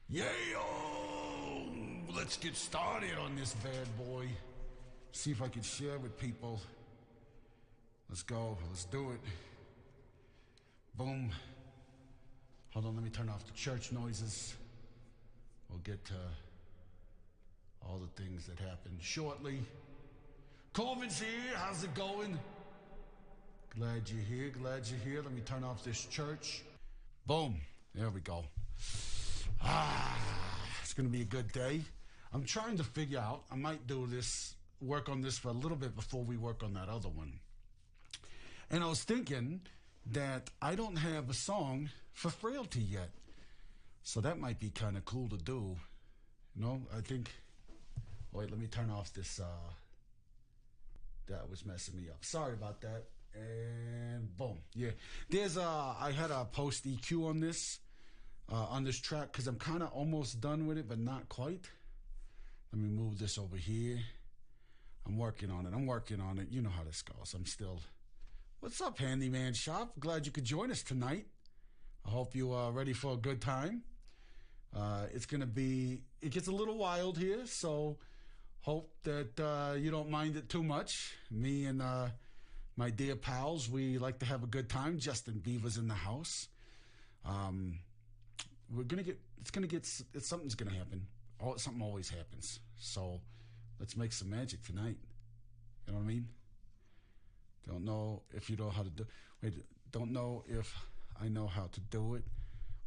Yeah, let's get started on this bad boy. See if I can share with people. Let's go. Let's do it. Boom. Hold on, let me turn off the church noises. We'll get to all the things that happened shortly. Colvin's here. How's it going? Glad you're here. Glad you're here. Let me turn off this church. Boom. There we go. It's going to be a good day. I'm trying to figure out, I might do this, work on this for a little bit before we work on that other one. And I was thinking that I don't have a song for Frailty yet. So that might be kind of cool to do. You know, I think, wait, let me turn off this, that was messing me up. Sorry about that. And boom. Yeah. There's I had a post EQ on this track because I'm kind of almost done with it, but not quite. Let me move this over here. I'm working on it. You know how this goes. I'm still. What's up, Handyman Shop? Glad you could join us tonight. I hope you are ready for a good time. It gets a little wild here, so hope that you don't mind it too much. Me and my dear pals, we like to have a good time. Justin Beaver's in the house. Something's gonna happen. Something always happens. So let's make some magic tonight. You know what I mean? Don't know if you know how to do. Don't know if I know how to do it.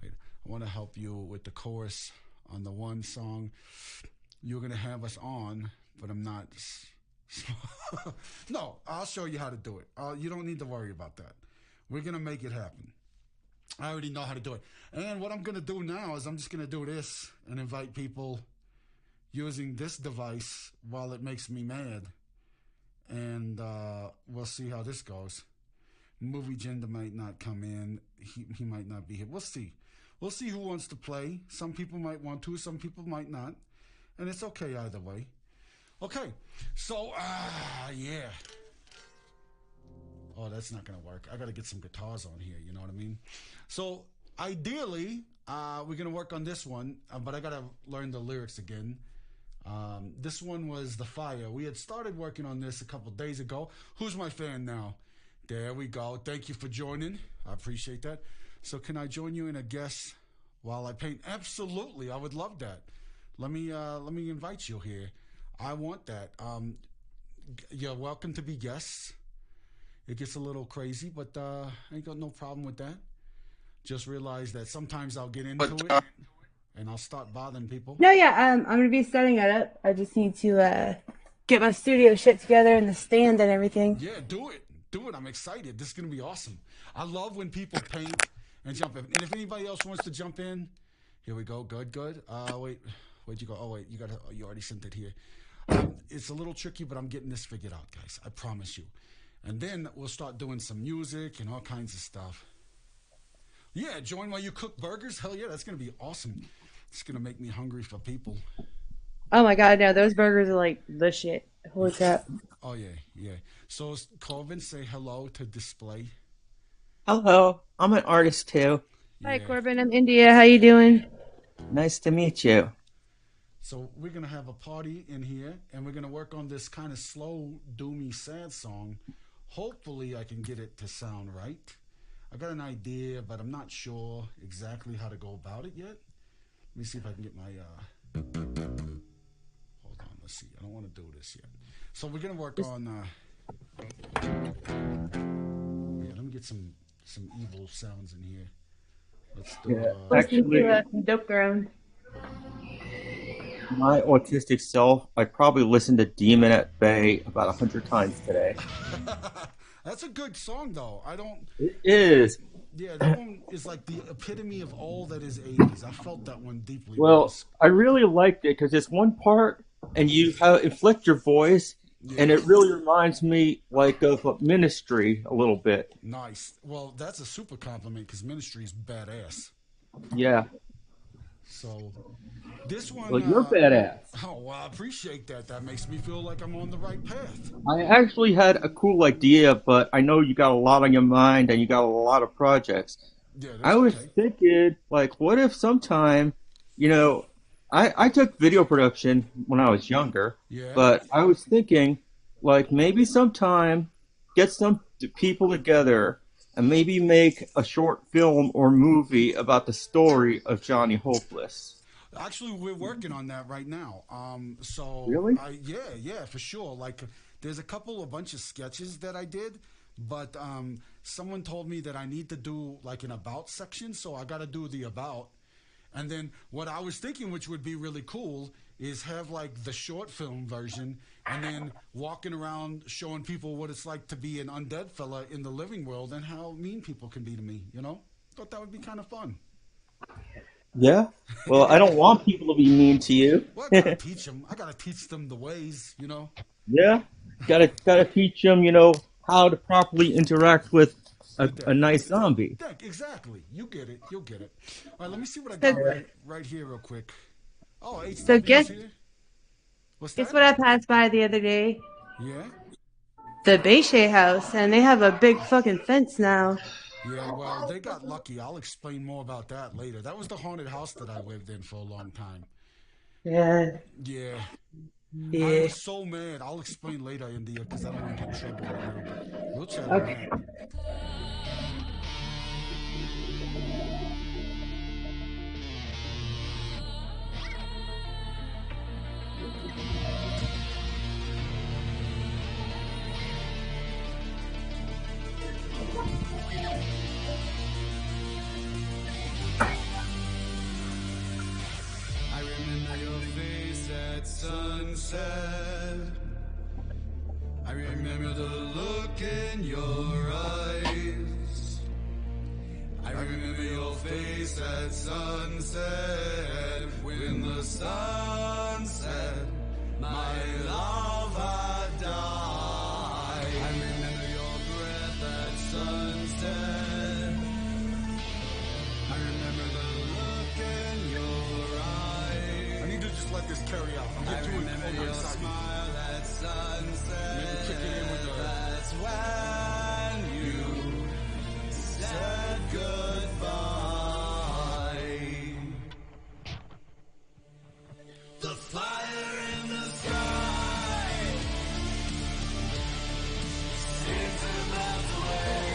Wait, I want to help you with the chorus on the one song you're gonna have us on, but I'm not. No, I'll show you how to do it. You don't need to worry about that. We're gonna make it happen. I already know how to do it. And what I'm gonna do now is I'm just gonna do this and invite people using this device while it makes me mad. And we'll see how this goes. Movie Gender might not come in. He might not be here. We'll see. We'll see who wants to play. Some people might want to. Some people might not. And it's okay either way. Okay. So, yeah. Oh, that's not going to work. I got to get some guitars on here. You know what I mean? So, ideally, we're going to work on this one. But I got to learn the lyrics again. This one was The Fire. We had started working on this a couple days ago. Who's my fan now? There we go. Thank you for joining. I appreciate that. So can I join you in a guess while I paint? Absolutely. I would love that. Let me invite you here. I want that. You're welcome to be guests. It gets a little crazy, but I ain't got no problem with that. Just realize that sometimes I'll get into it and I'll start bothering people. No, yeah, I'm gonna be setting it up. I just need to get my studio shit together and the stand and everything. Yeah, do it. I'm excited. This is gonna be awesome. I love when people paint and jump in. And if anybody else wants to jump in, here we go. Good. Wait, where'd you go? Oh wait, you already sent it here. It's a little tricky, but I'm getting this figured out, guys. I promise you. And then we'll start doing some music and all kinds of stuff. Yeah, join while you cook burgers. Hell yeah, that's gonna be awesome. It's gonna make me hungry for people. Oh my god, no, those burgers are like the shit. Holy crap. Oh yeah. So Colvin, say hello to Display. Hello, I'm an artist too. Hi Corbin, I'm India. How you doing? Nice to meet you. So we're gonna have a party in here, and we're gonna work on this kind of slow, doomy, sad song. Hopefully, I can get it to sound right. I got an idea, but I'm not sure exactly how to go about it yet. Let me see if I can get my. Hold on, let's see. I don't want to do this yet. So we're gonna work on. Yeah, let me get some evil sounds in here. Let's do. Actually, Dope ground. My autistic self, I probably listened to Demon at Bay about 100 times today. That's a good song, though. It is. Yeah, that one is like the epitome of all that is 80s. I felt that one deeply. Well, I really liked it because it's one part, and you inflict your voice, and it really reminds me like of Ministry a little bit. Nice. Well, that's a super compliment because Ministry is badass. Yeah. So this one. Well, you're badass. Oh, well, I appreciate that. That makes me feel like I'm on the right path. I actually had a cool idea, but I know you got a lot on your mind and you got a lot of projects. Yeah, I was thinking, like, what if sometime You know, I took video production when I was younger, Yeah. but I was thinking, like, maybe sometime get some people together and maybe make a short film or movie about the story of Johnny Hopeless. Actually, we're working on that right now. So Really? yeah, for sure. Like, there's a bunch of sketches that I did, but someone told me that I need to do like an about section, so I got to do the about. And then what I was thinking, which would be really cool, is have like the short film version, and then walking around showing people what it's like to be an undead fella in the living world and how mean people can be to me. You know, thought that would be kind of fun. Yeah. Well, I don't want people to be mean to you. Well, I gotta teach them. I gotta teach them the ways. You know. Yeah. Gotta teach them, how to properly interact with a nice zombie. Yeah, exactly. You get it. You'll get it. All right, let me see what I So, got right here, real quick. Oh, so HW's here. What's guess that? what I passed by the other day? Yeah. The Bechet house, and they have a big fucking fence now. Yeah, well, they got lucky. I'll explain more about that later. That was the haunted house that I lived in for a long time. Yeah. Yeah. I Yeah. was so mad. I'll explain later, India, because I don't want to get in trouble right now. But we'll chat on Okay. that. I remember your face at sunset. I remember the look in your eyes. I remember your face at sunset. When the sun set, my love had died. I remember your breath at sunset. I remember the look in your eyes. I need to just let this carry out. I'm getting too remember your smile at sunset. Maybe kick it in with the... That's when you said goodbye. The fire in the sky seems to melt away.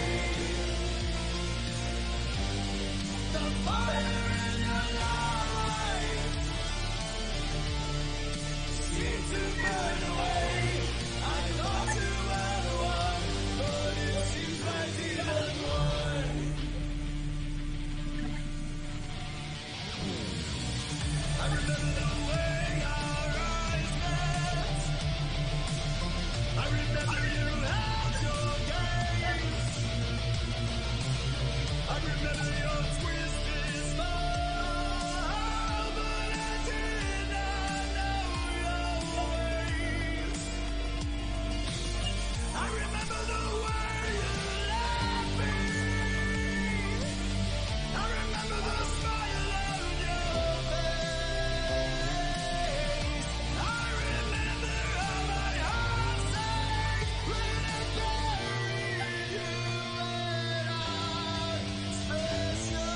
The fire in your life seems to burn away. I thought you were the one, but it seems like the other one. I remember the way our eyes met. I remember you held your gaze. I remember your twisted smile, but I did not know your ways. I remember the way you left me. I remember the smile on your face. I remember how my heart sank when I buried you in our special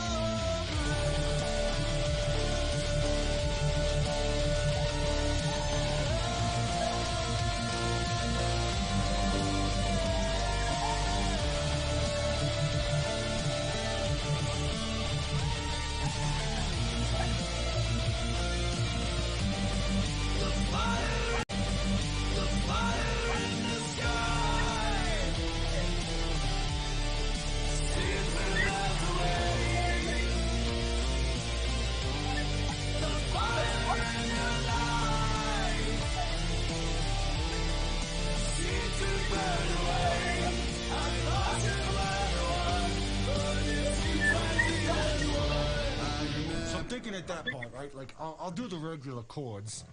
So I'm thinking at that point, right? Like, I'll do the regular chords.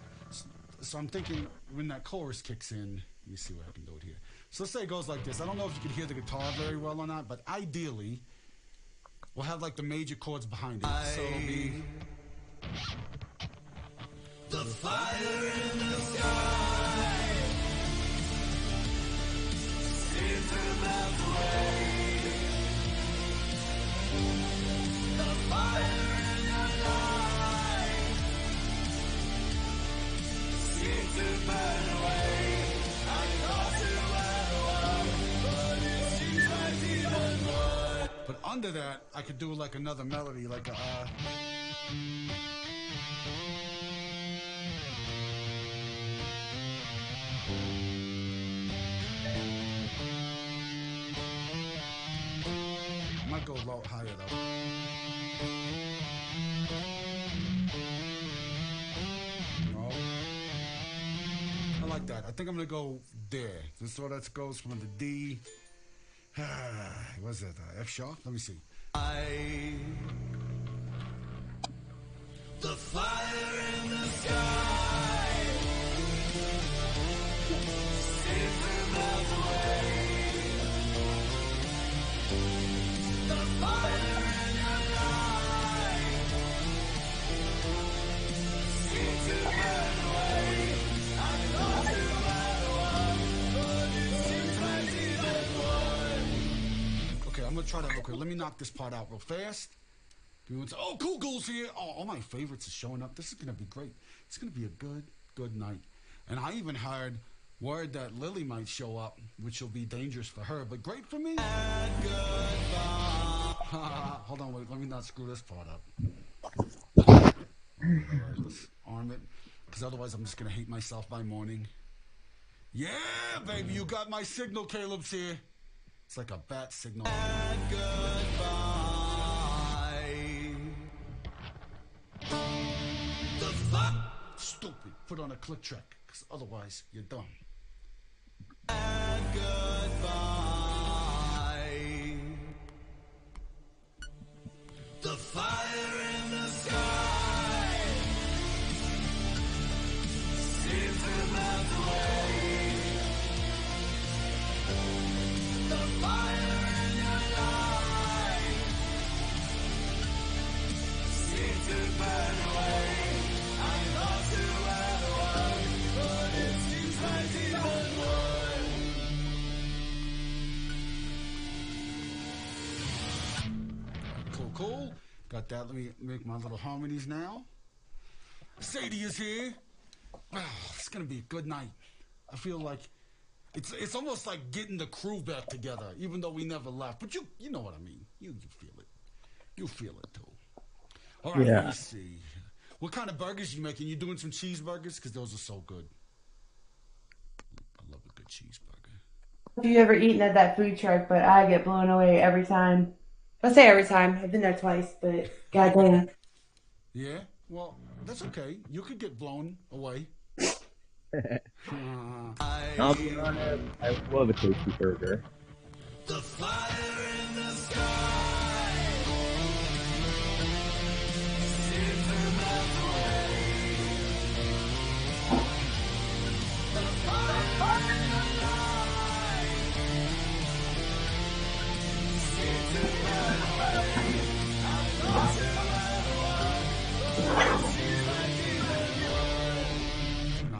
So I'm thinking when that chorus kicks in, let me see what I can do it here. So let's say it goes like this. I don't know if you can hear the guitar very well or not, but ideally, we'll have like the major chords behind it. So it'll be the fire in the sky seems to melt away. The fire in your life under that, I could do like another melody, like a. I might go low, higher though. No. I like that. I think I'm gonna go there. This all that goes from the D. What's that? F sharp? Let me see. The fire in the sky. Seems to melt away. The fire in your eyes seems to burn away. I lost you matter what, but it seems like even one. Okay, I'm gonna try that real quick. Let me knock this part out real fast. Oh, Cool Ghouls here. Oh, all my favorites are showing up. This is going to be great. It's going to be a good night. And I even heard word that Lily might show up, which will be dangerous for her, but great for me. Hold on, wait. Let me not screw this part up. All right, let's arm it, because otherwise I'm just going to hate myself by morning. Yeah, baby, you got my signal, Caleb's here. It's like a bat signal. The fuck? Stupid. Put on a click track, because otherwise you're dumb. And goodbye. The fire in the sky seems to melt away. The fire in your eyes seems to burn away. I lost you at the one, but it seems like even one. Cool. Got that. Let me make my little harmonies now. Sadie is here. Oh, it's gonna be a good night. I feel like it's almost like getting the crew back together, even though we never left. But you know what I mean. You feel it. You feel it too. All right, Let me see. What kind of burgers you making? You doing some cheeseburgers? Because those are so good. I love a good cheeseburger. Have you ever eaten at that food truck? But I get blown away every time. I say every time. I've been there twice, but goddamn. Yeah? Well, that's okay. You could get blown away. I'll be honest, I love a tasty burger. The fire in the sky.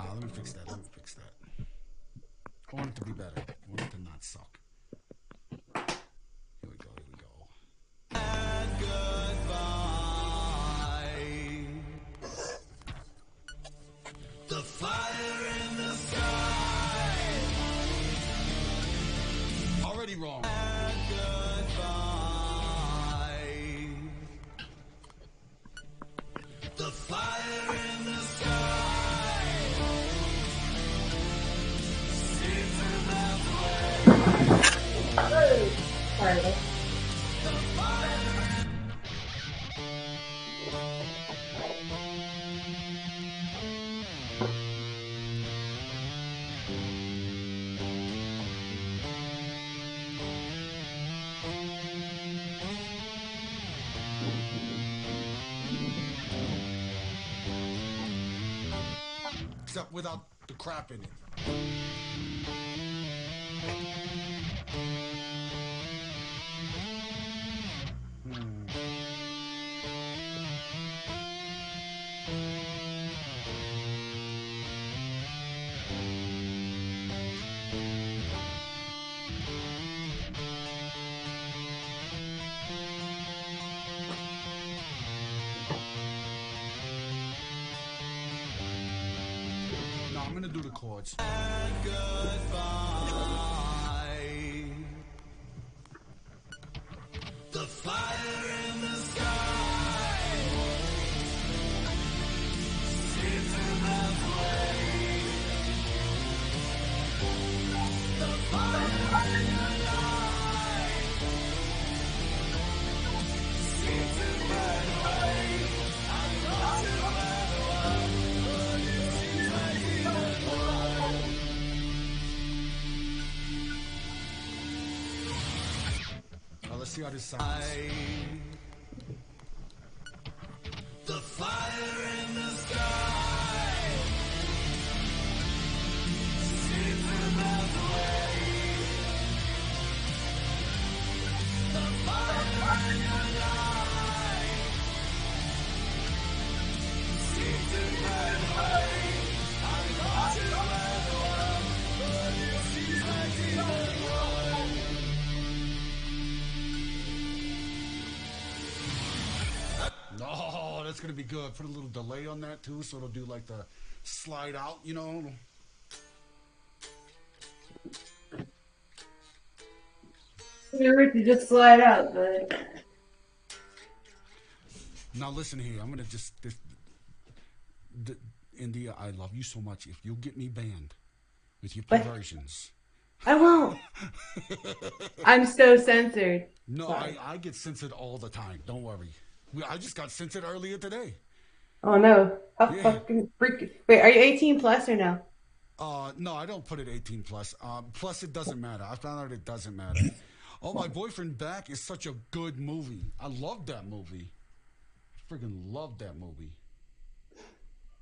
Let me fix that. I want it to be better. I want it to not suck. Here we go. And goodbye. The fire in the sky. Already wrong. And goodbye. The fire in the sky seems to melt away. Sorry. The fire. Except without the crap in it. No, I'm gonna do the chords. And goodbye. The see how this sounds. The fire in the sky seems to melt away. The fire in your life seems to burn away. I thought you were the one, but it seems like the only one. No, that's gonna be good. Put a little delay on that too, so it'll do like the slide out, you know. Here to just slide out, but Now listen here. I'm gonna India, I love you so much. If you'll get me banned with your What? perversions. I won't. I'm so censored. No, Sorry. I get censored all the time. Don't worry. I just got censored earlier today. Oh no. How Yeah. fucking freaking. Wait, are you 18 plus or no? No, I don't put it 18 plus. Plus, it doesn't matter. I found out it doesn't matter. Oh, My Boyfriend Back is such a good movie. I love that movie. Freaking love that movie.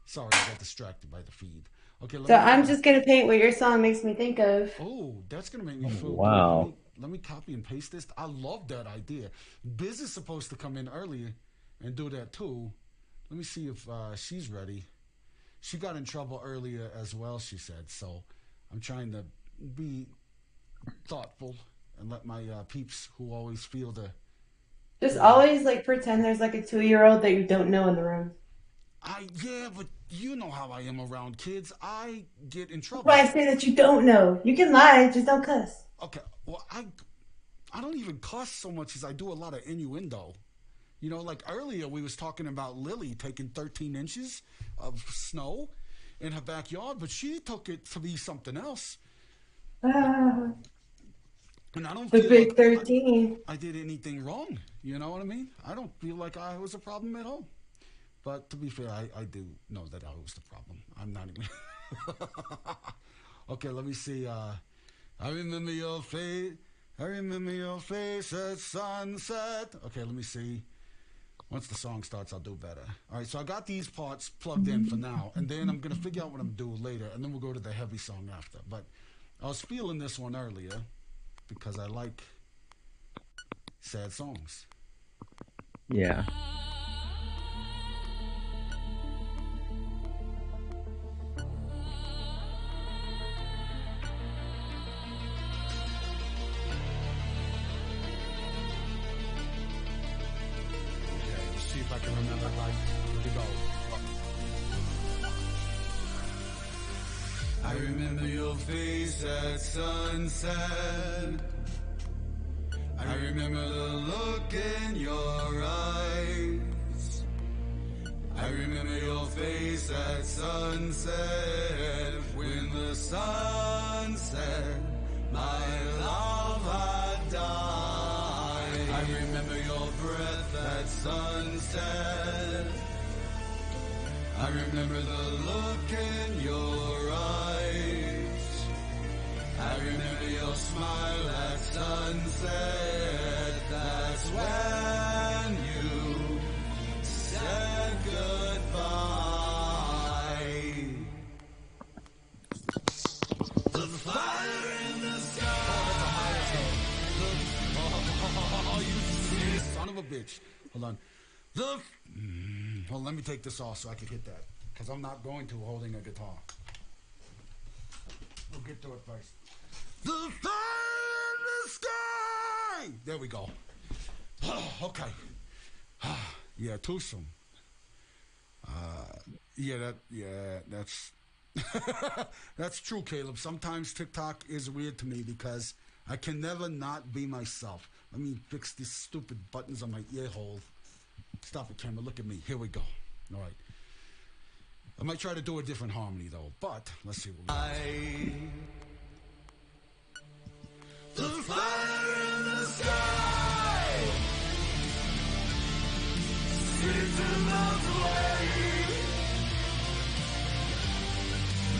Sorry, I got distracted by the feed. Okay, So I'm just gonna paint what your song makes me think of. Oh, that's gonna make me feel wow. good. Let me copy and paste this. I love that idea. Biz is supposed to come in earlier and do that too. Let me see if she's ready. She got in trouble earlier as well, she said. So I'm trying to be thoughtful and let my peeps who always feel the. Just always like pretend there's like a 2-year-old that you don't know in the room. Yeah, but you know how I am around kids. I get in trouble. Why I say that you don't know. You can lie, just don't cuss. Okay, well, I don't even cuss so much as I do a lot of innuendo. You know, like earlier we was talking about Lily taking 13 inches of snow in her backyard, but she took it to be something else. Ah, And I don't the feel big like 13. I did anything wrong. You know what I mean? I don't feel like I was a problem at all. But to be fair, I do know that I was the problem. I'm not even. Okay, let me see. I remember your face. I remember your face at sunset. Okay, let me see. Once the song starts, I'll do better. All right, so I got these parts plugged in for now, and then I'm going to figure out what I'm going to do later, and then we'll go to the heavy song after. But I was feeling this one earlier because I like sad songs. Yeah. Okay, let's see if I can remember right. Here we go. I remember your face at sunset. I remember the look in your eyes. I remember your face at sunset. When the sun set, my love had died. I remember your breath at sunset. I remember the look in your eyes. I remember your smile at sunset. That's when you said goodbye. The fire in the sky. Oh, you son of a bitch. Hold on. Well, let me take this off so I can hit that. Because I'm not going to holding a guitar. We'll get to it first. The fire in the sky! There we go. Okay. Yeah, too soon. That's that's true, Caleb. Sometimes TikTok is weird to me because I can never not be myself. Let me fix these stupid buttons on my ear hole. Stop it, camera. Look at me. Here we go. All right. I might try to do a different harmony, though, but let's see what we got. The fire in the sky seems to melt away.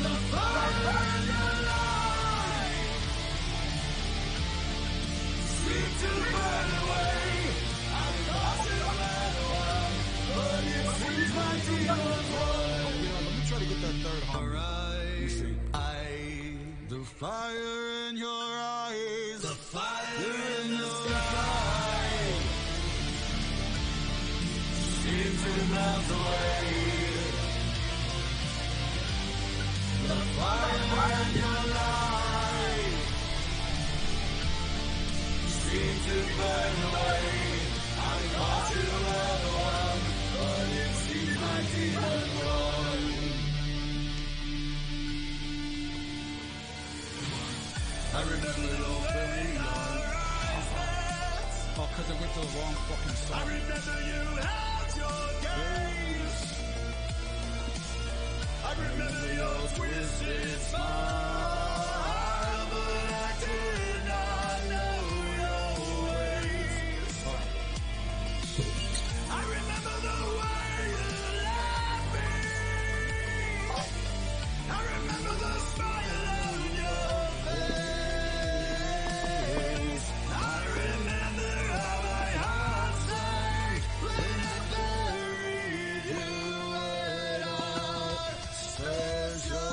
The fire in your life seems to burn away. Let me try to get that third harmony. Let me see. The fire in your eyes. The fire in your eyes. Seems to melt away. The fire in your eyes. Seems to burn away. I thought you were the one, but it seems my demon won. I remember it all very long. Oh, because I went to the wrong fucking song. I remember you had your gaze. I remember your twisted smile, but I did not know your ways. I remember the way you left me. I remember the smile on your face. I remember how my heart sank when I buried you in our special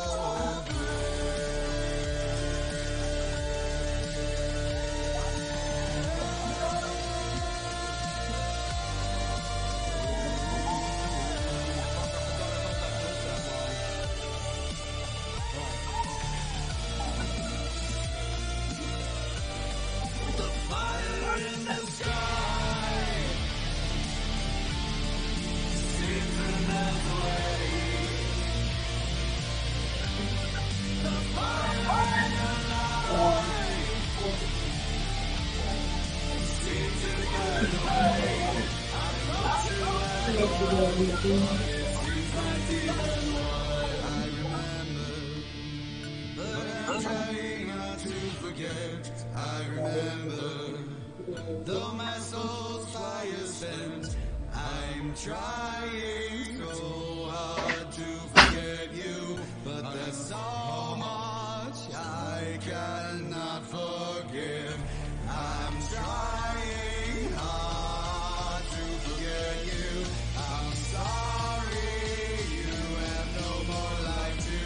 fire in the sky seems to melt away. The fire in your light seems to burn away. I thought you were the one, it seems my demon won. I remember, but I'm trying not to forget. I remember. Though my soul's fire spent, I'm trying so hard to forget you, but there's so much I cannot forgive. I'm trying hard to forget you. I'm sorry you have no more life to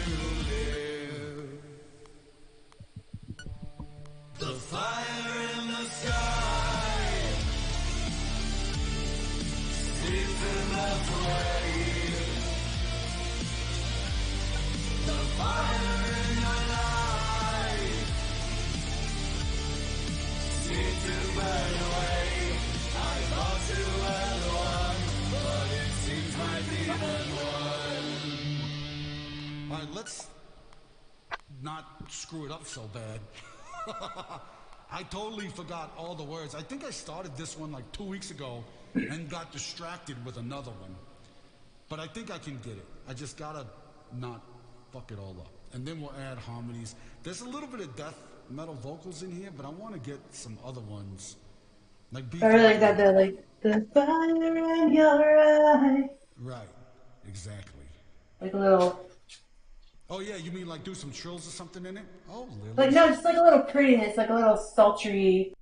live. The fire in the sky seems to melt away. The fire in your life seems to burn away. I thought you were the one, but it seems my demon won. All right, let's not screw it up so bad. I totally forgot all the words. I think I started this one like 2 weeks ago and got distracted with another one. But I think I can get it. I just gotta not fuck it all up. And then we'll add harmonies. There's a little bit of death metal vocals in here, but I want to get some other ones. Like I really like that. They're like the fire in your eye. Right, exactly. Like a little, Oh yeah, you mean like do some trills or something in it? Oh, Lily. like no, just like a little prettiness, like a little sultry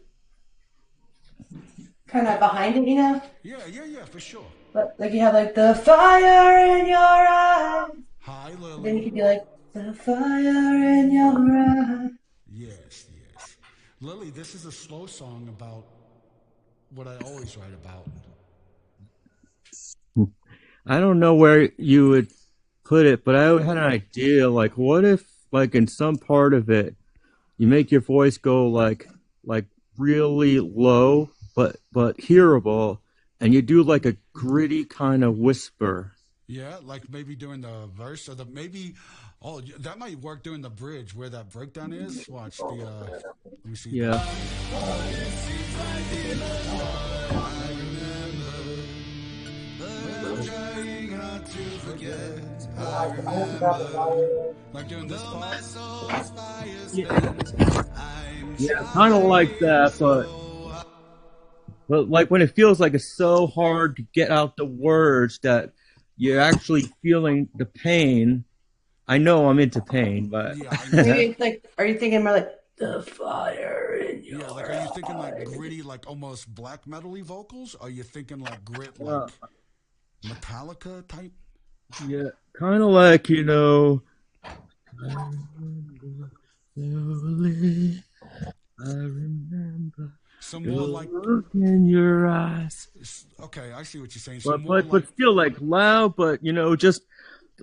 kind of behind it, you know? Yeah, for sure. But like you have like the fire in your eye. Hi, Then you Lily. could be like the fire in your eye. Yes. Lily, this is a slow song about what I always write about. I don't know where you would put it, but I had an idea. Like, what if, like, in some part of it, you make your voice go like really low, but hearable, and you do like a gritty kind of whisper. Yeah, like maybe during the verse or maybe, oh, that might work during the bridge where that breakdown is. Watch the, let me see. Yeah. Trying not to forget, I remember. Like doing this part. Yeah, kind of like that, but like when it feels like it's so hard to get out the words that you're actually feeling the pain. I know I'm into pain, but Yeah, I know. Maybe it's like, are you thinking more like the fire in your Yeah, like are you thinking like gritty, like almost black metal-y vocals? Or are you thinking like grit, like Metallica type? Yeah, kind of like, slowly, I remember So the more like, look in your eyes. okay, I see what you're saying. So But more but like, but still like loud, but just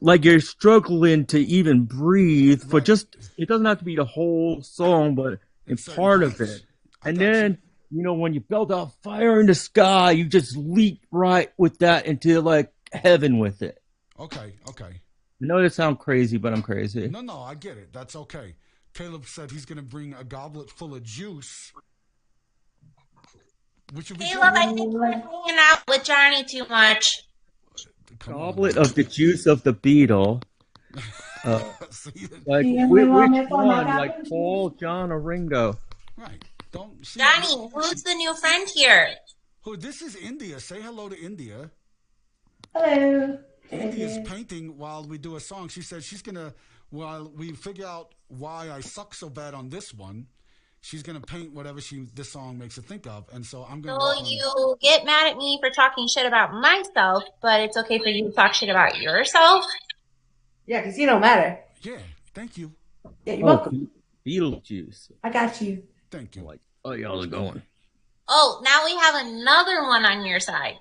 like you're struggling to even breathe. For right, just it doesn't have to be the whole song, but in in certain part of it. parts. I And got you. then when you build out fire in the sky, you just leap right with that into like heaven with it. Okay, okay. I know that sounds crazy, but I'm crazy. No, no, I get it. That's okay. Caleb said he's going to bring a goblet full of juice, which would be Caleb, good. I think you're hanging out with Johnny too much. Come on Goblet now. of the juice of the beetle. Uh, See, like You only want which me for my one? Like cappuccino? Paul, John, or Ringo? right. Don't see. Johnny, who's the new friend here? Who? This is India. Say hello to India. Hello. India's painting while we do a song. She said she's gonna, while we figure out why I suck so bad on this one, she's gonna paint whatever this song makes her think of. And so I'm gonna So work on. you get mad at me for talking shit about myself, but it's okay for you to talk shit about yourself? Yeah, because you don't matter. Yeah. Thank you. Yeah, you're Oh, welcome. Beetlejuice. I got you. Thank you. Like, oh, y'all are going. Oh, now we have another one on your side.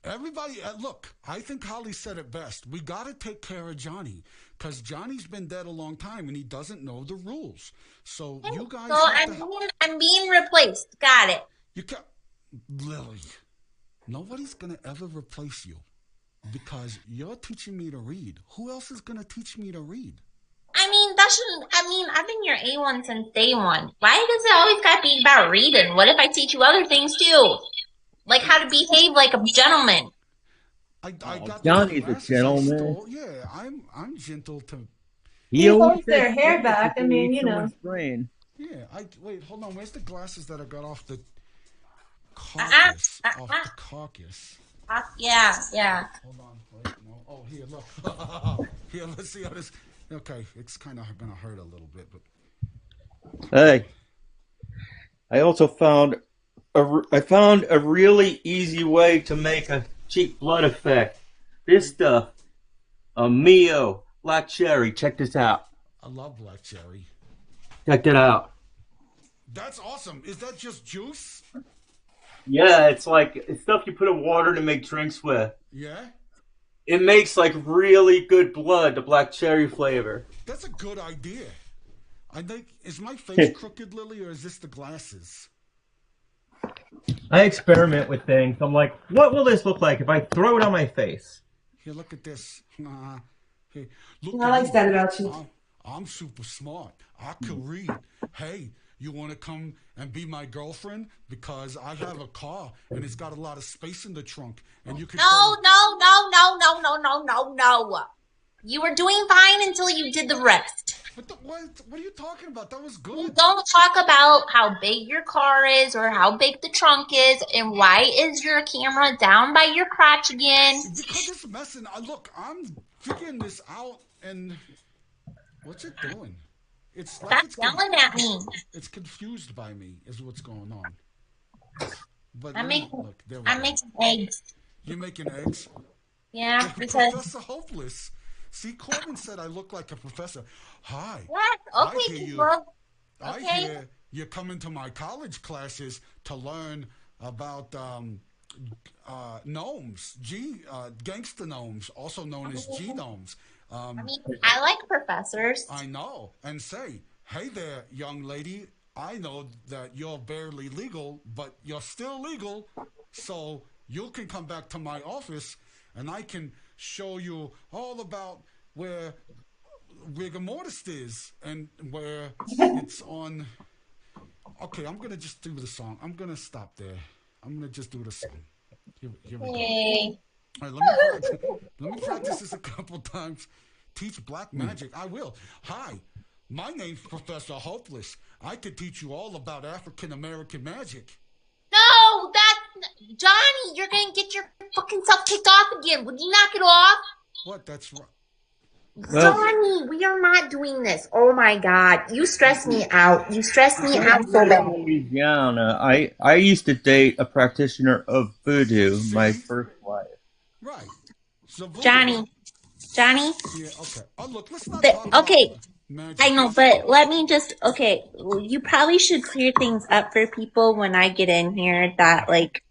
Everybody, look, I think Holly said it best. We got to take care of Johnny because Johnny's been dead a long time and he doesn't know the rules. So you guys So have I'm being replaced. Got it. you can Lily, nobody's going to ever replace you because you're teaching me to read. Who else is going to teach me to read? I've been your A1 since day one. Why does it always gotta be about reading? What if I teach you other things too? Like how to behave like a gentleman. I Oh, got those Johnny's a glasses I gentleman. stole. Yeah, I'm gentle to. He He always holds their says hair yes back. if I he mean, eats someone's brain. Yeah, wait. Hold on. Where's the glasses that I got off the Uh-uh, carcass? Off uh-uh. the carcass. Yeah. Hold on. Wait, no. Oh, here, look. Here, let's see how this. Okay, it's kind of gonna hurt a little bit, but Hey, I also I found a really easy way to make a cheap blood effect. This stuff, a Mio Black Cherry. Check this out. I love black cherry. Check it out. That's awesome. Is that just juice? Yeah, it's stuff you put in water to make drinks with. Yeah, It makes like really good blood, the black cherry flavor. that's a good idea. I think is my face crooked, Lily, or is this the glasses? I experiment with things. I'm like, what will this look like if I throw it on my face? Here, look at this. Hey, I look at like me. that about you. I'm super smart. I could read. Hey, you want to come and be my girlfriend? Because I have a car and it's got a lot of space in the trunk, and you can. No. You were doing fine until you did the rest. What are you talking about? That was You good. don't talk about how big your car is or how big the trunk is and why is your camera down by your crotch again. Because it's messing. Look, I'm figuring this out, and what's it doing? It's like Stop yelling at me. it's confused by me. Is what's going on. But I'm making look, there we I'm go. making eggs. You're making eggs. Yeah, because Professor Hopeless. See, Corbin said I look like a professor. Hi. what? I Okay, hear you. Caleb. I Okay. hear you're coming to my college classes to learn about gnomes, gangster gnomes, also known as genomes. I like professors. I know. And say, hey there, young lady. I know that you're barely legal, but you're still legal. So you can come back to my office and I can show you all about where rigor mortis is and where it's on. Okay, I'm going to just do the song. I'm going to stop there. I'm going to just do the song. Here we go. Yay. All right, let me practice this a couple times. Teach black magic. I will. Hi, my name's Professor Hopeless. I could teach you all about African American magic. No, Johnny, you're gonna get your fucking self kicked off again. Would you knock it off? What? That's right. Well, Johnny, we are not doing this. Oh my god. You stress me out. You stress me out so bad. Louisiana, I used to date a practitioner of voodoo, my See? first wife. Right. So voodoo, Johnny, Johnny. Yeah, okay. Oh, look, let's not The, talk about okay, magic. I know, but let me just okay. You probably should clear things up for people when I get in here. That like,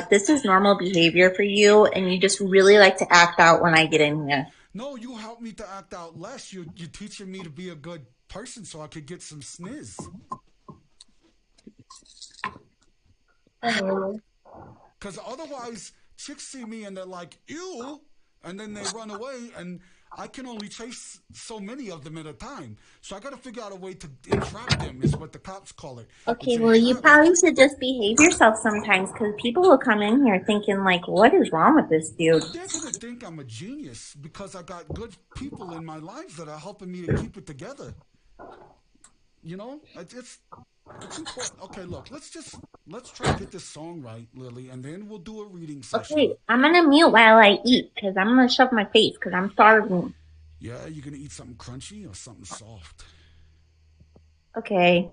this is normal behavior for you, and you just really like to act out when I get in here. No, you help me to act out less. You're teaching me to be a good person so I could get some sniz. Because otherwise, chicks see me and they're like, ew, and then they run away, and I can only chase so many of them at a time. So I got to figure out a way to entrap them, is what the cops call it. Okay, To well, you entrap me. probably should just behave yourself sometimes, because people will come in here thinking like, "What is wrong with this dude?" They're going to think I'm a genius because I got good people in my life that are helping me to keep it together. You know, it's important. Okay, look, let's try to get this song right, Lily, and then we'll do a reading session. Okay, I'm gonna mute while I eat, because I'm gonna shove my face, because I'm starving. Yeah, you're gonna eat something crunchy or something soft. Okay.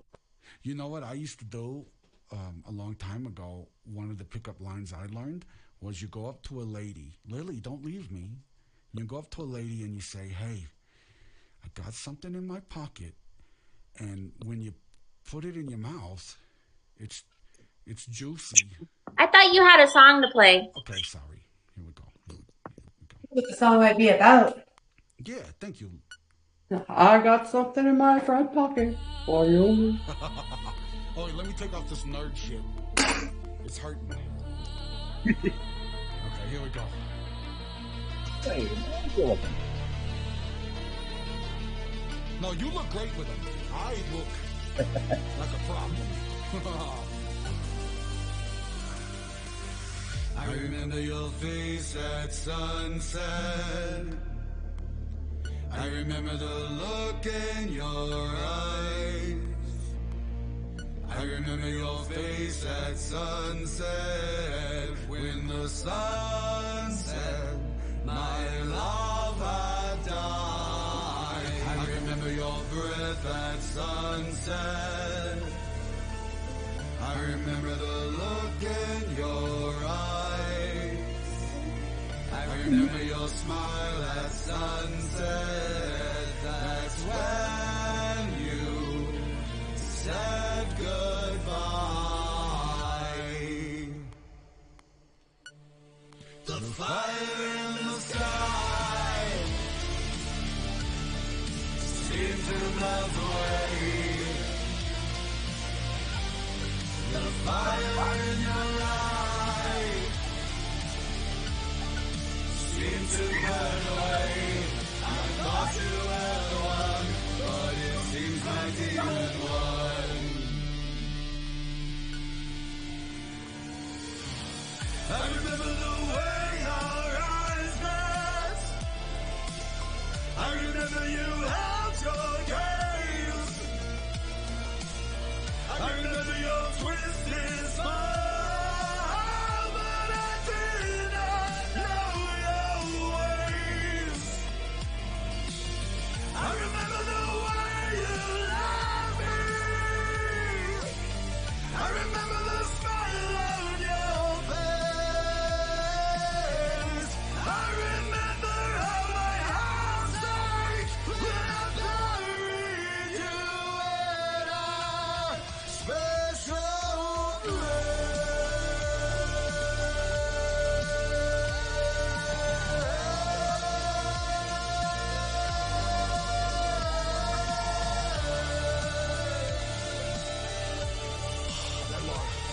You know what I used to do a long time ago? One of the pickup lines I learned was you go up to a lady, Lily, don't leave me. You go up to a lady and you say, hey, I got something in my pocket, and when you put it in your mouth, it's juicy. I thought you had a song to play. Okay, sorry. Here we go. What the song might be about. Yeah, thank you. I got something in my front pocket for you. Oh, let me take off this nerd shit. It's hurting me. Okay, here we go. No, you look great with them. I look like a problem. I remember your face at sunset. I remember the look in your eyes. I remember your face at sunset. When the sun set, my love had died. I remember your breath at sunset. I remember the look in your eyes. I remember your smile at sunset. That's when you said goodbye. The fire in the sky seemed to melt away. The fire in your eyes seemed to burn away. I thought you were the one, but it seems my demon won. I remember the way our eyes met. I remember you held your gaze. I remember your twisted smile, but I did not know your ways. I remember the way you loved me. I remember the smile on your face. I remember how my heart sank when I buried you in our special place.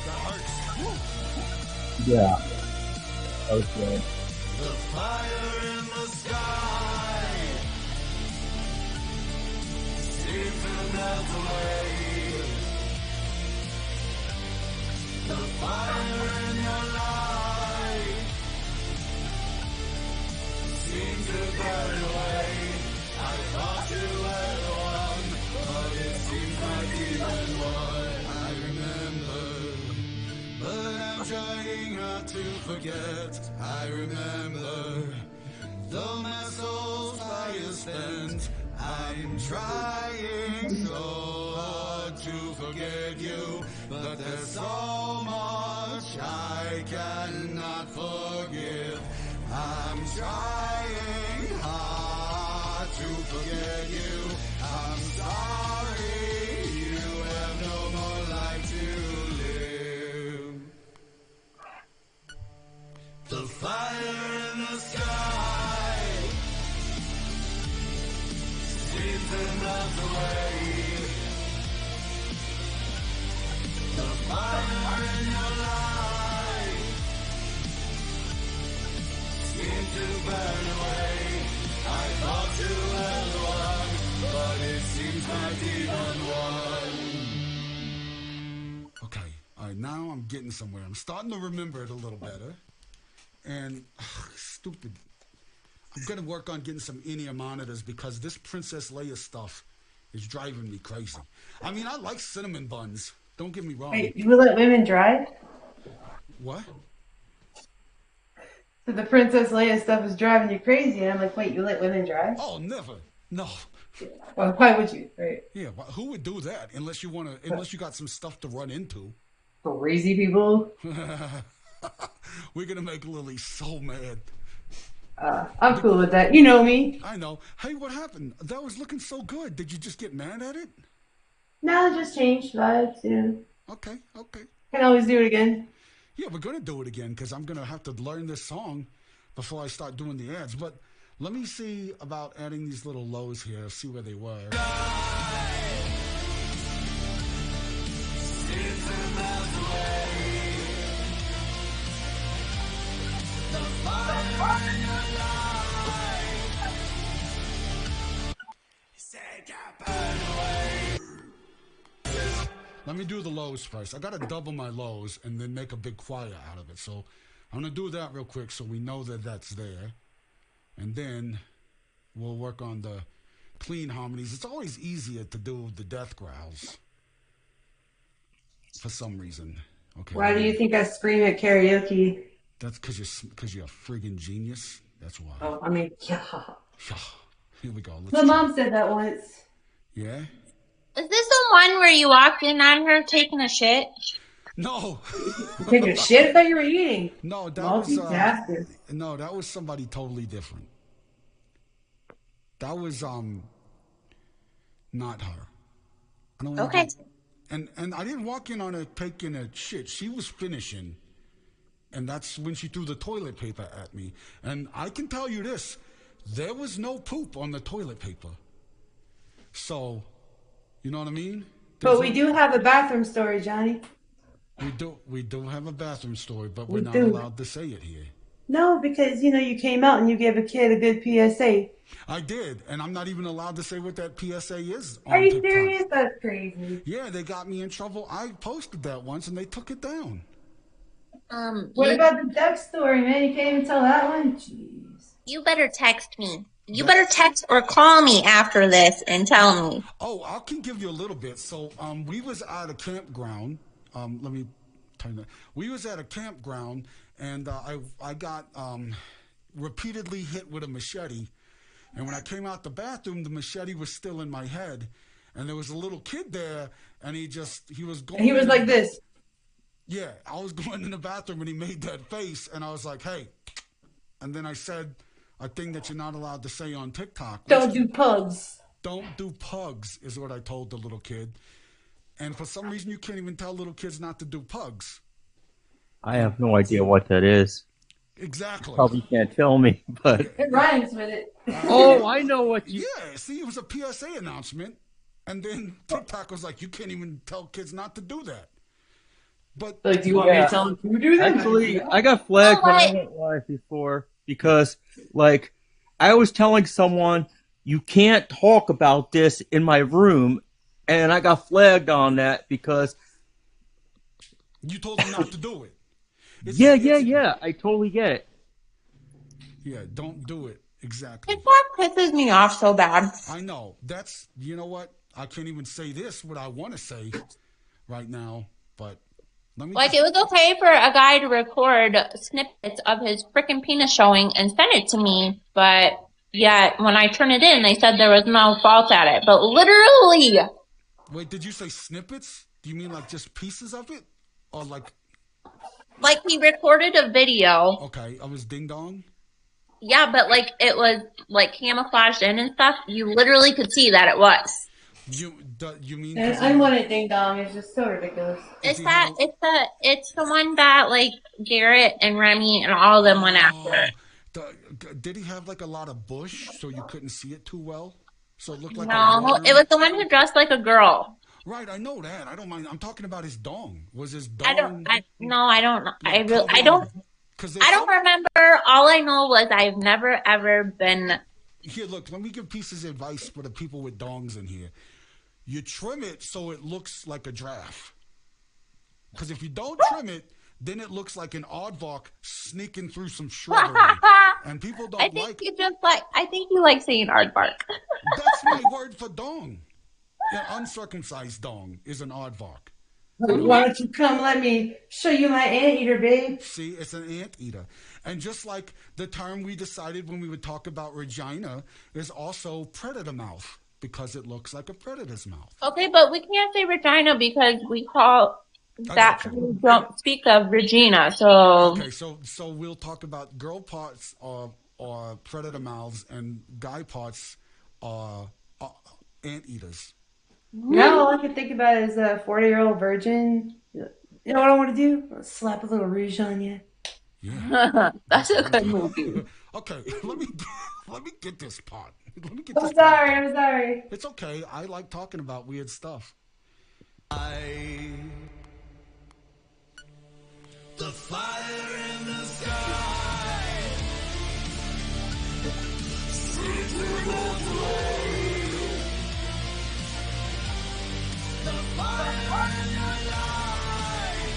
That hurts. Yeah. Okay. The fire in the sky seemed to melt away. The fire in your life seemed to burn away. I thought you were the one, but it seems my demon won. I remember, but I'm trying not to forget. I remember, though my soul's fire spent, I'm trying so hard to forget you, but there's so much I cannot forgive. I'm trying to forget you. I'm sorry, you have no more life to live. The fire in the sky seems to melt away. The fire in your life seems to burn away. I thought you had won, but it seems my demon won. Okay, all right, now I'm getting somewhere. I'm starting to remember it a little better. And, stupid. I'm going to work on getting some in-ear monitors because this Princess Leia stuff is driving me crazy. I mean, I like cinnamon buns. Don't get me wrong. Wait, you let women drive? What? So the Princess Leia stuff is driving you crazy. And I'm like, wait, you let women drive? Oh, never. No. Well, why would you? Right? Yeah, but who would do that unless you want to? Unless you got some stuff to run into. Crazy people. We're gonna make Lily so mad. I'm cool with that. You know me. I know. Hey, what happened? That was looking so good. Did you just get mad at it? No, just change vibes. Yeah, Okay, okay. can always do it again. Yeah, we're gonna do it again because I'm gonna have to learn this song before I start doing the ads. But let me see about adding these little lows here. See where they were. Let me do the lows first. I gotta double my lows and then make a big choir out of it. So I'm gonna do that real quick so we know that that's there. And then we'll work on the clean harmonies. It's always easier to do the death growls for some reason. Okay. Why do you think I scream at karaoke? That's because you're a friggin' genius. That's why. Oh, I mean, yeah. Here we go. Let's My try. mom said that once. Yeah. Is this the one where you walked in on her taking a shit? No. Taking a shit? I thought you were eating. No, that was Multitasker. no, that was somebody totally different. That was not her. I don't Okay. And I didn't walk in on her taking a shit. She was finishing. And that's when she threw the toilet paper at me. And I can tell you this, there was no poop on the toilet paper. So, you know what I mean? But we do have a bathroom story, Johnny. We do have a bathroom story, but we're We not do. allowed to say it here. No, because, you came out and you gave a kid a good PSA. I did, and I'm not even allowed to say what that PSA is on Are you TikTok. serious? That's crazy. Yeah, they got me in trouble. I posted that once, and they took it down. What about the duck story, man? You can't even tell that one? Jeez. You better text me. You better text or call me after this and tell me. Oh, I can give you a little bit. So, we was at a campground. Let me turn that. We was at a campground, and I got repeatedly hit with a machete. And when I came out the bathroom, the machete was still in my head, and there was a little kid there, and he was going. He was like this. Yeah, I was going in the bathroom, and he made that face, and I was like, "Hey," and then I said a thing that you're not allowed to say on TikTok. Don't do pugs. Don't do pugs is what I told the little kid. And for some reason, you can't even tell little kids not to do pugs. I have no idea what that is. Exactly. Probably can't tell me, but It rhymes with it. oh, I know what you. Yeah, see, it was a PSA announcement. And then TikTok was like, you can't even tell kids not to do that. But Like, do you want me to tell them to do that? Actually, I got flagged when I went live before because, I was telling someone you can't talk about this in my room, and I got flagged on that because. you told them not to do it. Yeah. I totally get it. Yeah, don't do it. Exactly. TikTok pisses me off so bad. I know. That's, you know what? I can't even say what I want to say right now, but let me Like, it was okay for a guy to record snippets of his freaking penis showing and send it to me, but yet when I turn it in, they said there was no fault at it. But literally, Wait, did you say snippets? Do you mean like just pieces of it? Or like, like he recorded a video. okay, I was ding dong? Yeah, but like it was like camouflaged in and stuff. You literally could see that it was. You mean And 'cause unwanted ding dong is just so ridiculous. It's he had that it's the one that like Garrett and Remy and all of them went after. did he have like a lot of bush so you couldn't see it too well? So it looked like a No, it watery. was the one who dressed like a girl. Right, I know that. I don't mind. I'm talking about his dong. Was his I don't. dong I don't know. I like really. covered I don't. Because I don't remember. All I know was I've never ever been. Here, look. Let me give pieces of advice for the people with dongs in here. You trim it so it looks like a giraffe. Because if you don't trim it, then it looks like an aardvark sneaking through some shrubbery, and people don't I think like. you just like. I think you like saying aardvark. That's my word for dong. An uncircumcised dong is an aardvark. Why don't you come let me show you my anteater, babe? See, it's an anteater. And just like the term we decided when we would talk about Regina is also predator mouth because it looks like a predator's mouth. Okay, but we can't say Regina because we call that got you. we don't speak of Regina. So Okay, so we'll talk about girl parts are predator mouths and guy parts are anteaters. Now all I can think about is a 40-year-old virgin. You know what I want to do? Slap a little rouge on you. Yeah. that's a good movie. Okay, let me get this part. Let me get I'm this part. sorry, I'm sorry. It's okay. I like talking about weird stuff. The fire in the sky. See through the flame. The fire in your life.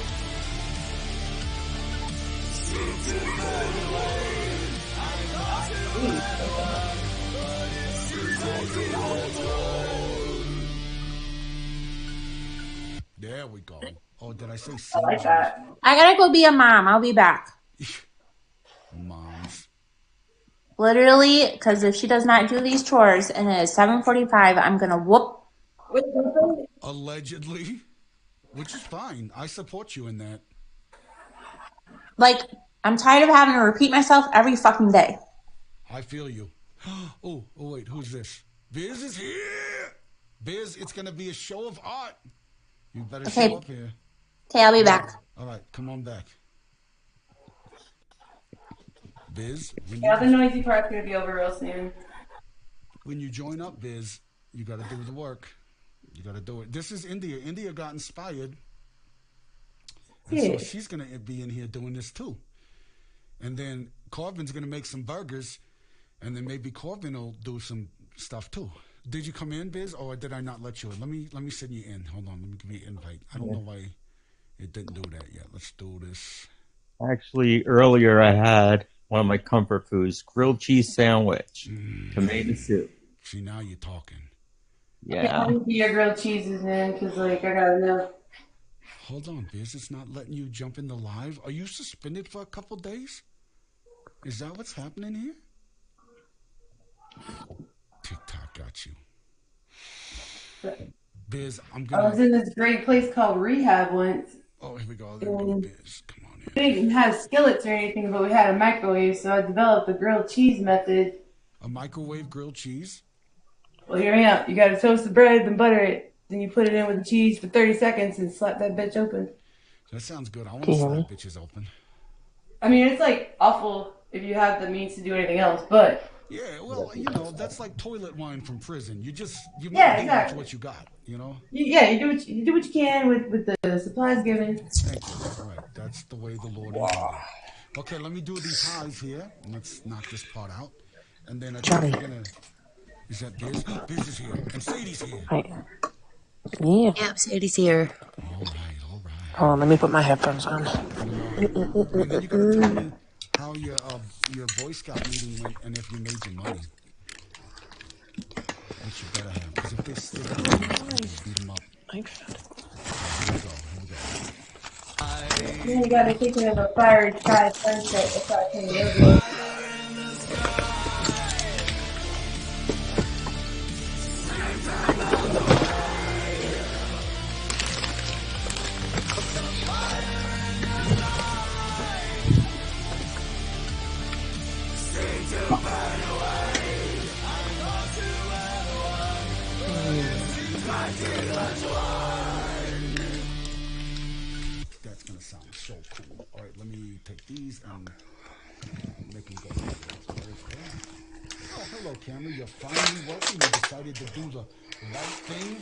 See through the flame. I got it, but it seems like it won't. There we go. Oh, did I say I like that. I gotta go be a mom. I'll be back. Moms. Literally, because if she does not do these chores and it is 7:45, I'm gonna whoop. Allegedly. Which is fine. I support you in that. Like, I'm tired of having to repeat myself every fucking day. I feel you. Oh, wait, who's this? Biz is here! Biz, it's gonna be a show of art. You better Okay. show up here. Okay, I'll be back. All right, come on back. Biz, Yeah, the noisy part's gonna be over real soon. when you join up, Biz, you got to do the work. You got to do it. This is India. India got inspired. And so Yeah. she's going to be in here doing this too. And then Corbin's going to make some burgers. And then maybe Corbin will do some stuff too. Did you come in, Biz, or did I not let you in? Let me send you in. Hold on. Let me give you an invite. I don't know why it didn't do that yet. Let's do this. Actually, earlier I had one of my comfort foods, grilled cheese sandwich, tomato soup. See, now you're talking. Yeah. I'll be your grilled cheeses, man, because, like, I gotta know. Hold on, Biz. It's not letting you jump in the live. Are you suspended for a couple days? Is that what's happening here? TikTok got you. Biz, I'm I was gonna. in this great place called Rehab once. Oh, here we go. There we go, Biz. Come on in. We didn't have skillets or anything, but we had a microwave, so I developed the grilled cheese method. A microwave grilled cheese. Well, hear me out. You gotta toast the bread, then butter it. Then you put it in with the cheese for 30 seconds and slap that bitch open. That sounds good. I want to slap bitches open. I mean, it's like awful if you have the means to do anything else, but Yeah, well, you know, that's like toilet wine from prison. You Yeah, make do exactly. with what you got, you know? you do what you can with the supplies given. Thank you. All right, that's the way the Lord intended. Okay, let me do these highs here. Let's knock this part out. And then I think we're gonna. Is that Biz? Biz is here. And Sadie's here. Yeah. Yep, Sadie's here. All right, all right. Hold on, let me put my headphones on. And then you gotta tell me how your Boy Scout meeting went and if you made your money. Which you better have. Because if they still beat them up. Here we go. Then you gotta take it of a fiery sky sunset before I can live. Stay That's gonna sound so cool. All right, let me take these and make them go. Oh, hello, camera. You're finally working. You decided to do the right thing.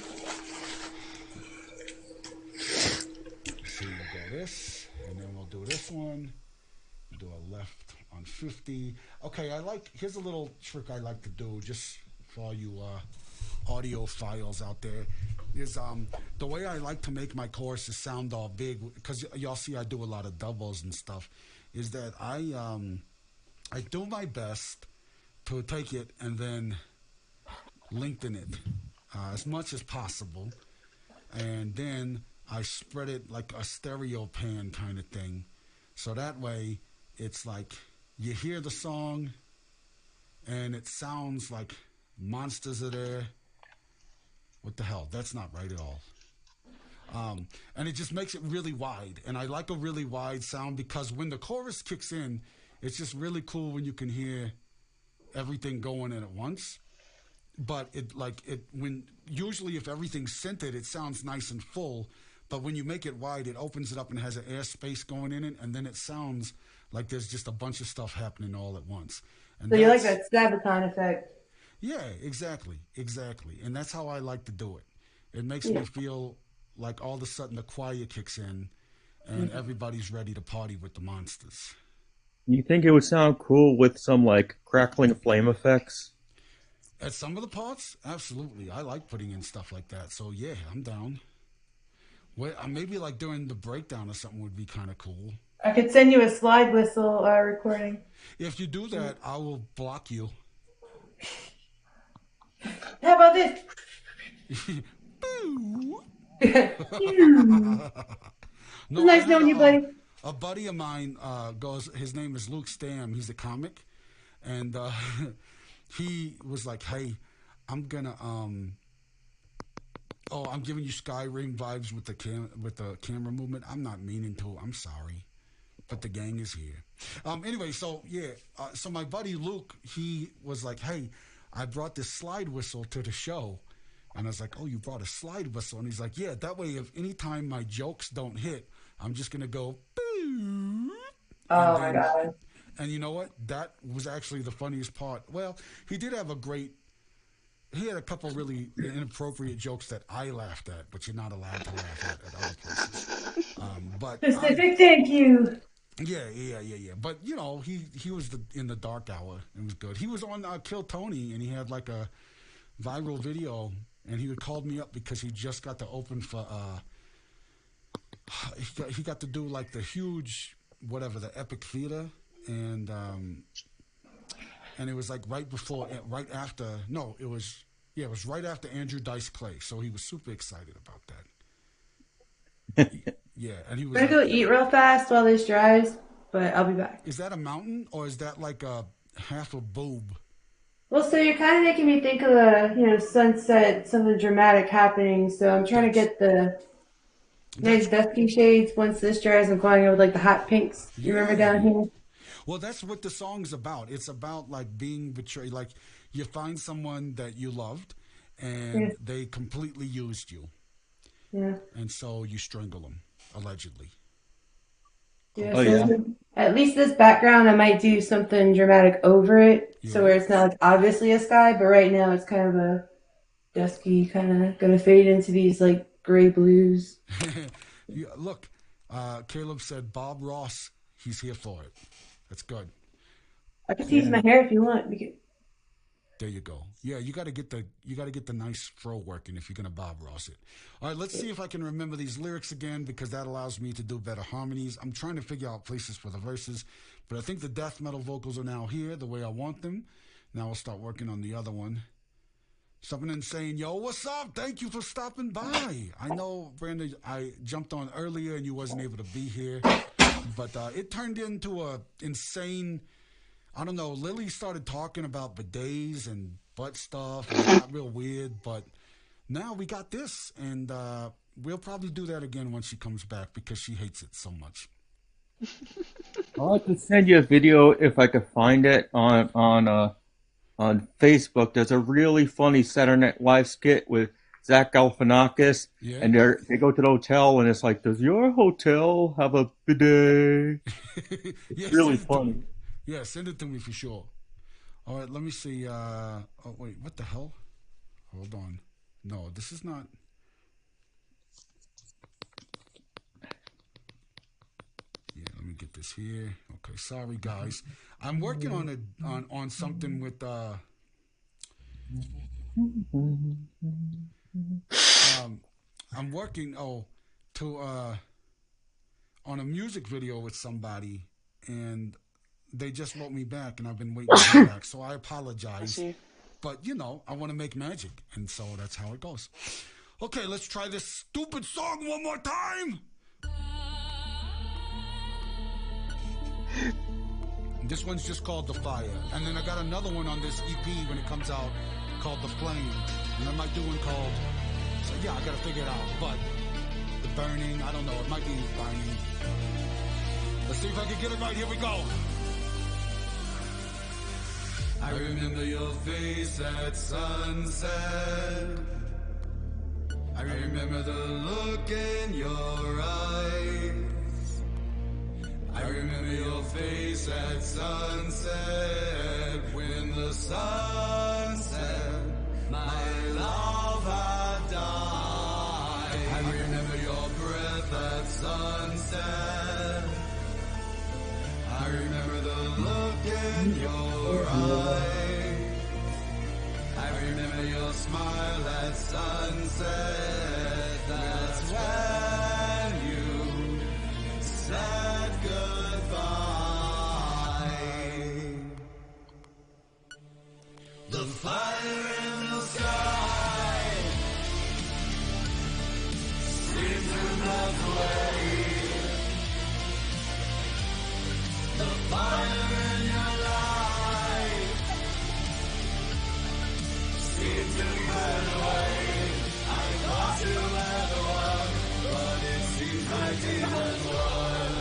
See, we'll go this, and then we'll do this one. Do a left on 50. Okay, here's a little trick I like to do, just for all you audio files out there, is the way I like to make my choruses sound all big, because y'all see I do a lot of doubles and stuff, is that I do my best to take it and then lengthen it as much as possible, and then I spread it like a stereo pan kind of thing, so that way it's like you hear the song and it sounds like monsters are there. What the hell? That's not right at all. And it just makes it really wide. And I like a really wide sound because when the chorus kicks in, it's just really cool when you can hear everything going in at once. But usually if everything's centered, it sounds nice and full. But when you make it wide, it opens it up and has an air space going in it, and then it sounds like there's just a bunch of stuff happening all at once. And So you like that Sabaton effect? Yeah, exactly. And that's how I like to do it. It makes me feel like all of a sudden the choir kicks in, and everybody's ready to party with the monsters. You think it would sound cool with some like crackling flame effects? At some of the parts, absolutely. I like putting in stuff like that. So yeah, I'm down. Maybe like during the breakdown or something would be kind of cool. I could send you a slide whistle recording. If you do that, I will block you. How about this? No, Nice knowing you, buddy. A buddy of mine his name is Luke Stam. He's a comic. And he was like, hey, I'm giving you Skyrim vibes with the camera movement. I'm not meaning to. I'm sorry. But the gang is here. Anyway, so yeah. So my buddy Luke, he was like, hey, I brought this slide whistle to the show. And I was like, oh, you brought a slide whistle? And he's like, yeah, that way if anytime my jokes don't hit, I'm just going to go, boo. Oh, my God. And you know what? That was actually the funniest part. Well, he had a couple really inappropriate jokes that I laughed at, but you're not allowed to laugh at other places. Specific thank you. Yeah. But, you know, he was in the dark hour. It was good. He was on Kill Tony, and he had like a viral video, and he called me up because he just got to open for, he got to do like the huge, whatever, the Epic Theater, and it was like it was right after Andrew Dice Clay, so he was super excited about that. Yeah, and he was. I'm gonna go eat real fast while this dries, but I'll be back. Is that a mountain or is that like a half a boob? Well, so you're kind of making me think of the, sunset, something dramatic happening. So I'm trying to get the nice dusky shades. Once this dries, I'm going over like the hot pinks. You remember down here? Well, that's what the song's about. It's about like being betrayed. Like you find someone that you loved, and they completely used you. Yeah. And so you strangle them, allegedly. Yeah. At least this background, I might do something dramatic over it, so where it's not like obviously a sky, but right now it's kind of a dusky, kind of gonna fade into these like gray blues. Look, Caleb said Bob Ross. He's here for it. That's good. I can tease my hair if you want. There you go. Yeah, you got to get the nice fro working if you're gonna Bob Ross it. All right, let's see if I can remember these lyrics again because that allows me to do better harmonies. I'm trying to figure out places for the verses, but I think the death metal vocals are now here the way I want them. Now I'll start working on the other one. Something and saying, yo, what's up? Thank you for stopping by. I know, Brandon, I jumped on earlier and you wasn't able to be here, but it turned into a insane. I don't know, Lily started talking about bidets and butt stuff, and it got real weird, but now we got this, and we'll probably do that again when she comes back because she hates it so much. I'll have to send you a video if I could find it on Facebook. There's a really funny Saturday Night Live skit with Zach Galifianakis, Yeah. and they go to the hotel, and it's like, does your hotel have a bidet? Yeah, Really send it to funny. me. Yeah, send it to me for sure. All right, let me see. Oh, wait, what the hell? Hold on. No, this is not. Yeah, let me get this here. Okay, sorry guys. I'm working on on something with I'm working to on a music video with somebody, and they just wrote me back, and I've been waiting to hear back. So I apologize. But you know, I want to make magic, and so that's how it goes. Okay, let's try this stupid song one more time. This one's just called The Fire. And then I got another one on this EP when it comes out called The Flame. And I might do one called, so yeah, I gotta figure it out. But The Burning, I don't know, it might be Burning. Let's see if I can get it right. Here we go. I remember your face at sunset. I remember the look in your eyes. I remember your face at sunset. When the sun set, my love had died. I remember your breath at sunset. I remember the look in your eyes. I remember your smile at sunset. That's when you said goodbye. The fire in the sky seems to melt away. The fire in your life seems to burn away. I thought you were the one, but it seems like demons won.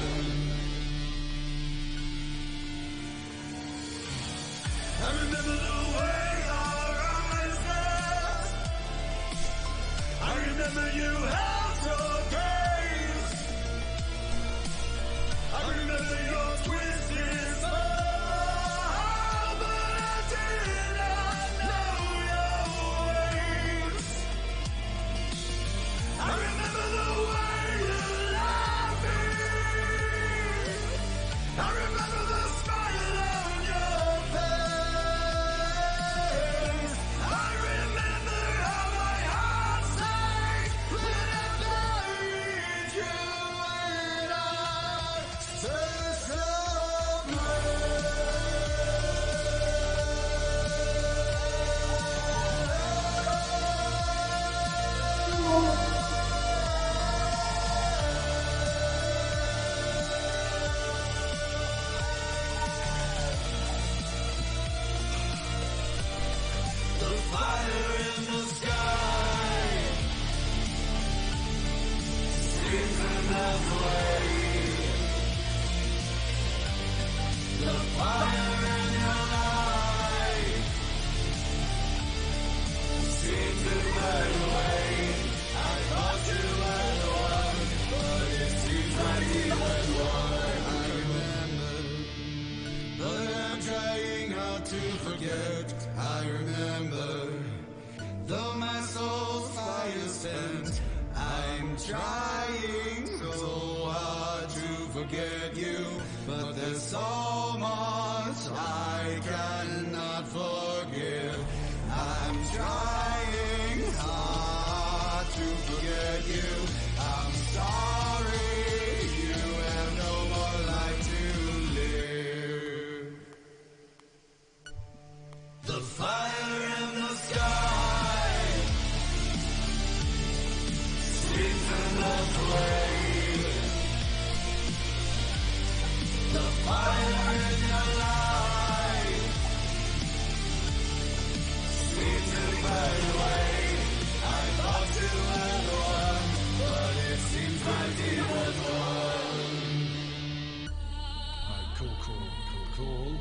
I remember the way our eyes met. I remember you held your gaze. I remember your twisted smile, but I did not know your ways. I remember the way you loved me. I remember the smile on your face. I remember how my heart sank when I buried you and I the fire in the sky seems to melt away. The fire in your life seems to burn away. I thought you were the one, but it seems like even one. I remember, but I'm trying hard to forget. I remember, though my soul's fire spent, I'm trying so hard to forget you, but there's so much I cannot forgive. I'm trying hard to forget you. I'm sorry you have no more life to live. The fire in the sky seems to melt away. The fire in your life seems to burn away. I thought you were the one, but it seems like demons won. Alright, cool.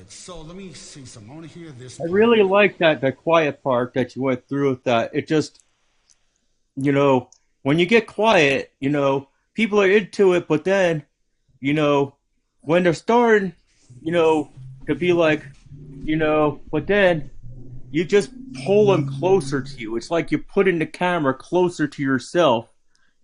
right. So let me see some. I want to hear this I part. really like that quiet part that you went through with that. It just, when you get quiet, people are into it, but then, you know, when they're starting, to be like, but then you just pull them closer to you. It's like you're putting the camera closer to yourself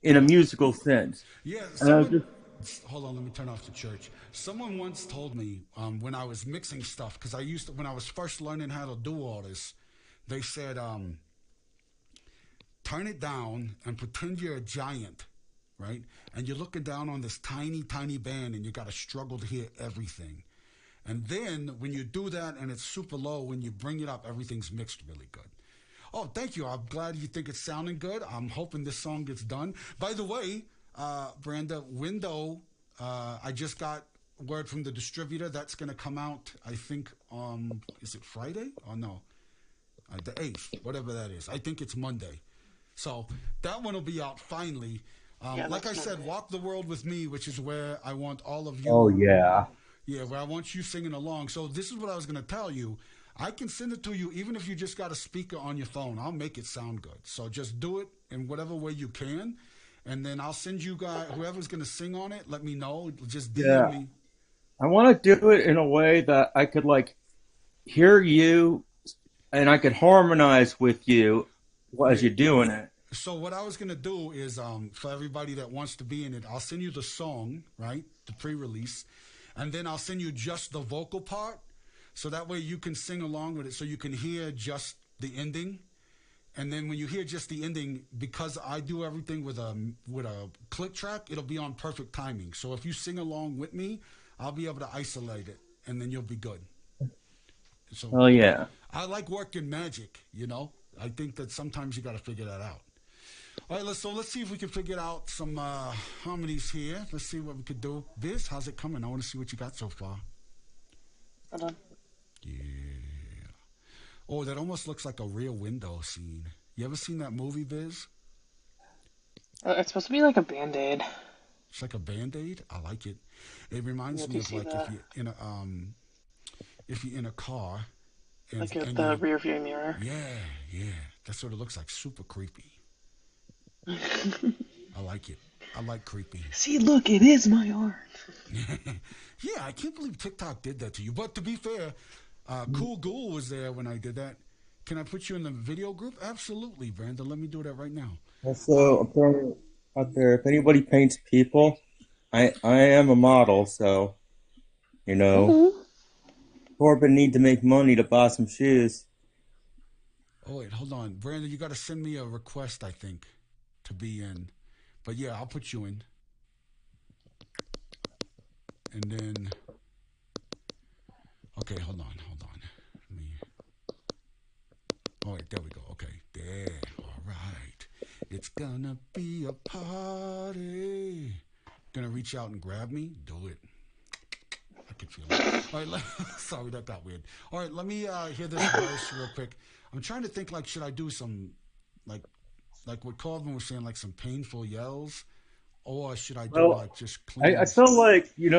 in a musical sense. Yeah, And I was someone. just, Hold on, let me turn off the church. Someone once told me when I was mixing stuff, because when I was first learning how to do all this, they said, turn it down and pretend you're a giant, right? And you're looking down on this tiny, tiny band, and you got to struggle to hear everything. And then when you do that and it's super low, when you bring it up, everything's mixed really good. Oh, thank you. I'm glad you think it's sounding good. I'm hoping this song gets done. By the way, Branda, Window, I just got word from the distributor that's going to come out, I think, is it Friday? Oh, no. The 8th, whatever that is. I think it's Monday. So that one will be out finally. Like I said, Walk the World with Me, which is where I want all of you. oh, yeah. Yeah, where I want you singing along. So this is what I was going to tell you. I can send it to you even if you just got a speaker on your phone. I'll make it sound good. So just do it in whatever way you can. And then I'll send you guys, whoever's going to sing on it, let me know. Just DM me. I want to do it in a way that I could, hear you and I could harmonize with you as you're doing it. So what I was going to do is for everybody that wants to be in it, I'll send you the song, right, the pre-release. And then I'll send you just the vocal part, so that way you can sing along with it, so you can hear just the ending. And then when you hear just the ending, because I do everything with a click track, it'll be on perfect timing. So if you sing along with me, I'll be able to isolate it, and then you'll be good. So Oh, yeah. I like working magic, I think that sometimes you got to figure that out. All right, let's see if we can figure out some harmonies here. Let's see what we could do. Biz, how's it coming? I want to see what you got so far. Hold on. Yeah. Oh, that almost looks like a real window scene. You ever seen that movie, Biz? It's supposed to be like a Band-Aid. It's like a Band-Aid? I like it. It reminds me of like if you're in a car. And, Like the rear view mirror. Yeah. That's what it looks like. Super creepy. I like it. I like creepy. See, look, it is my arm. Yeah, I can't believe TikTok did that to you. But to be fair, Cool Ghoul was there when I did that. Can I put you in the video group? Absolutely, Brandon. Let me do that right now. Also, I'm throwing out there, if anybody paints people, I am a model, so, Corbin need to make money to buy some shoes. Oh, wait, hold on. Brandon, you got to send me a request, I think, to be in. But yeah, I'll put you in. And then, okay, hold on. Let me. Oh, wait, there we go. Okay, there. All right. It's gonna be a party. Gonna reach out and grab me? Do it. I can feel it. All right, sorry, that got weird. All right, let me hear this verse real quick. I'm trying to think, should I do some, like what Corbin was saying, like some painful yells? Or should I do just clean? I felt like, you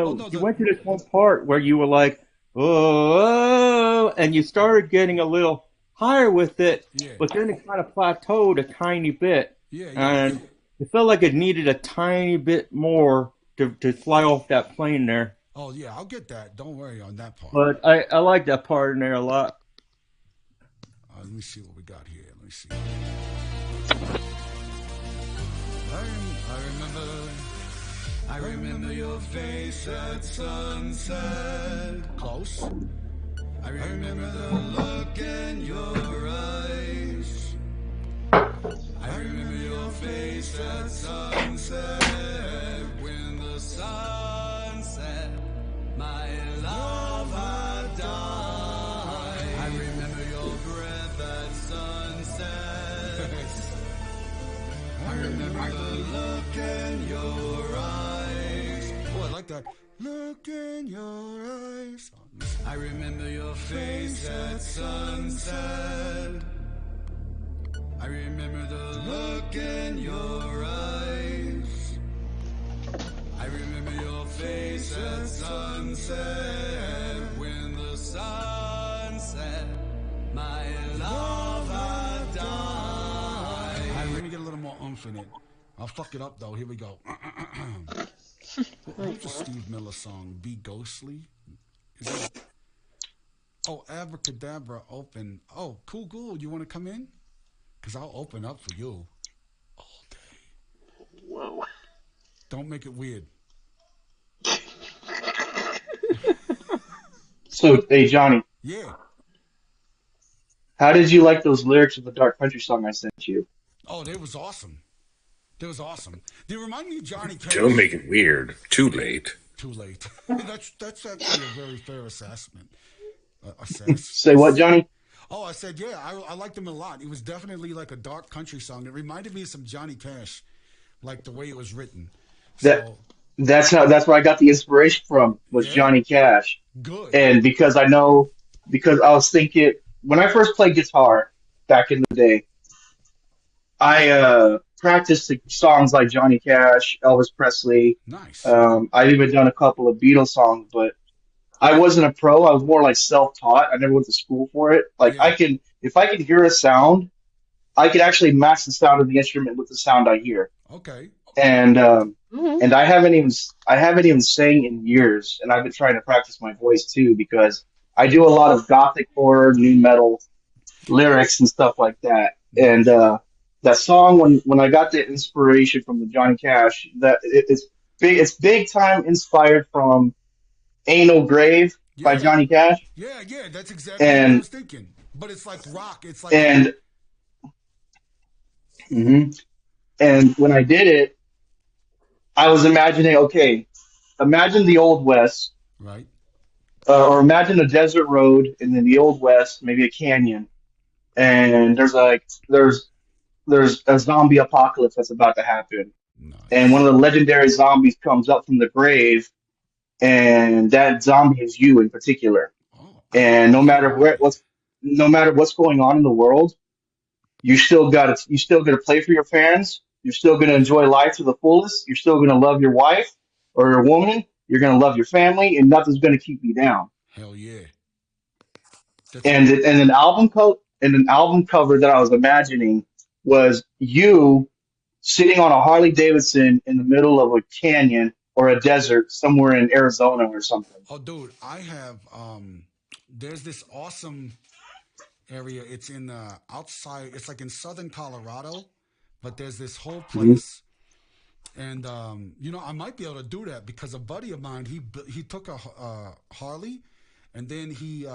went to this one part where you were like, oh, and you started getting a little higher with it, but then it kind of plateaued a tiny bit. And it felt like it needed a tiny bit more to fly off that plane there. Oh, yeah, I'll get that. Don't worry on that part. But I like that part in there a lot. Let me see what we got here. Let me see. I remember your face at sunset. Close. I remember the look in your eyes. I remember your face at sunset. When the sun set, my love had died. I remember your breath at sunset. I remember the look in your eyes. Oh, I like that. Look in your eyes. I remember your face at sunset. I remember the look in your eyes. I remember your face at sunset. When the sun infinite. I'll fuck it up though. Here we go. Who's the Steve Miller song? Be Ghostly? Is that... Oh, Abracadabra open. Oh, Cool Ghoul, you want to come in? Because I'll open up for you all day. Whoa. Don't make it weird. So, hey, Johnny, Yeah. how did you like those lyrics of the Dark Country song I sent you? Oh, they was awesome. They was awesome. They remind me of Johnny Cash. Don't make it weird. Too late. Too late. That's actually a very fair assessment. Say what, Johnny? Oh, I said, yeah, I liked him a lot. It was definitely like a dark country song. It reminded me of some Johnny Cash, like the way it was written. That So, that's where I got the inspiration from was yeah, Johnny Cash, good. and because I was thinking when I first played guitar back in the day, I practiced the songs like Johnny Cash, Elvis Presley. Nice. I've even done a couple of Beatles songs, but I wasn't a pro. I was more like self-taught. I never went to school for it. Like Yeah. if I could hear a sound, I could actually match the sound of the instrument with the sound I hear. Okay. And Mhm. and I haven't even sang in years, and I've been trying to practice my voice too because I do a lot of gothic horror, new metal lyrics and stuff like that. And that song when I got the inspiration from the Johnny Cash, it's big time inspired from Ain't No Grave by Yeah. Johnny Cash. Yeah. That's exactly what I And was thinking. But it's like rock. It's like, and mhm. And when I did it, I was imagining, okay, imagine the Old West, right? or imagine a desert road, and then the Old West, maybe a canyon, and there's a zombie apocalypse that's about to happen, and one Nice. of the legendary zombies comes up from the grave, and that zombie is you in particular, Oh, and okay. no matter what's going on in the world, you still gotta play for your fans. You're still gonna enjoy life to the fullest. You're still gonna love your wife or your woman. You're gonna love your family, and nothing's gonna keep you down. Hell yeah. That's a, And an album cover that I was imagining was you sitting on a Harley Davidson in the middle of a canyon or a desert somewhere in Arizona or something. oh, dude, I have, there's this awesome area. It's in outside. It's like in southern Colorado, but there's this whole Hmm. place, and I might be able to do that because a buddy of mine he took a Harley, and then he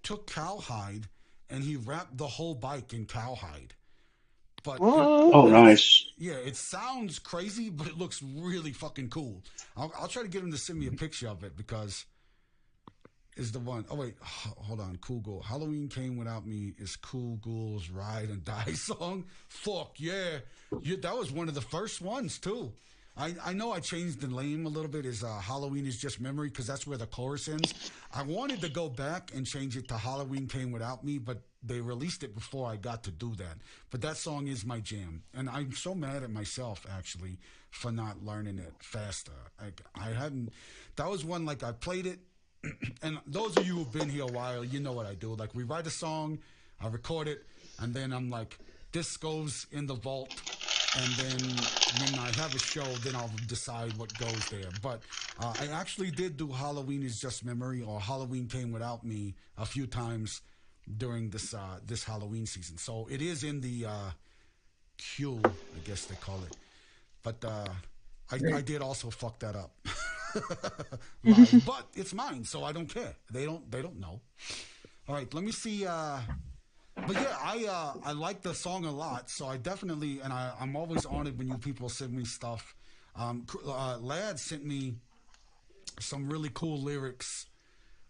took cowhide and he wrapped the whole bike in cowhide. But What? Oh, it's nice. yeah, it sounds crazy, but it looks really fucking cool. I'll try to get him to send me a picture of it because is the one. Oh wait, hold on. Cool Ghoul. Halloween Came Without Me is Cool Ghoul's Ride and Die song. Fuck yeah, that was one of the first ones too. I know I changed the name a little bit. Is Halloween is Just Memory because that's where the chorus ends. I wanted to go back and change it to Halloween Came Without Me, but they released it before I got to do that. But that song is my jam, and I'm so mad at myself actually for not learning it faster. Like I hadn't. That was one like I played it and those of you who've been here a while, you know what I do. Like we write a song, I record it, and then I'm like, this goes in the vault, and then when I have a show, then I'll decide what goes there. But I actually did do Halloween is Just Memory or Halloween Came Without Me a few times during this Halloween season. So it is in the queue, I guess they call it. But I did also fuck that up. Live, but it's mine, so I don't care. They don't know. All right, let me see. But yeah, I like the song a lot, so I definitely and I'm always honored when you people send me stuff. Lad sent me some really cool lyrics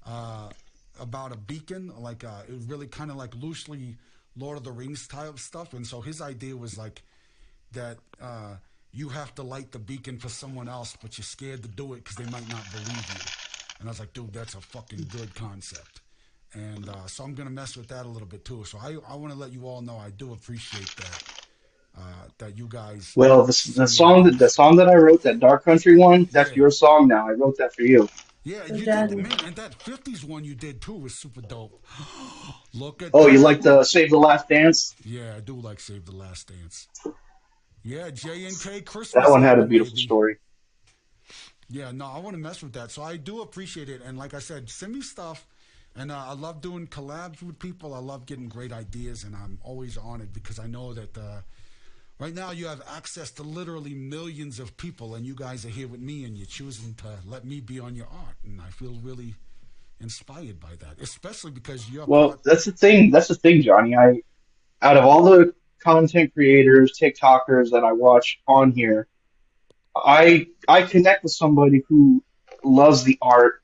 about a beacon, like it was really kind of like loosely Lord of the Rings type stuff, and so his idea was like that you have to light the beacon for someone else, but you're scared to do it because they might not believe you. And I was like, dude, that's a fucking good concept. And so I'm gonna mess with that a little bit too. So I want to let you all know I do appreciate that you guys Well, send me the ideas. song that I wrote, that Dark Country one, that's Yeah, your song now. I wrote that for you. yeah, So you did, Johnny, man. And that '50s one you did too was super dope. Look at Oh, you that. like the Save the Last Dance? Yeah, I do like Save the Last Dance. Yeah, J&K That Christmas one had a album, beautiful baby. story. Yeah, no, I want to mess with that. So I do appreciate it. And like I said, send me stuff. And I love doing collabs with people. I love getting great ideas. And I'm always honored because I know that right now you have access to literally millions of people. And you guys are here with me and you're choosing to let me be on your art. And I feel really inspired by that, especially because you're Well, part. that's the thing. That's the thing, Johnny. Out of all the content creators, TikTokers that I watch on here, I connect with somebody who loves the art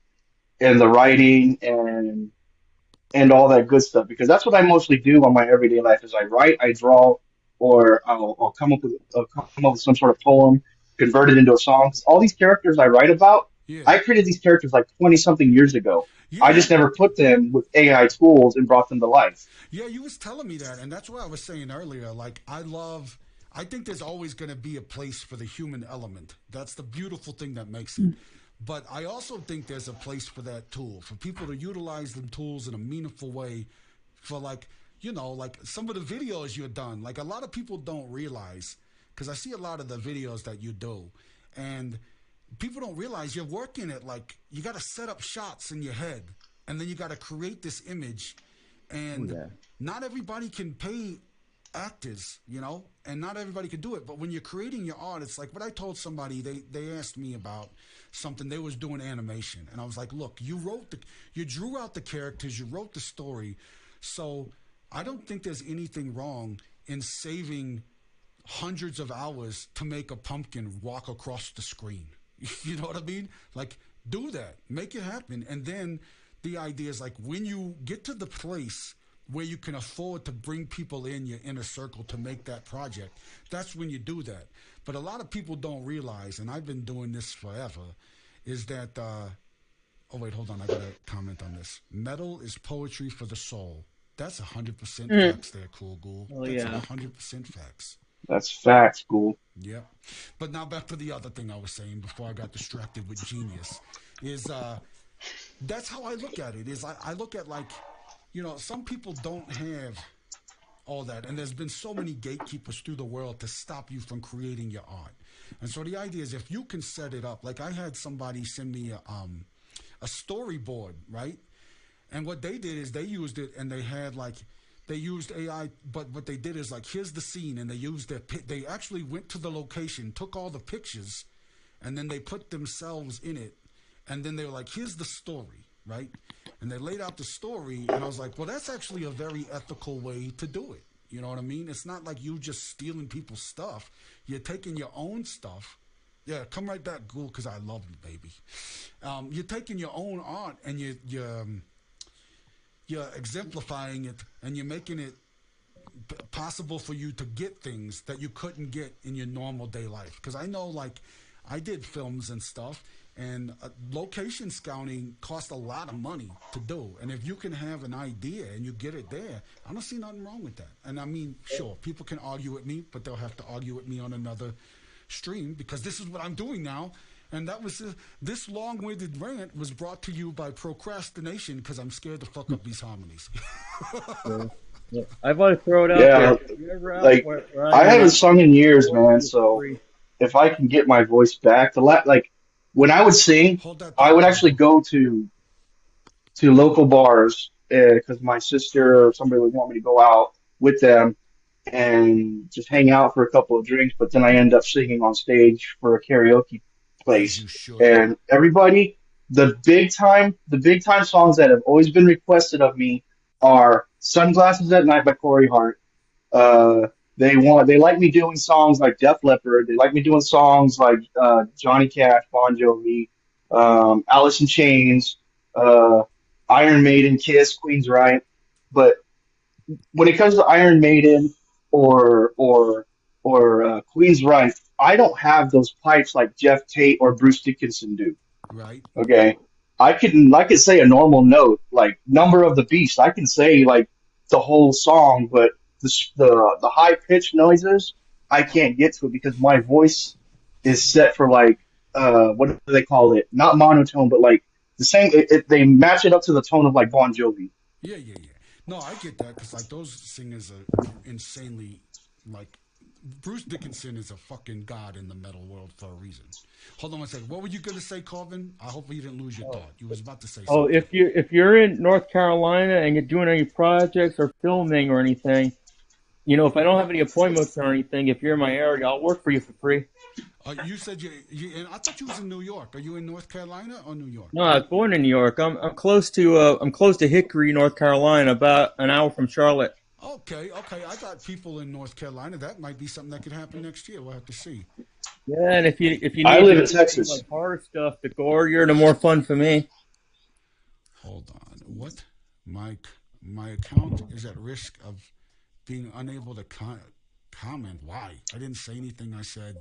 and the writing and all that good stuff because that's what I mostly do on my everyday life is I write, I draw, or I'll come up with some sort of poem, convert it into a song. 'Cause all these characters I write about, Yeah. I created these characters like 20 something years ago. Yeah, I you just never put them with AI tools and brought them to life. Yeah, you was telling me that, and that's what I was saying earlier. Like, I think there's always going to be a place for the human element. That's the beautiful thing that makes it. But I also think there's a place for that tool, for people to utilize the tools in a meaningful way, for like, like some of the videos you've done. Like a lot of people don't realize, because I see a lot of the videos that you do, and people don't realize you're working it like you got to set up shots in your head and then you got to create this image and not everybody can pay actors, and not everybody can do it. But when you're creating your art, it's like what I told somebody. They asked me about something. They was doing animation, and I was like, "Look, you drew out the characters, you wrote the story, so I don't think there's anything wrong in saving hundreds of hours to make a pumpkin walk across the screen. You know what I mean? Like, do that, make it happen, and then." The idea is like when you get to the place where you can afford to bring people in your inner circle to make that project, that's when you do that. But a lot of people don't realize, and I've been doing this forever, is that, oh wait, hold on, I gotta comment on this. Metal is poetry for the soul. That's 100% facts there, Cool Ghoul. Oh, That's yeah. 100% facts. That's facts, Ghoul. Yep. But now back to the other thing I was saying before I got distracted with genius is that's how I look at it. Is I look at like, some people don't have all that, and there's been so many gatekeepers through the world to stop you from creating your art. And so the idea is if you can set it up, like I had somebody send me a storyboard, right? And what they did is they used it, and they used AI, but what they did is like, here's the scene, and they actually went to the location, took all the pictures, and then they put themselves in it, and then they were like, here's the story, right? And they laid out the story, and I was like, well, that's actually a very ethical way to do it. You know what I mean? It's not like you just stealing people's stuff. You're taking your own stuff. Yeah, come right back, Ghoul, because I love you, baby. You're taking your own art, and you're exemplifying it, and you're making it possible for you to get things that you couldn't get in your normal day life. Because I know, like, I did films and stuff, and location scouting costs a lot of money to do. And if you can have an idea and you get it there, I don't see nothing wrong with that. And I mean, sure, people can argue with me, but they'll have to argue with me on another stream because this is what I'm doing now. And that was this long-winded rant was brought to you by procrastination because I'm scared to fuck up these harmonies. Yeah. I want to throw it out Yeah, there. You ever out like where I I'm haven't at, sung in years, or man. two, So three. if I can get my voice back, like when I would sing, Hold that I thought, would actually Google. go to local bars because my sister or somebody would want me to go out with them and just hang out for a couple of drinks. But then I end up singing on stage for a karaoke As place, you should. and everybody, the big time songs that have always been requested of me are "Sunglasses at Night" by Corey Hart. Uh, they like me doing songs like Def Leppard. They like me doing songs like Johnny Cash, Bon Jovi, Alice in Chains, uh, Iron Maiden, Kiss, Queen's Right. But when it comes to Iron Maiden or Queen's Right, I don't have those pipes like Jeff Tate or Bruce Dickinson do. Right? Okay. I can say a normal note, like Number of the Beast. I can say like the whole song, but the high pitched noises, I can't get to it because my voice is set for like what do they call it? Not monotone, but like the same. They match it up to the tone of like Bon Jovi. Yeah. No, I get that because like those singers are insanely like Bruce Dickinson is a fucking god in the metal world for a reason. Hold on one second. What were you gonna say, Calvin? I hope you didn't lose your thought. You was about to say Oh, something. if you're in North Carolina and you're doing any projects or filming or anything, if I don't have any appointments or anything, if you're in my area, I'll work for you for free. You said and I thought you was in New York. Are you in North Carolina or New York? No, I was born in New York. I'm close to Hickory, North Carolina, about an hour from Charlotte. Okay. I got people in North Carolina. That might be something that could happen next year. We'll have to see. Yeah, and if you I need live to in do Texas. like horror stuff, the gorier, the more fun for me. Hold on. What? My account is at risk of being unable to comment. Why? I didn't say anything. I said,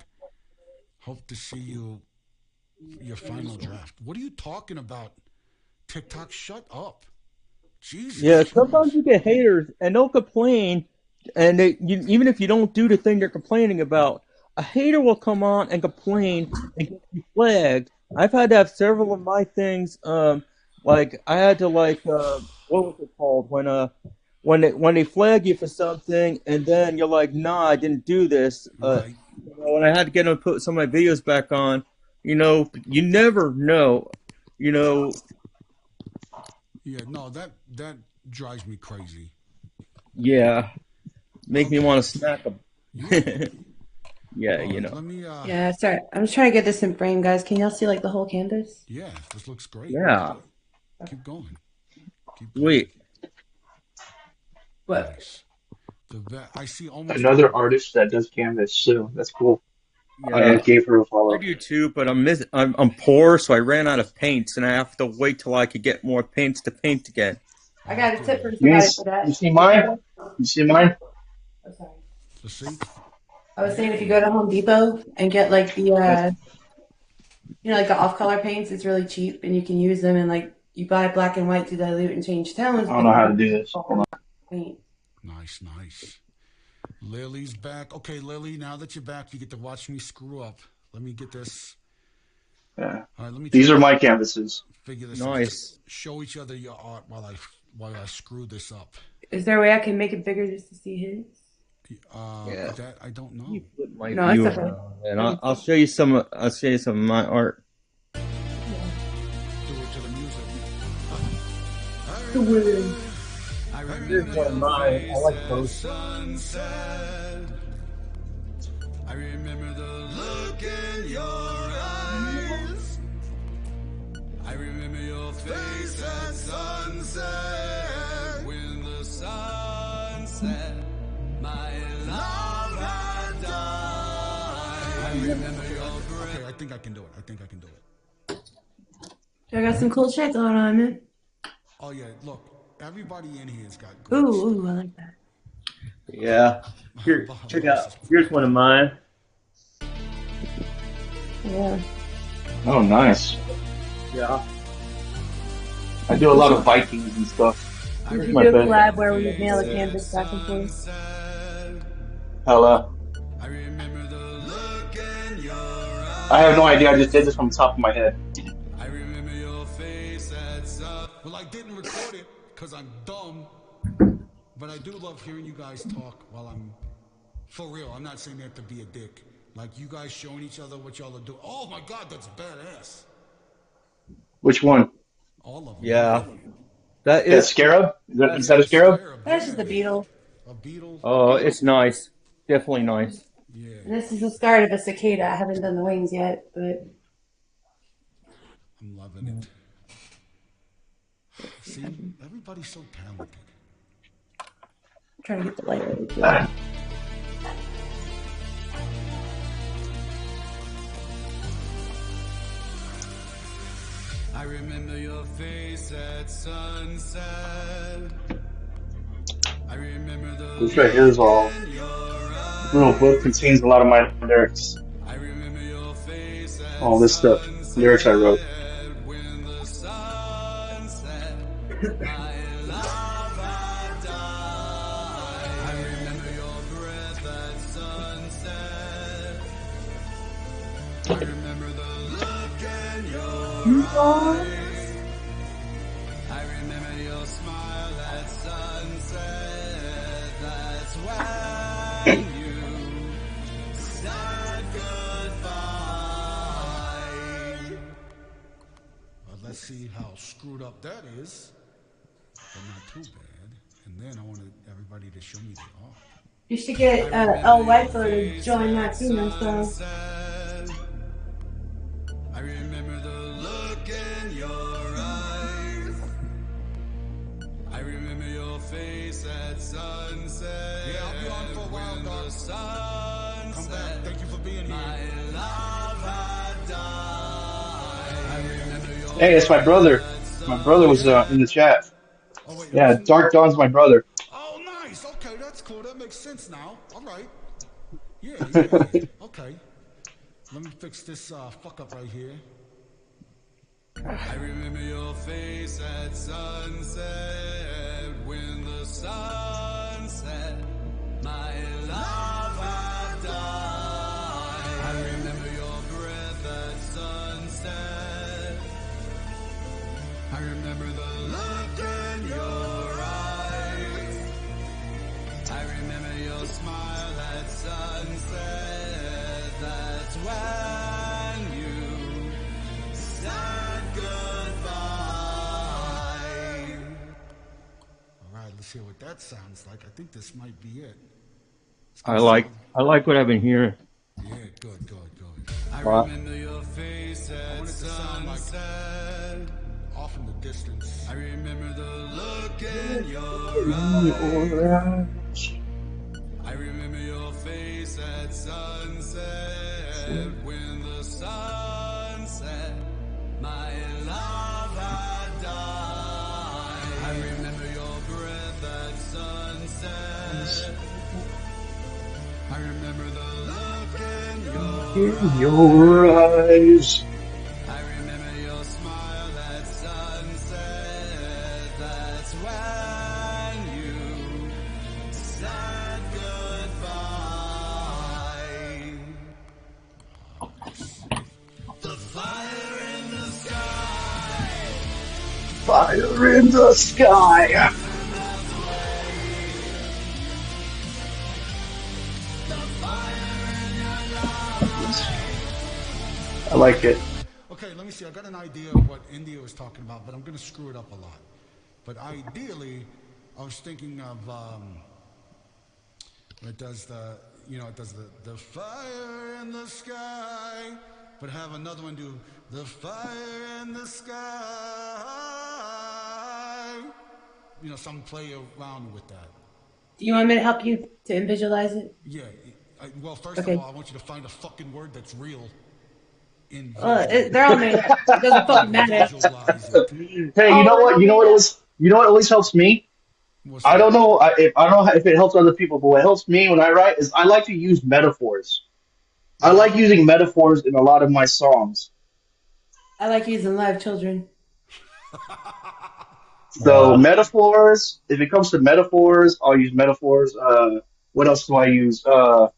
hope to see your final draft. What are you talking about? TikTok, shut up. Jesus. Yeah, Christ. sometimes you get haters, and they'll complain, and even if you don't do the thing they're complaining about, a hater will come on and complain and get you flagged. I've had to have several of my things, like I had to what was it called when they flag you for something, and then you're like, nah, I didn't do this. Right. When I had to get them to put some of my videos back on, you never know, Yeah, no, that drives me crazy. Yeah, make me Okay. want to smack them. Yeah. Yeah, All right, let me Yeah, sorry. I'm just trying to get this in frame, guys. Can y'all see like the whole canvas? yeah, this looks great. Yeah, Keep going. sweet. What? Nice. I see almost Another artist that does canvas too. That's cool. I Yeah, gave her a I follow. do too, but I'm poor, so I ran out of paints, and I have to wait till I could get more paints to paint again. I got a tip from You, somebody for that. you see mine? You see mine? Oh, sorry. Let's see. I was saying if you go to Home Depot and get like the like the off-color paints, it's really cheap and you can use them and like you buy black and white to dilute and change tones. I don't know how to do this. Hold on. Paint. Nice. Lily's back. Okay, Lily, now that you're back, you get to watch me screw up. Let me get this. Yeah. All right, let me. These are my canvases. Figure this Nice. out. Show each other your art while I screw this up. Is there a way I can make it bigger just to see his? Yeah. That I don't know. You flip my No, it's view okay. around, and I'll show you some. I'll show you some of my art. Do it to the music. I Here's one of mine. I like those. Sunset. I remember the look in your eyes. I remember your face at sunset. When the sun set, my love had died. I remember your breath. Okay, I think I can do it. I got some cool shit going on, man. Oh yeah, look, everybody in here's got good Ooh, I like that. Yeah. Here, check out. Here's one of mine. Yeah. Oh, nice. Yeah. I do a lot of Vikings and stuff. Did you My do a bad. collab where we would nail a canvas back and forth? Hella. I remember the look in your eyes. I have no idea. I just did this from the top of my head. I remember your face at sun. Well, I didn't record it because I'm dumb. But I do love hearing you guys talk while I'm for real. I'm not saying that to be a dick. Like you guys showing each other what y'all are doing. Oh my God, that's badass. Which one? All of them. Yeah. That That is. scarab? Is that a scarab? That's just a beetle. A beetle. Oh, it's nice. Definitely nice. Yeah. And this is the start of a cicada. I haven't done the wings yet, but I'm loving it. See, everybody's so talented. I'm trying to get the light ready too. I remember your face at sunset. I remember the This right here is all. in your eyes. Little book contains a lot of my lyrics. I remember your face at All this stuff. Lyrics I wrote. when the sun set. My love had died. I remember your breath at sunset. I remember the look in your eyes. I remember your smile at sunset. That's when you see how screwed up that is, but not too bad. And then I wanted everybody to show me the art. You should get El Waifu to join that team and stuff. I remember the look in your eyes. I remember your face at sunset. Yeah, I'll be on for a while, when dog. the sun Come set. back. Thank you for being here. My love had died. I remember your Hey, it's my brother. My brother was in the chat. Oh, wait, Yeah, who's in- Dark Dawn's my brother. Oh, nice. Okay, that's cool. That makes sense now. All right. Yeah. Okay. Let me fix this fuck up right here. I remember your face at sunset when the sun set. My love had died. I remember your breath at sunset. I remember the look in your eyes. I remember your smile at sunset. That's when you said goodbye. All right, let's hear what that sounds like. I think this might be it. I like what I've been hearing. Yeah, good. I Wow. remember your face I at want it to sound like sunset. off in the distance. I remember the look in your eyes. I remember your face at sunset when the sun set. My love had died. I remember your breath at sunset. I remember the look in Your eyes. I remember your smile at sunset. That's when you said goodbye. The fire in the sky. Fire in the sky. I like it. Okay, let me see. I got an idea of what India was talking about, but I'm going to screw it up a lot. But ideally, I was thinking of it does the fire in the sky, but have another one do the fire in the sky. You know, some play around with that. Do you want me to help you to visualize it? Yeah. Well, first Okay. of all, I want you to find a fucking word that's real. In They're all made up. It doesn't fucking matter. visualize it. Hey, you know what? You know what always? You know what always helps me? What's I that? don't know. I don't know if it helps other people, but what helps me when I write is I like to use metaphors. I like using metaphors in a lot of my songs. I like using live children. So metaphors. If it comes to metaphors, I'll use metaphors. What else do I use? Well,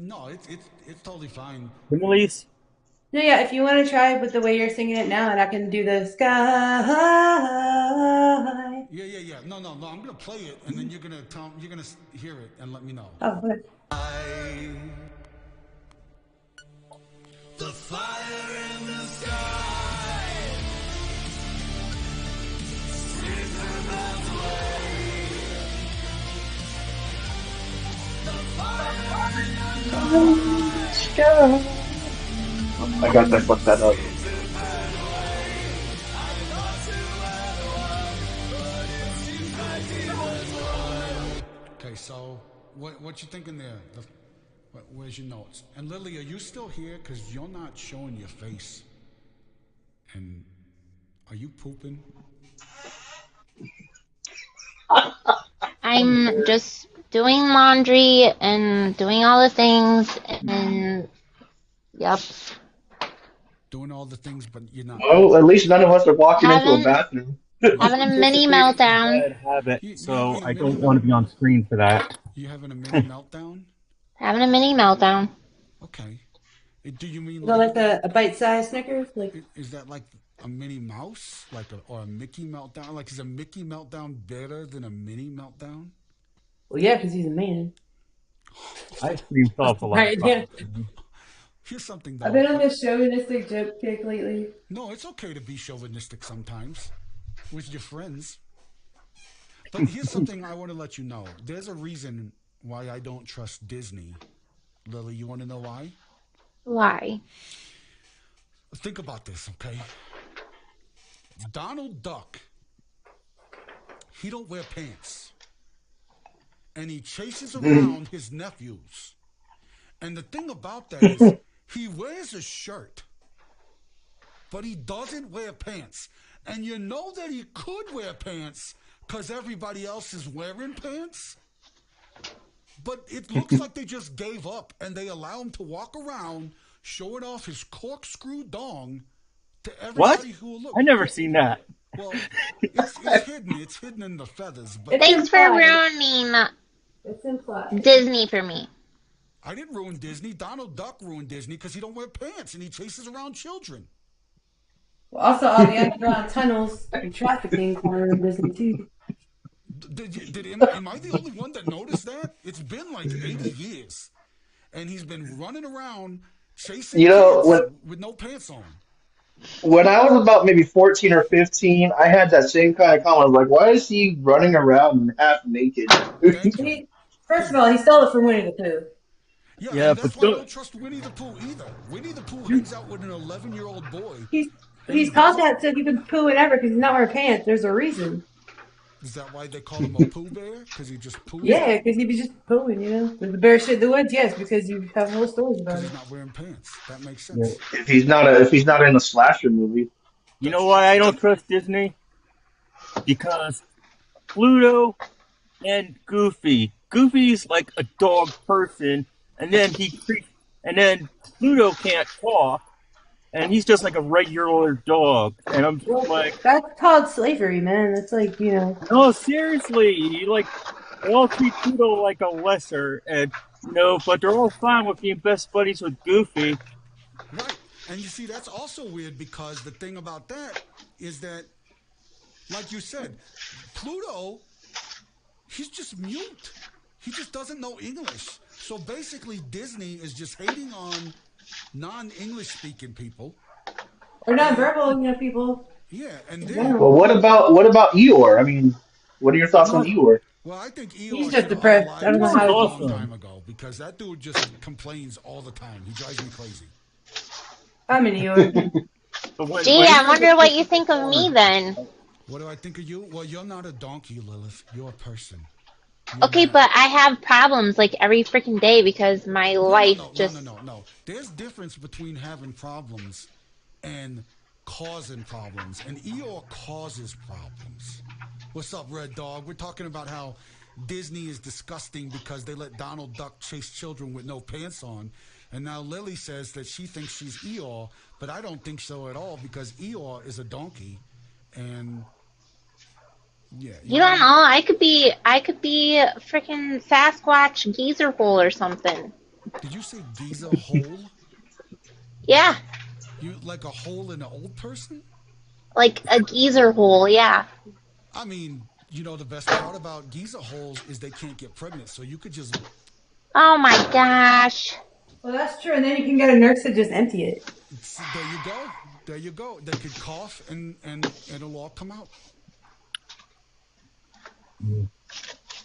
no, it's totally fine. Similes? No, yeah, if you want to try with the way you're singing it now, and I can do the sky. Yeah. No. I'm gonna play it, and then you're gonna hear it and let me know. Oh, okay. The fire in the sky. I got that. Fuck that up. Okay, so what you thinking there? Where's your notes? And Lily, are you still here? Because you're not showing your face. And are you pooping? I'm just doing laundry and doing all the things, and yep. Doing all the things, but you're not. Oh, at least none of us are walking into a Having- bathroom. Having a mini meltdown. Bad habit, so I don't want to be on screen for that. You having a mini meltdown? Having a mini meltdown. Okay. Do you mean Go like a bite-sized Snickers? Like, is that like a Minnie Mouse, or a Mickey meltdown? Like, is a Mickey meltdown better than a mini meltdown? well, yeah, because he's a man. I scream off a lot. Right, yeah. Here's something, I've though. been on this chauvinistic joke kick lately. No, it's okay to be chauvinistic sometimes with your friends. But here's something I want to let you know. There's a reason why I don't trust Disney. Lily, you want to know why? Why? Think about this, okay? Donald Duck, he don't wear pants. And he chases around his nephews. And the thing about that is he wears a shirt, but he doesn't wear pants. And you know that he could wear pants because everybody else is wearing pants. But it looks like they just gave up and they allow him to walk around showing off his corkscrew dong to everybody who will look. I never seen that. Well, it's hidden. It's hidden in the feathers. But Thanks for ruining It's implied. Disney for me. I didn't ruin Disney. Donald Duck ruined Disney because he don't wear pants and he chases around children. Well, also, all the underground tunnels and trafficking are in Disney too. Am I the only one that noticed that? It's been like 80 years. And he's been running around chasing kids with no pants on. When I was about maybe 14 or 15, I had that same kind of comment. I was like, why is he running around half naked? First of all, he stole it from Winnie the Pooh. Yeah, and that's why I don't trust Winnie the Pooh either. Winnie the Pooh hangs out with an 11-year-old boy. He's called that so he can poo whenever because he's not wearing pants. There's a reason. Is that why they call him a Pooh Bear? Because he just poos? Yeah, because he'd be just pooing, you know? With the bear shit in the woods, yes, because you have whole stories about it. Because he's not wearing pants. That makes sense. If he's not in a slasher movie. You know why I don't trust Disney? Because Pluto and Goofy. Goofy's like a dog person, and then Pluto can't talk, and he's just like a regular dog. And I'm just like, that's called slavery, man. That's like, you know. No, seriously, they all treat Pluto like a lesser, and but they're all fine with being best buddies with Goofy. Right. And you see, that's also weird because the thing about that is that, like you said, Pluto, he's just mute. He just doesn't know English. So basically, Disney is just hating on non-English speaking people. Or non-verbal, people. Yeah, and then... Well, what about Eeyore? I mean, what are your thoughts on Eeyore? Well, I think Eeyore he's just depressed. I don't know how a long time ago because that dude just complains all the time. He drives me crazy. I'm an Eeyore. Gee, I wonder what you think of me then. What do I think of you? Well, you're not a donkey, Lilith. You're a person. Okay, but I have problems like every freaking day because my life just... No. There's difference between having problems and causing problems. And Eeyore causes problems. What's up, Red Dog? We're talking about how Disney is disgusting because they let Donald Duck chase children with no pants on. And now Lily says that she thinks she's Eeyore, but I don't think so at all because Eeyore is a donkey. And... yeah, you don't know. I could be freaking Sasquatch geezer hole or something. Did you say geezer hole? Yeah. You like a hole in an old person? Like a geezer hole, yeah. I mean, the best part about geezer holes is they can't get pregnant, so you could just... Oh my gosh. Well, that's true, and then you can get a nurse to just empty it. There you go. They could cough and it'll all come out.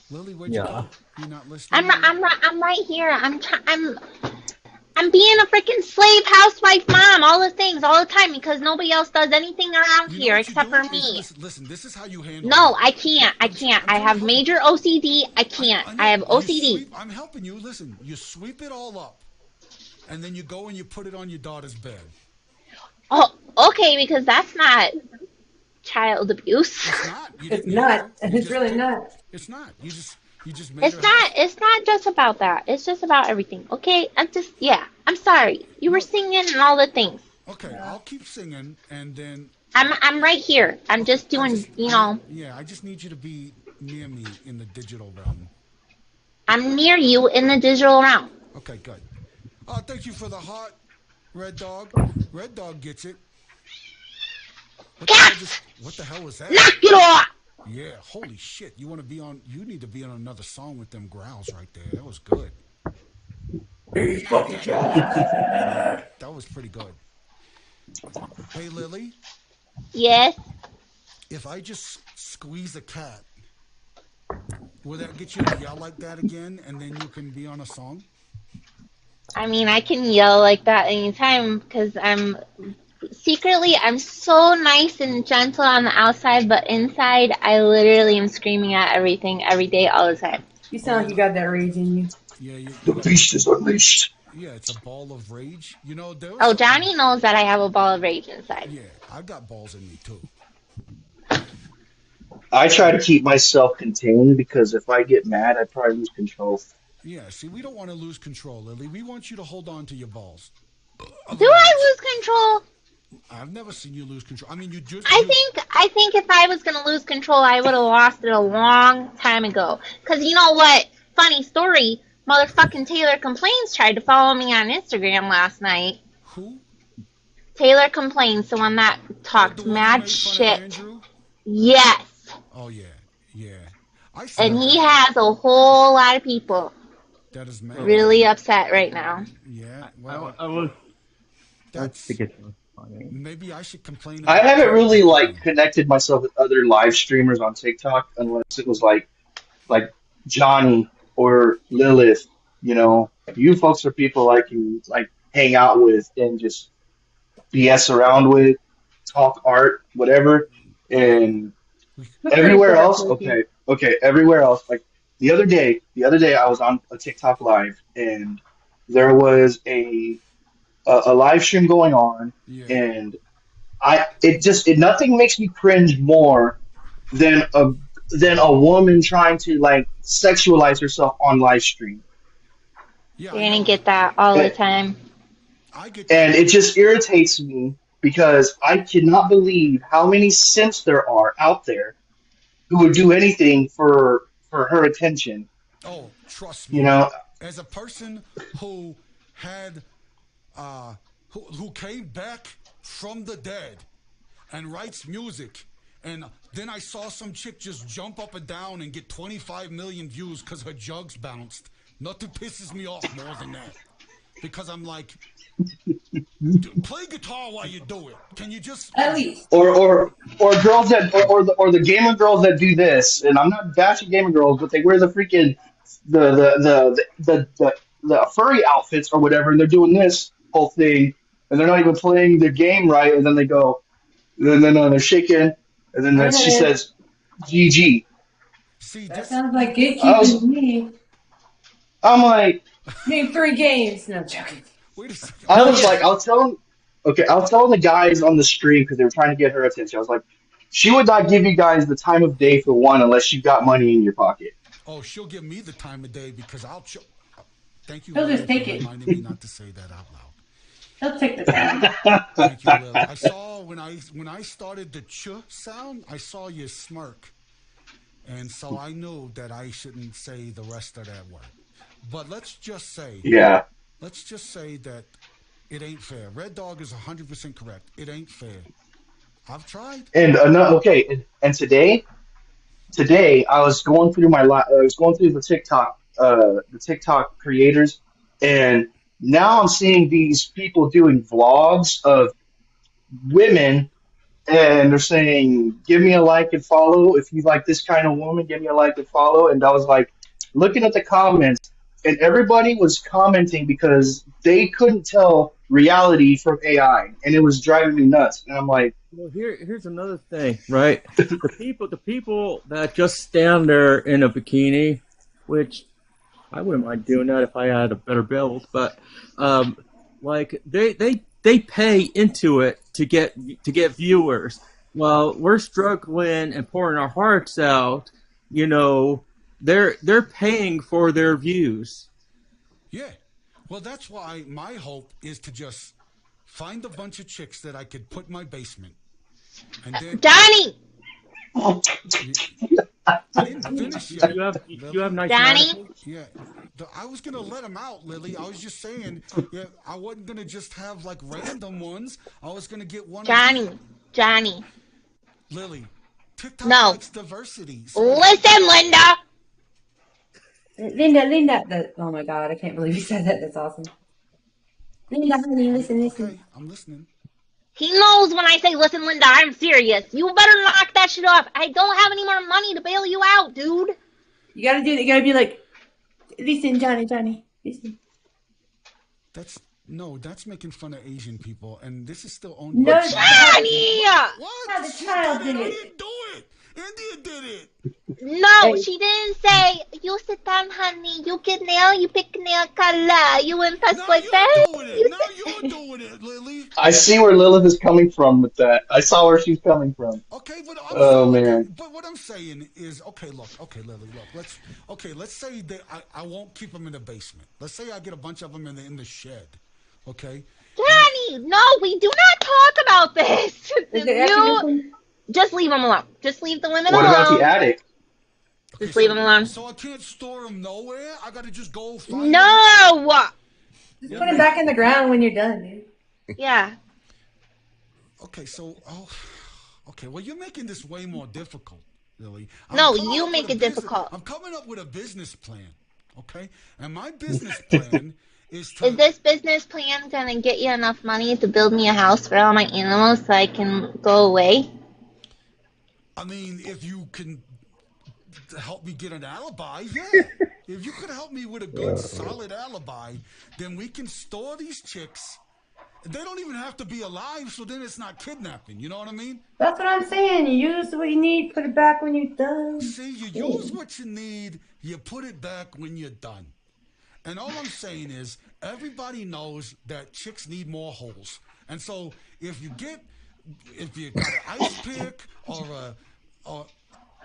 Lily, where'd you go? You're not listening? I'm right here. I'm being a freaking slave housewife mom, all the things, all the time, because nobody else does anything around here except for me. Listen, this is how you handle No, I can't. I have major OCD. I can't. I have OCD. I'm helping you. Listen, you sweep it all up, and then you go and you put it on your daughter's bed. Oh, okay, because that's not child abuse. It's not. It's not. It's really not. It's not. You just made It's not just about that. It's just about everything. Okay? I'm sorry. You were singing and all the things. Okay, I'll keep singing and then I'm right here. I'm just doing, Yeah, I just need you to be near me in the digital realm. I'm near you in the digital realm. Okay, good. Thank you for the heart, Red Dog. Red Dog gets it. What the hell was that? Knock it off! Yeah, holy shit. You need to be on another song with them growls right there. That was good. That was pretty good. Hey, Lily, Yes. if I just squeeze a cat, will that get you to yell like that again, and then you can be on a song? I mean, I can yell like that anytime because I'm so nice and gentle on the outside, but inside I literally am screaming at everything every day, all the time. You sound like you got that rage in you. Yeah, The beast is unleashed. yeah, it's a ball of rage. You know, there was Oh, Johnny knows that I have a ball of rage inside. Yeah, I got balls in me too. I try to keep myself contained because if I get mad, I probably lose control. Yeah, see, we don't want to lose control, Lily. We want you to hold on to your balls. Do I lose control? I've never seen you lose control. I mean, you just. I think if I was gonna lose control, I would have lost it a long time ago. Cause you know what? Funny story. Motherfucking Taylor Complains tried to follow me on Instagram last night. Who? Taylor Complains, the one that talked The one who mad made fun of shit. Andrew? Yes. Oh yeah, yeah. I saw And he that. has a whole lot of people That is mad. really upset right now. Yeah. Well, I was. that's To get funny. maybe I should complain. I about haven't Taylor really like complaining. connected myself with other live streamers on TikTok unless it was like Johnny or Lilith. You know, you folks are people I can like hang out with and just BS around with, talk art, whatever. And That's pretty everywhere fair, else, Pokey. okay, everywhere else. Like the other day I was on a TikTok live and there was a live stream going on, Yeah. and nothing makes me cringe more than a woman trying to like sexualize herself on live stream. Yeah, You're I gonna know. get that all the And, time. I get and that. it just irritates me because I cannot believe how many simps there are out there who would do anything for her attention. Oh, trust You me. know, As a person who had, who came back from the dead and writes music, and then I saw some chick just jump up and down and get 25 million views because her jugs bounced. Nothing pisses me off more than that. Because I'm like, play guitar while you do it. Can you just? At least. or girls that or the gamer girls that do this, and I'm not bashing gamer girls, but they wear the freaking the furry outfits or whatever, and they're doing this whole thing, and they're not even playing the game right, and then they go, then they're shaking, and then she says, "GG." See, That just sounds like I gatekeeping was, to me. I'm like, Name 3 games. No, I'm joking. wait a second. I Hell was yeah. like, I was telling the guys on the stream because they were trying to get her attention. I was like, she would not give you guys the time of day for one unless you got money in your pocket. Oh, she'll give me the time of day because I'll. Thank you, He'll Lily, just for take it. reminding me not to say that out loud. He'll take the time. Thank you, Lily. I saw when I started the ch sound, I saw you smirk, and so I knew that I shouldn't say the rest of that word. But let's just say Yeah. that it ain't fair. Red Dog is 100% correct. It ain't fair. I've tried. And no, okay, and today I was going through I was going through the TikTok creators, and now I'm seeing these people doing vlogs of women, and they're saying, "Give me a like and follow if you like this kind of woman. Give me a like and follow." And I was like, looking at the comments, and everybody was commenting because they couldn't tell reality from AI, and it was driving me nuts. And I'm like, Well, here's another thing, right? The people that just stand there in a bikini, which I wouldn't mind doing that if I had a better build, but like they pay into it to get viewers. While we're struggling and pouring our hearts out, you know, they're paying for their views. Yeah. Well, that's why my hope is to just find a bunch of chicks that I could put in my basement, and then Johnny! I didn't finish yet. You have nice Johnny? manacles? Yeah, I was gonna let them out, Lily. I was just saying, yeah, I wasn't gonna just have like random ones. I was gonna get one. Johnny. Lily, TikTok No. likes diversity. So Listen, Linda! Linda. Oh my God, I can't believe you said that. That's awesome. Linda, honey, listen. Okay, I'm listening. He knows when I say, listen, Linda, I'm serious. You better knock that shit off. I don't have any more money to bail you out, dude. You gotta do. You gotta be like, listen, Johnny, listen. That's making fun of Asian people, and this is still owned No, by Johnny! What? How the She child did it. did I it. didn't do it. India did it. No, Hey. she didn't say, you sit down, honey. You get nail, you pick nail color. You impressed Now like you're that? doing it. Now you're doing it, Lily. I see where Lilith is coming from with that. I saw where she's coming from. Okay, but Oh man. but what I'm saying is, okay, Lily, let's say that I won't keep them in the basement. Let's say I get a bunch of them in the shed, okay? Johnny, no, we do not talk about this. Is it after this You one? just leave them alone. Just leave the women What alone. about the attic? Just leave them alone. So I can't store them nowhere. I gotta just go find them. No. Just put it back in the ground when you're done, dude. Yeah. Okay, okay. Well, you're making this way more difficult, Lily. No, you make it difficult. I'm coming up with a business plan, okay? And my business plan is to. Is this business plan gonna get you enough money to build me a house for all my animals so I can go away? I mean, if you can help me get an alibi, yeah. If you could help me with a good, solid alibi, then we can store these chicks. They don't even have to be alive, so then it's not kidnapping. You know what I mean? That's what I'm saying. You use what you need, put it back when you're done. See, you use what you need, you put it back when you're done. And all I'm saying is, everybody knows that chicks need more holes. And so, if you got an ice pick or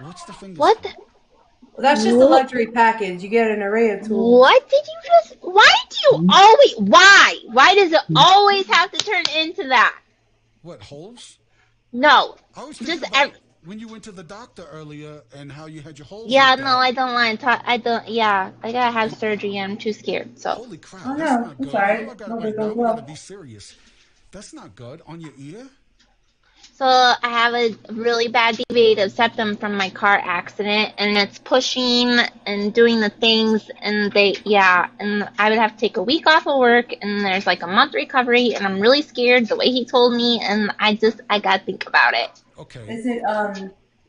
what's the finger? What? Well, that's just a luxury package. You get an array of tools. What did you just? Why do you always? Why? Why does it always have to turn into that? What, holes? No. I was Just thinking about when you went to the doctor earlier and how you had your holes. Yeah, ripped no, out. I don't want to talk. I don't. Yeah, I gotta have surgery. I'm too scared. So. Holy crap, Oh, that's no, not I'm good. sorry. Now I gotta, No, right it now goes we gotta well. be serious. That's not good. On your ear? So I have a really bad deviated septum from my car accident, and it's pushing and doing the things, and and I would have to take a week off of work, and there's like a month recovery, and I'm really scared the way he told me, and I gotta think about it. Okay. Is it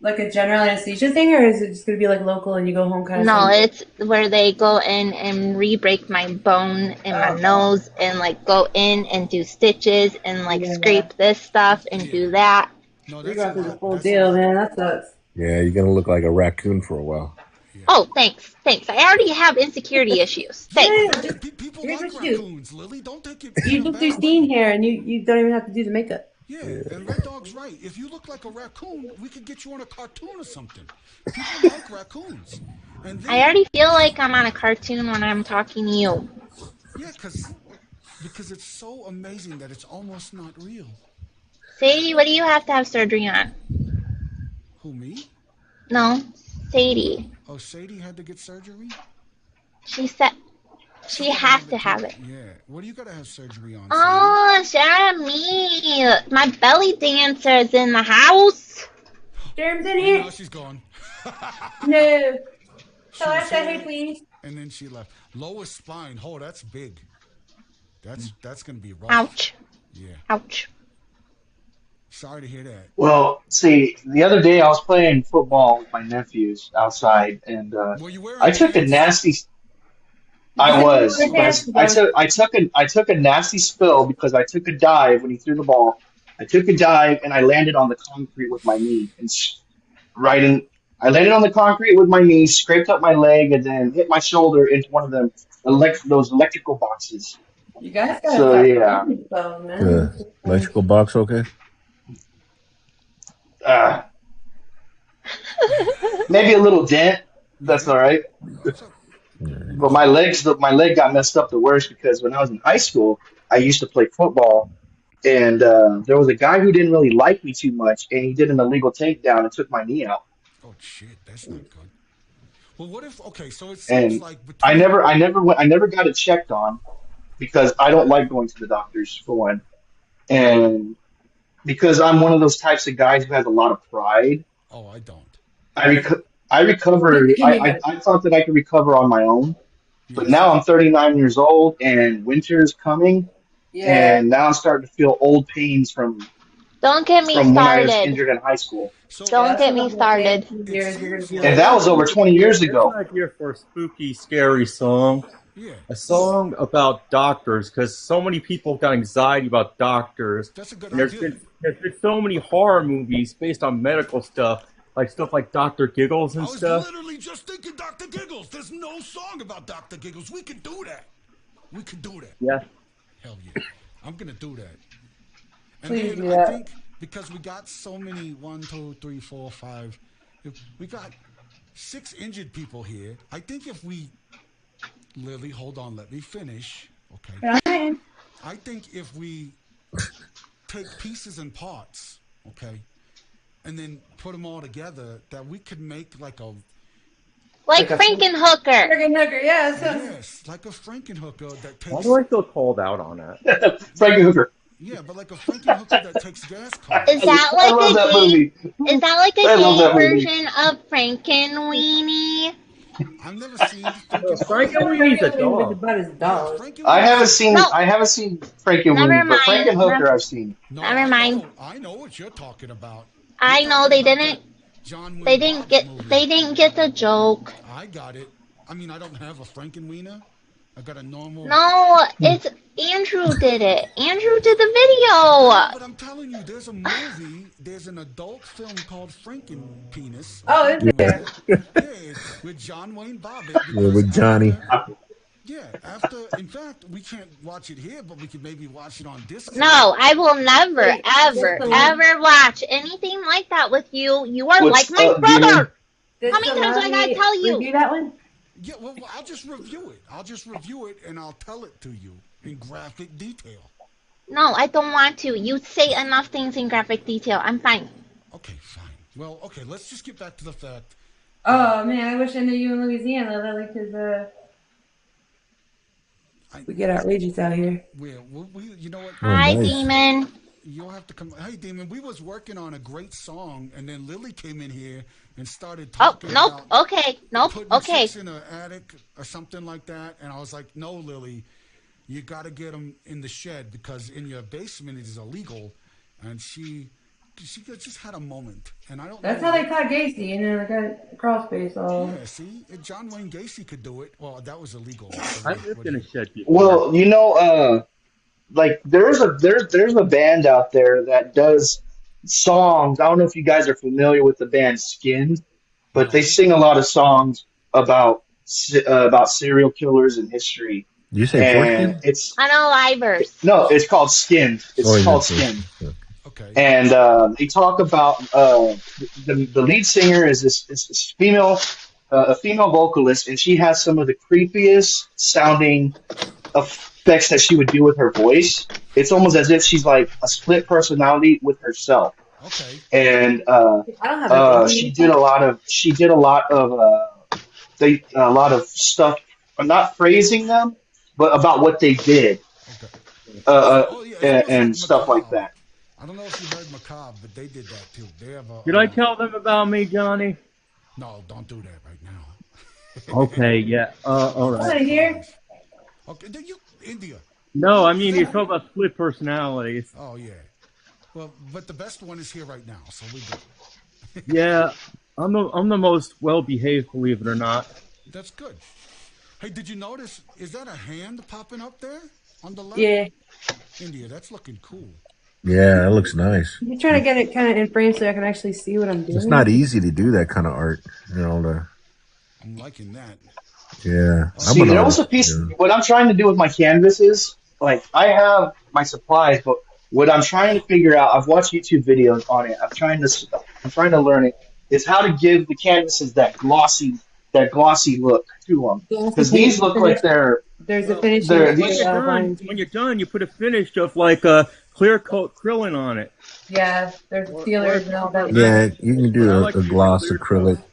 like a general anesthesia thing, or is it just gonna be like local and you go home kind of No, thing? it's where they go in and re-break my bone in my nose, and like go in and do stitches and like Yeah. scrape this stuff and do that. No, You're that's going a through the lot. full That's a deal, lot. man. That sucks. Yeah, you're gonna look like a raccoon for a while. Oh, thanks. I already have insecurity issues. Thanks. Yeah, People here's like what you do. raccoons, Lily. Don't take it. You in a just do bad scene way. hair, and you don't even have to do the makeup. Yeah, and Red Dog's right. If you look like a raccoon, we could get you on a cartoon or something. People like raccoons. And then, I already feel like I'm on a cartoon when I'm talking to you. yeah, because it's so amazing that it's almost not real. Sadie, what do you have to have surgery on? Who, me? No, Sadie. Oh, Sadie had to get surgery? She said she has to have it. Yeah. What do you got to have surgery on, Oh, Jeremy. My belly dancer is in the house. Germs in Sadie? here? Now she's gone. No. Tell her I She said, said- hey, please. And then she left. Lower spine. Oh, that's big. That's going to be rough. Ouch. Yeah. Ouch. Sorry to hear that. Well, see, the other day I was playing football with my nephews outside, and Were you wearing I took a pants? nasty. I was. Wear pants, I took a nasty spill because I took a dive when he threw the ball. I took a dive and I landed on the concrete with my knee and I landed on the concrete with my knee, scraped up my leg, and then hit my shoulder into one of them those electrical boxes. You guys gotta So, start yeah. cleaning yourselves, man. The electrical box, okay? Maybe a little dent. That's all right. But my leg got messed up the worst because when I was in high school, I used to play football, and there was a guy who didn't really like me too much, and he did an illegal takedown and took my knee out. Oh, shit. That's not good. Well, what if, okay, so it And seems like I between... never got it checked on because I don't like going to the doctors for one, and because I'm one of those types of guys who has a lot of pride. Oh, I don't. I recovered. I thought that I could recover on my own, but now I'm 39 years old, and winter's coming, Yeah. and now I'm starting to feel old pains Don't get me from when I was started. injured in high school, So Don't get me started. it seems You like and that was over 20 years There's ago. an idea for a spooky, scary song. yeah, A song about doctors, because so many people got anxiety about doctors. that's a good And idea. there's been so many horror movies based on medical stuff, like stuff like Dr. Giggles I and was stuff. literally just thinking Dr. Giggles. There's no song about Dr. Giggles. We could do that. We could do that. Yeah. Hell yeah. I'm going to do that. And Please then do I that. think because we got so many 1, 2, 3, 4, 5, we got 6 injured people here. I think if we, Lily, hold on, let me finish. Okay. Ryan. I think if we take pieces and parts, okay, and then put them all together, that we could make like a Like Frankenhooker. Friggin' hooker, yeah. So, yes, like a Frankenhooker that Why takes do I feel called out on that? Frankie Hooker. yeah, but like a Frankenhooker that takes gas cars. Is that I love like that a gay? movie. Is that like a I love gay that movie. version of Frankenweenie? I've never seen Frankenhooker. Frankenweenie's a dog. about his dog. I haven't seen No. I haven't seen Frankie Never Weenie, but mind. Frank and Hooker Never- I've seen. No, Never mind. I know what you're talking about. I You're know talking they about didn't. that John They Wayne didn't Bob's get. movie. They didn't get the joke. I got it. I mean, I don't have a Frankenwiener. I got a normal. No, it's Andrew did it. Andrew did the video. But I'm telling you, there's a movie. There's an adult film called Frankenpenis. Oh, is there? Yeah, with John Wayne Bobbitt. Yeah, with because Johnny. after, in fact, we can't watch it here, but we could maybe watch it on Discord. No, I will never, Wait, ever, listen. ever watch anything like that with you. You are What's like my up, Jimmy? brother. Did How many times do I gotta somebody tell you? Review that one? Yeah, well, I'll just review it. I'll just review it and I'll tell it to you in graphic detail. No, I don't want to. You say enough things in graphic detail. I'm fine. Okay, fine. Well, okay, let's just get back to the fact. Oh man, I wish I knew you in Louisiana, Lily, because we get outrageous out here. You know what? Hi, nice. demon. You'll have to come. Hey, Demon, we was working on a great song, and then Lily came in here and started Oh, talking nope. about Okay. Nope. putting Okay. chicks in an attic or something like that. And I was like, no, Lily, you got to get them in the shed because in your basement it is illegal. And she just had a moment, and I don't. That's know how they caught Gacy, and then I got crawl space all. Yeah, see, if John Wayne Gacy could do it. Well, that was illegal. I lived in a shed before. Well, you know, like there's a band out there that does songs. I don't know if you guys are familiar with the band Skinned, but they sing a lot of songs about serial killers and history. Did you say And foreskin? it's Unalivers. no, it's called Skinned. It's Oh, yeah, called yeah. Skinned. Yeah. Okay. And they talk about the lead singer is this female, a female vocalist, and she has some of the creepiest sounding effects that she would do with her voice. It's almost as if she's like a split personality with herself. Okay. And I don't have a she did a lot of a lot of stuff. I'm not praising them, but about what they did, Oh, yeah, it's and almost stuff like Macabre. that. I don't know if you heard Macabre, but they did that too. They have a. Did I tell them about me, Johnny? No, don't do that right now. Okay, yeah. All What right. here? Okay, then you India. No, I mean, you talk about split personalities. Oh yeah. Well, but the best one is here right now, so we go. Yeah, I'm the most well-behaved, believe it or not. That's good. Hey, did you notice? Is that a hand popping up there on the left? Yeah. India, that's looking cool. Yeah, that looks nice. I'm trying to get it kind of in frame so I can actually see what I'm doing. It's not easy to do that kind of art. You know, I'm liking that. yeah. See, an there was a artist, piece. yeah. What I'm trying to do with my canvases, like I have my supplies, but what I'm trying to figure out, I've watched YouTube videos on it. I'm trying to learn it. Is how to give the canvases that glossy look to them, because these look like they're. There's a finish. There- When these- you're done, you put a finish of like a clear coat acrylic on it. Yeah, there's sealers and all that. Yeah, you can do I a, like a to gloss clear acrylic. coat.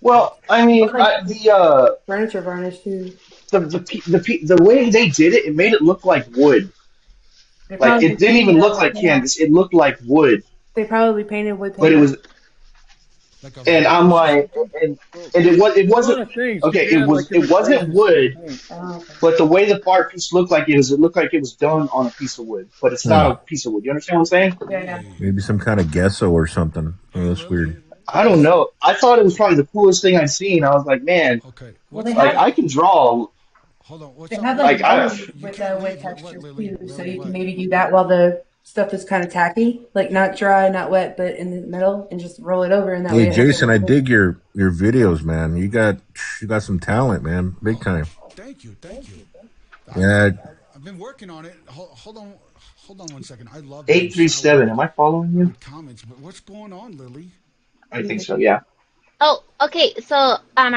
Well, I mean, Furniture varnish too. the way they did it, it made it look like wood. They Like probably it didn't even painted look like canvas; it looked like wood. They probably painted wood. But it was like a And I'm vase or like, something? and Well, and it a lot wasn't of things. You okay. can have like It different wasn't flavors for the wood, paint. Oh, okay. but the way the art piece looked like it looked like it was done on a piece of wood, but it's not Huh. a piece of wood. You understand what I'm saying? Yeah. Hey, Maybe some kind of gesso or something. Oh, hey, that's weird. Lily, I don't what's know. I thought it was probably the coolest thing I'd seen. I was like, man, okay? Well, What's like up? I can draw. Hold on. they What's up, have like Like Lily? I, wood You with can't wet leave. What, textures Lily? too, so Lily, you can what? maybe do that while the stuff is kind of tacky, like not dry, not wet, but in the middle, and just roll it over, and that Hey, way it has a Jason, I little. dig your videos, man. You got some talent, man. Big Oh, time. thank you, thank you. I've Yeah. I've been working on it. Hold on one second. I love getting 837. showered Am I following you? with comments, but what's going on, Lily? I think so. Yeah. Oh, okay. So, I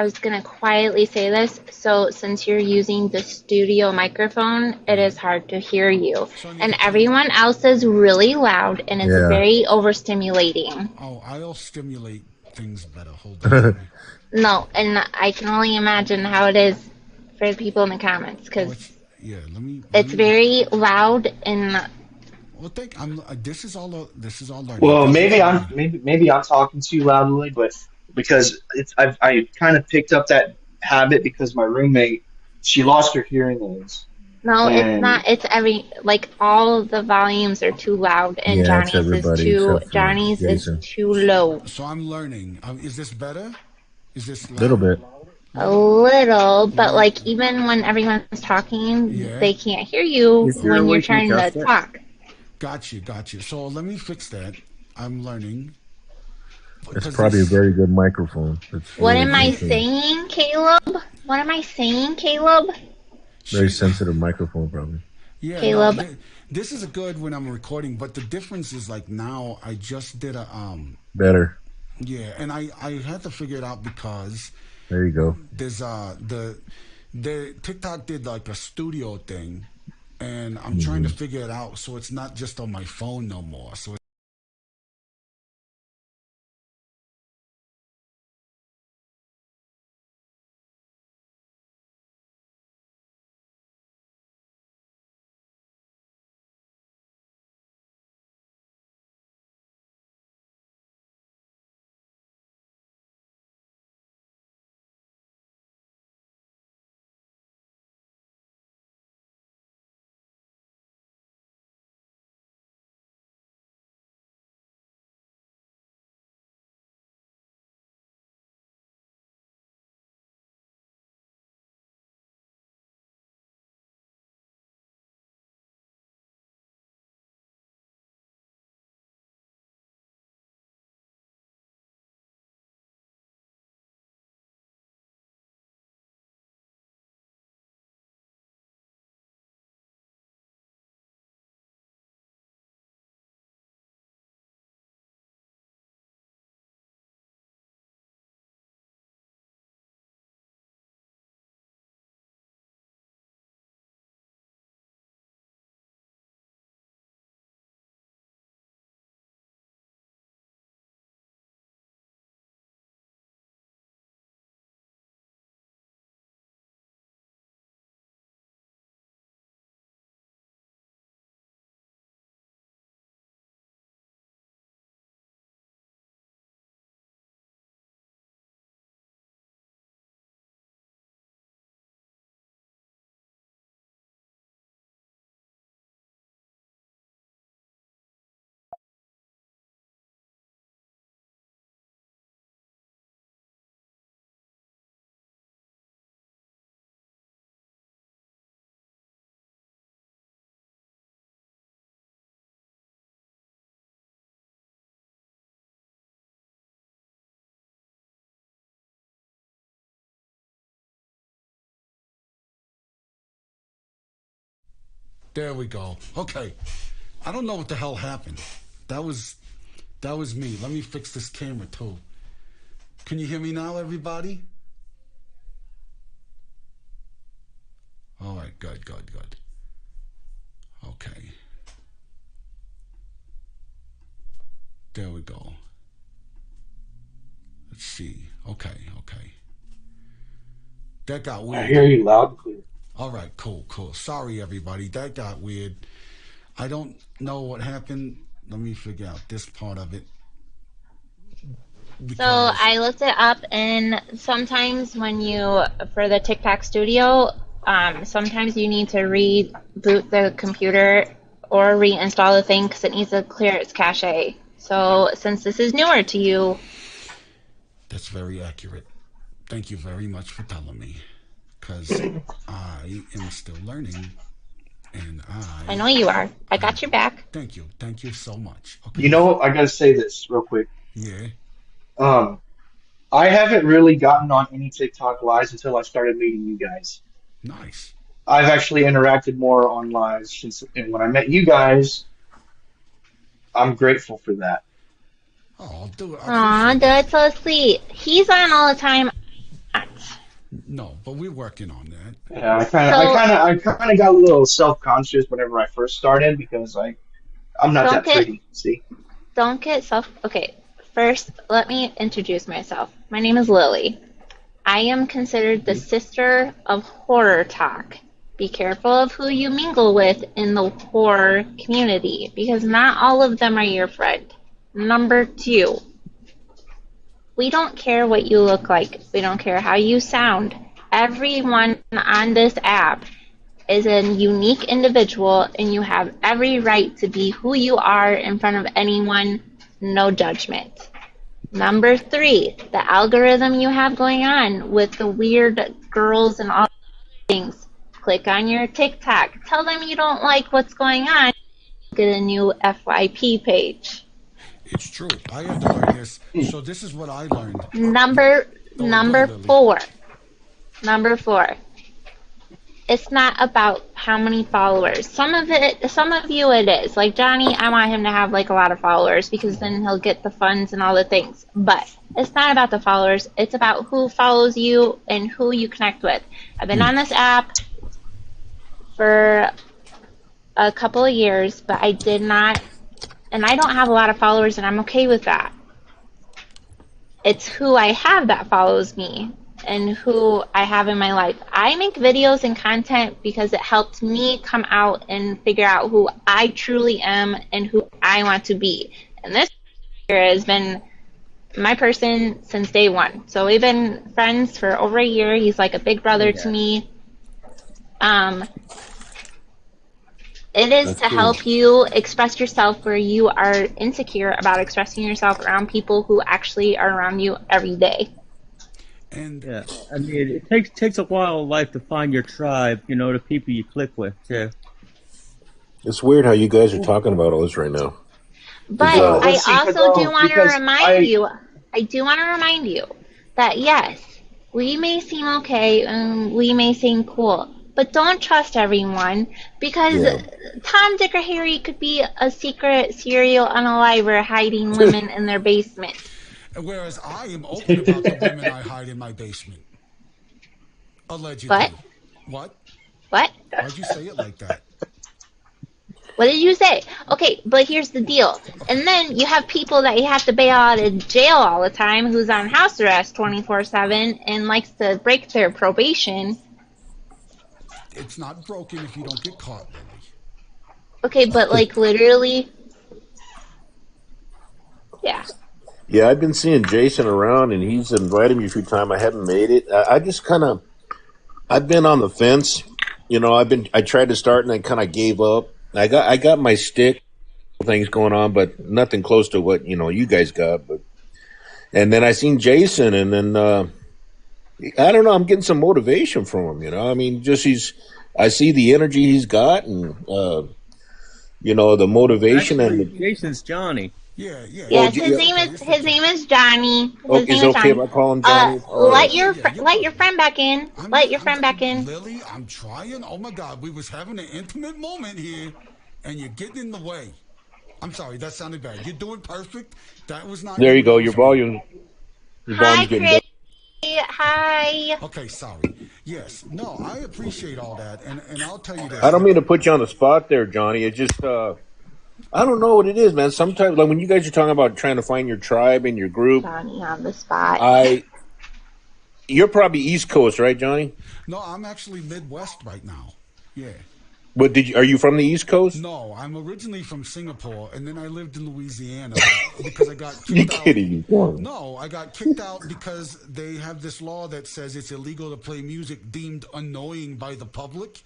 was gonna quietly say this. So, since you're using the studio microphone, it Yeah. is hard to hear you, So I need and to turn. everyone else is really loud, and it's Yeah. very overstimulating. Oh, I'll stimulate things better. Hold on. Let me. No, and I can only imagine how it is for the people in the comments Oh, because it's yeah. Let it's me. very loud and Well, thank. I'm. This is all learning. Well, Thank you for learning. maybe I'm talking too loudly, but because I kind of picked up that habit because my roommate, she lost her hearing aids, no, it's and not. It's like all of the volumes are too loud, and Yeah, it's everybody except for Johnny's is Jason. too low. So I'm learning. Is this better? Is this Little loud? bit. A Little? little, but Let me. like even when everyone's talking, Yeah. they can't hear you Is there a when you're way to trying to adjust it? talk. Got you. Got you. So let me fix that. I'm learning That's because probably a this. very good microphone. It's What really am Yeah. I good too. saying, Caleb? What am I saying, Caleb? Very She. sensitive microphone, probably. Yeah. No. Caleb. This is a good when I'm recording, but the difference is like now I just did a Better. yeah, and I had to figure it out because There you go. there's the TikTok did like a studio thing, and I'm trying to Hmm. figure it out so it's not just on my phone no more. So there we go. Okay, I don't know what the hell happened. That was that was me. Let me fix this camera too. Can you hear me now, everybody? All right, good, good, good. Okay, there we go. Let's see. Okay, okay. That got I weird. hear you loud and clear. All right, cool, cool. Sorry, everybody. That got weird. I don't know what happened. Let me figure out this part of it. So I looked it up, and sometimes for the TikTok Studio, sometimes you need to reboot the computer or reinstall the thing because it needs to clear its cache. So since this is newer to you, That's very accurate. Thank you very much for telling me, because I am still learning, and I know you are. I got your back. Thank you so much. Okay. You know, I gotta say this real quick. Yeah. I haven't really gotten on any TikTok lives until I started meeting you guys. Nice. I've actually interacted more on lives since, and when I met you guys, I'm grateful for that. Oh, dude. Aw, that's so sweet. He's on all the time. No, but we're working on that. Yeah, I kind of got a little self-conscious whenever I first started because I'm not that pretty. See? Don't get Okay, first, let me introduce myself. My name is Lily. I am considered the sister of horror talk. Be careful of who you mingle with in the horror community because not all of them are your friend. Number 2, we don't care what you look like. We don't care how you sound. Everyone on this app is a unique individual, and you have every right to be who you are in front of anyone. No judgment. Number 3, the algorithm you have going on with the weird girls and all things. Click on your TikTok. Tell them you don't like what's going on. Get a new FYP page. It's true. I had to learn this. So this is what I learned. Number 4. Number 4. It's not about how many followers. Some of you it is. Like Johnny, I want him to have like a lot of followers because then he'll get the funds and all the things. But it's not about the followers. It's about who follows you and who you connect with. I've been on this app for a couple of years, but I did not, and I don't have a lot of followers, and I'm okay with that. It's who I have that follows me and who I have in my life. I make videos and content because it helped me come out and figure out who I truly am and who I want to be. And this year has been my person since day one. So we've been friends for over a year. He's like a big brother to me. It is to help you express yourself where you are insecure about expressing yourself around people who actually are around you every day. And yeah, I mean, it takes a while in life to find your tribe, the people you click with, too. It's weird how you guys are talking about all this right now. But I also do want to remind you, that yes, we may seem okay and we may seem cool, but don't trust everyone because Tom, Dick, or Harry could be a secret serial unaliver hiding women in their basement. Whereas I am open about the women I hide in my basement. Allegedly. What? Why'd you say it like that? What did you say? Okay, but here's the deal. And then you have people that you have to bail out of jail all the time who's on house arrest 24/7 and likes to break their probation. It's not broken if you don't get caught, Lily. Okay, but like literally, yeah. Yeah, I've been seeing Jason around, and he's invited me a few times. I haven't made it. I just I've been on the fence. I tried to start, and I kind of gave up. I got my stick things going on, but nothing close to what you guys got. And then I seen Jason, and then I don't know. I'm getting some motivation from him. I mean, I see the energy he's got, and the motivation. Actually, and Jason's Johnny. Yeah. Yes, his name is Johnny. It's okay if I call him Johnny. Let your friend back in. Let your friend back in. Lily, I'm trying. Oh my God, we was having an intimate moment here, and you're getting in the way. I'm sorry, that sounded bad. You're doing perfect. That was not. There you go. Your volume. Hi, Chris. Hi. Okay, sorry. Yes. No, I appreciate all that, and I'll tell you this. I don't mean to put you on the spot there, Johnny. It just I don't know what it is, man. Sometimes, like when you guys are talking about trying to find your tribe and your group, Johnny on the spot. You're probably East Coast, right, Johnny? No, I'm actually Midwest right now. Yeah. What did you? Are you from the East Coast? No, I'm originally from Singapore, and then I lived in Louisiana because I got You kicked out. kidding me? No, I got kicked out because they have this law that says it's illegal to play music deemed annoying by the public.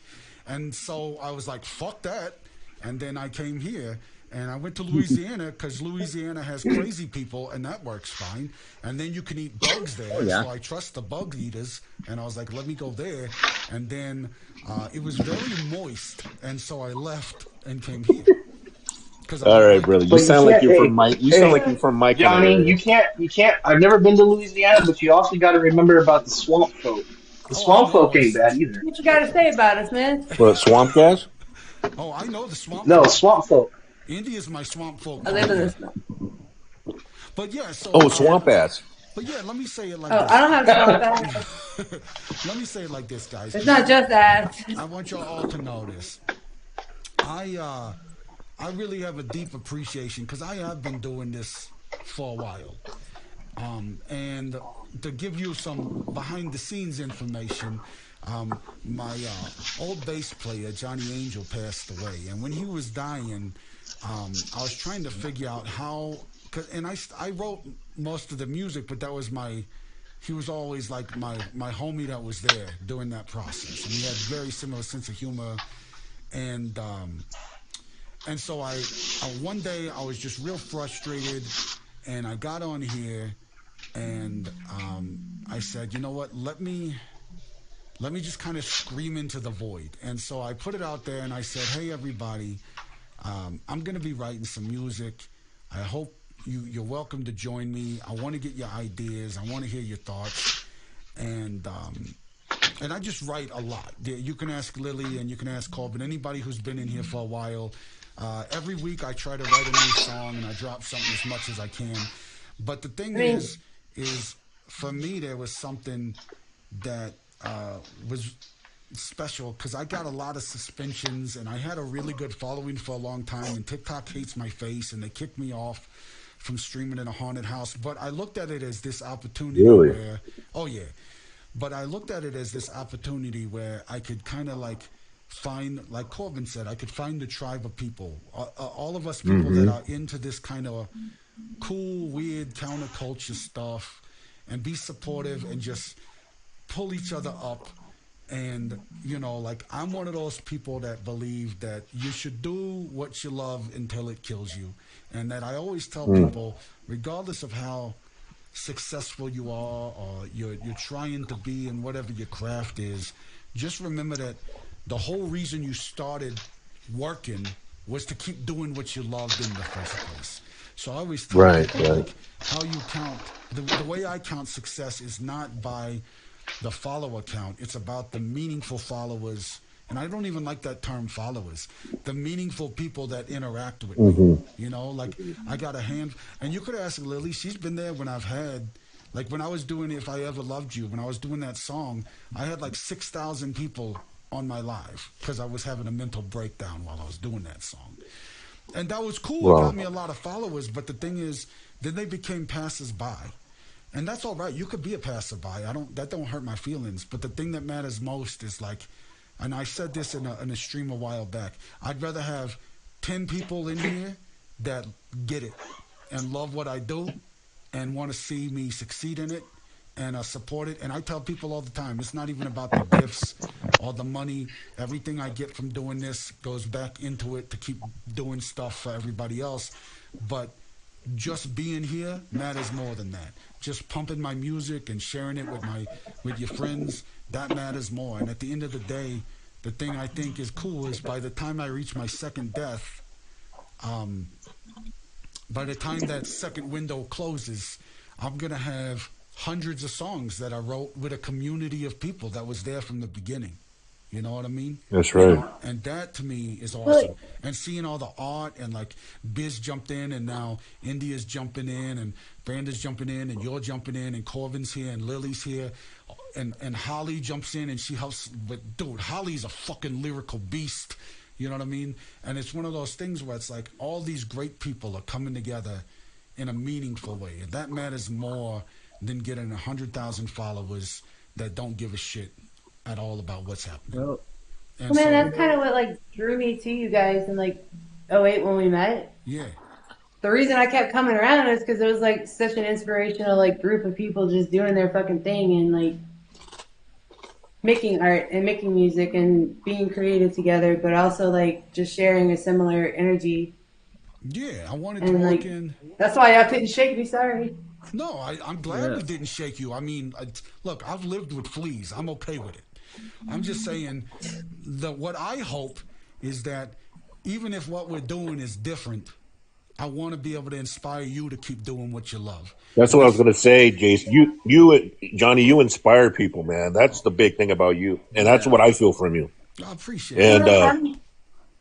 And so I was like, fuck that. And then I came here. And I went to Louisiana because Louisiana has crazy people, and that works fine. And then you can eat bugs there. So I trust the bug eaters. And I was like, let me go there. And then it was very moist. And so I left and came here. All right, brother. You sound like you're from Mike. You sound like you're from Mike. Johnny, you can't. I've never been to Louisiana, but you also got to remember about the swamp folk. The swamp folk ain't bad either. What you got to say about us, man? What, swamp guys? Oh, I know the swamp folk. No, swamp folk. India's my swamp folk. I live in the swamp. But yeah, so. Oh, swamp ass. But yeah, let me say it like this. I don't have swamp ass. Let me say it like this, guys. It's not just ass. I want y'all all to know this. I really have a deep appreciation because I have been doing this for a while. And to give you some behind the scenes information, my old bass player, Johnny Angel, passed away. And when he was dying, I was trying to figure out how, and I wrote most of the music, but that was he was always like my homie that was there during that process. And he had a very similar sense of humor. And so one day I was just real frustrated, and I got on here, and I said, you know what, let me just kind of scream into the void. And so I put it out there, and I said, hey, everybody, I'm going to be writing some music. I hope you're welcome to join me. I want to get your ideas. I want to hear your thoughts. And I just write a lot. You can ask Lily, and you can ask Corbin, anybody who's been in here for a while. Every week I try to write a new song, and I drop something as much as I can. But the thing is for me, there was something that was special because I got a lot of suspensions, and I had a really good following for a long time, and TikTok hates my face, and they kicked me off from streaming in a haunted house. But I looked at it as this opportunity where, but I looked at it as this opportunity where I could kind of like find, like Corbin said, I could find the tribe of people, all of us people that are into this kind of cool, weird counterculture stuff, and be supportive and just pull each other up. And, you know, like, I'm one of those people that believe that you should do what you love until it kills you. And that I always tell people, regardless of how successful you are or you're trying to be in whatever your craft is, just remember that the whole reason you started working was to keep doing what you loved in the first place. So I always tell people, like, how you count, the way I count success is not by the follower count. It's about the meaningful followers. And I don't even like that term, followers. The meaningful people that interact with me. You know, like, I got a hand. And you could ask Lily. She's been there when I've had, like, when I was doing If I Ever Loved You, when I was doing that song, I had like 6,000 people on my live because I was having a mental breakdown while I was doing that song. And that was cool. It got me a lot of followers. But the thing is, then they became passers-by. And that's all right. You could be a passerby. That don't hurt my feelings. But the thing that matters most is, like, and I said this in a stream a while back, I'd rather have 10 people in here that get it and love what I do and want to see me succeed in it and support it. And I tell people all the time, it's not even about the gifts or the money. Everything I get from doing this goes back into it to keep doing stuff for everybody else. But just being here matters more than that. Just pumping my music and sharing it with your friends, that matters more. And at the end of the day, the thing I think is cool is by the time I reach my second death, by the time that second window closes, I'm going to have hundreds of songs that I wrote with a community of people that was there from the beginning. You know what I mean? That's right. And that to me is awesome. And seeing all the art, and like Biz jumped in, and now India's jumping in, and Brandon's jumping in, and you're jumping in, and Corbin's here, and Lily's here, and Holly jumps in and she helps. But dude, Holly's a fucking lyrical beast. You know what I mean? And it's one of those things where it's like all these great people are coming together in a meaningful way, and that matters more than getting 100,000 followers that don't give a shit at all about what's happening. Well, And Well, man, so, that's kind of what like drew me to you guys in like '08 when we met. yeah, The reason I kept coming around is because it was like such an inspirational like group of people just doing their fucking thing and like making art and making music and being creative together, but also like just sharing a similar energy. yeah, I wanted to And work like in. that's why y'all couldn't shake me. Sorry. No, I'm glad Yeah. we didn't shake you. I mean, look, I've lived with fleas. I'm okay with it. I'm just saying that what I hope is that even if what we're doing is different, I want to be able to inspire you to keep doing what you love. That's And what I was that's, going to say, Jason. Johnny, you inspire people, man. That's the big thing about you, and that's Yeah. what I feel from you. I appreciate Well, that. And no problem.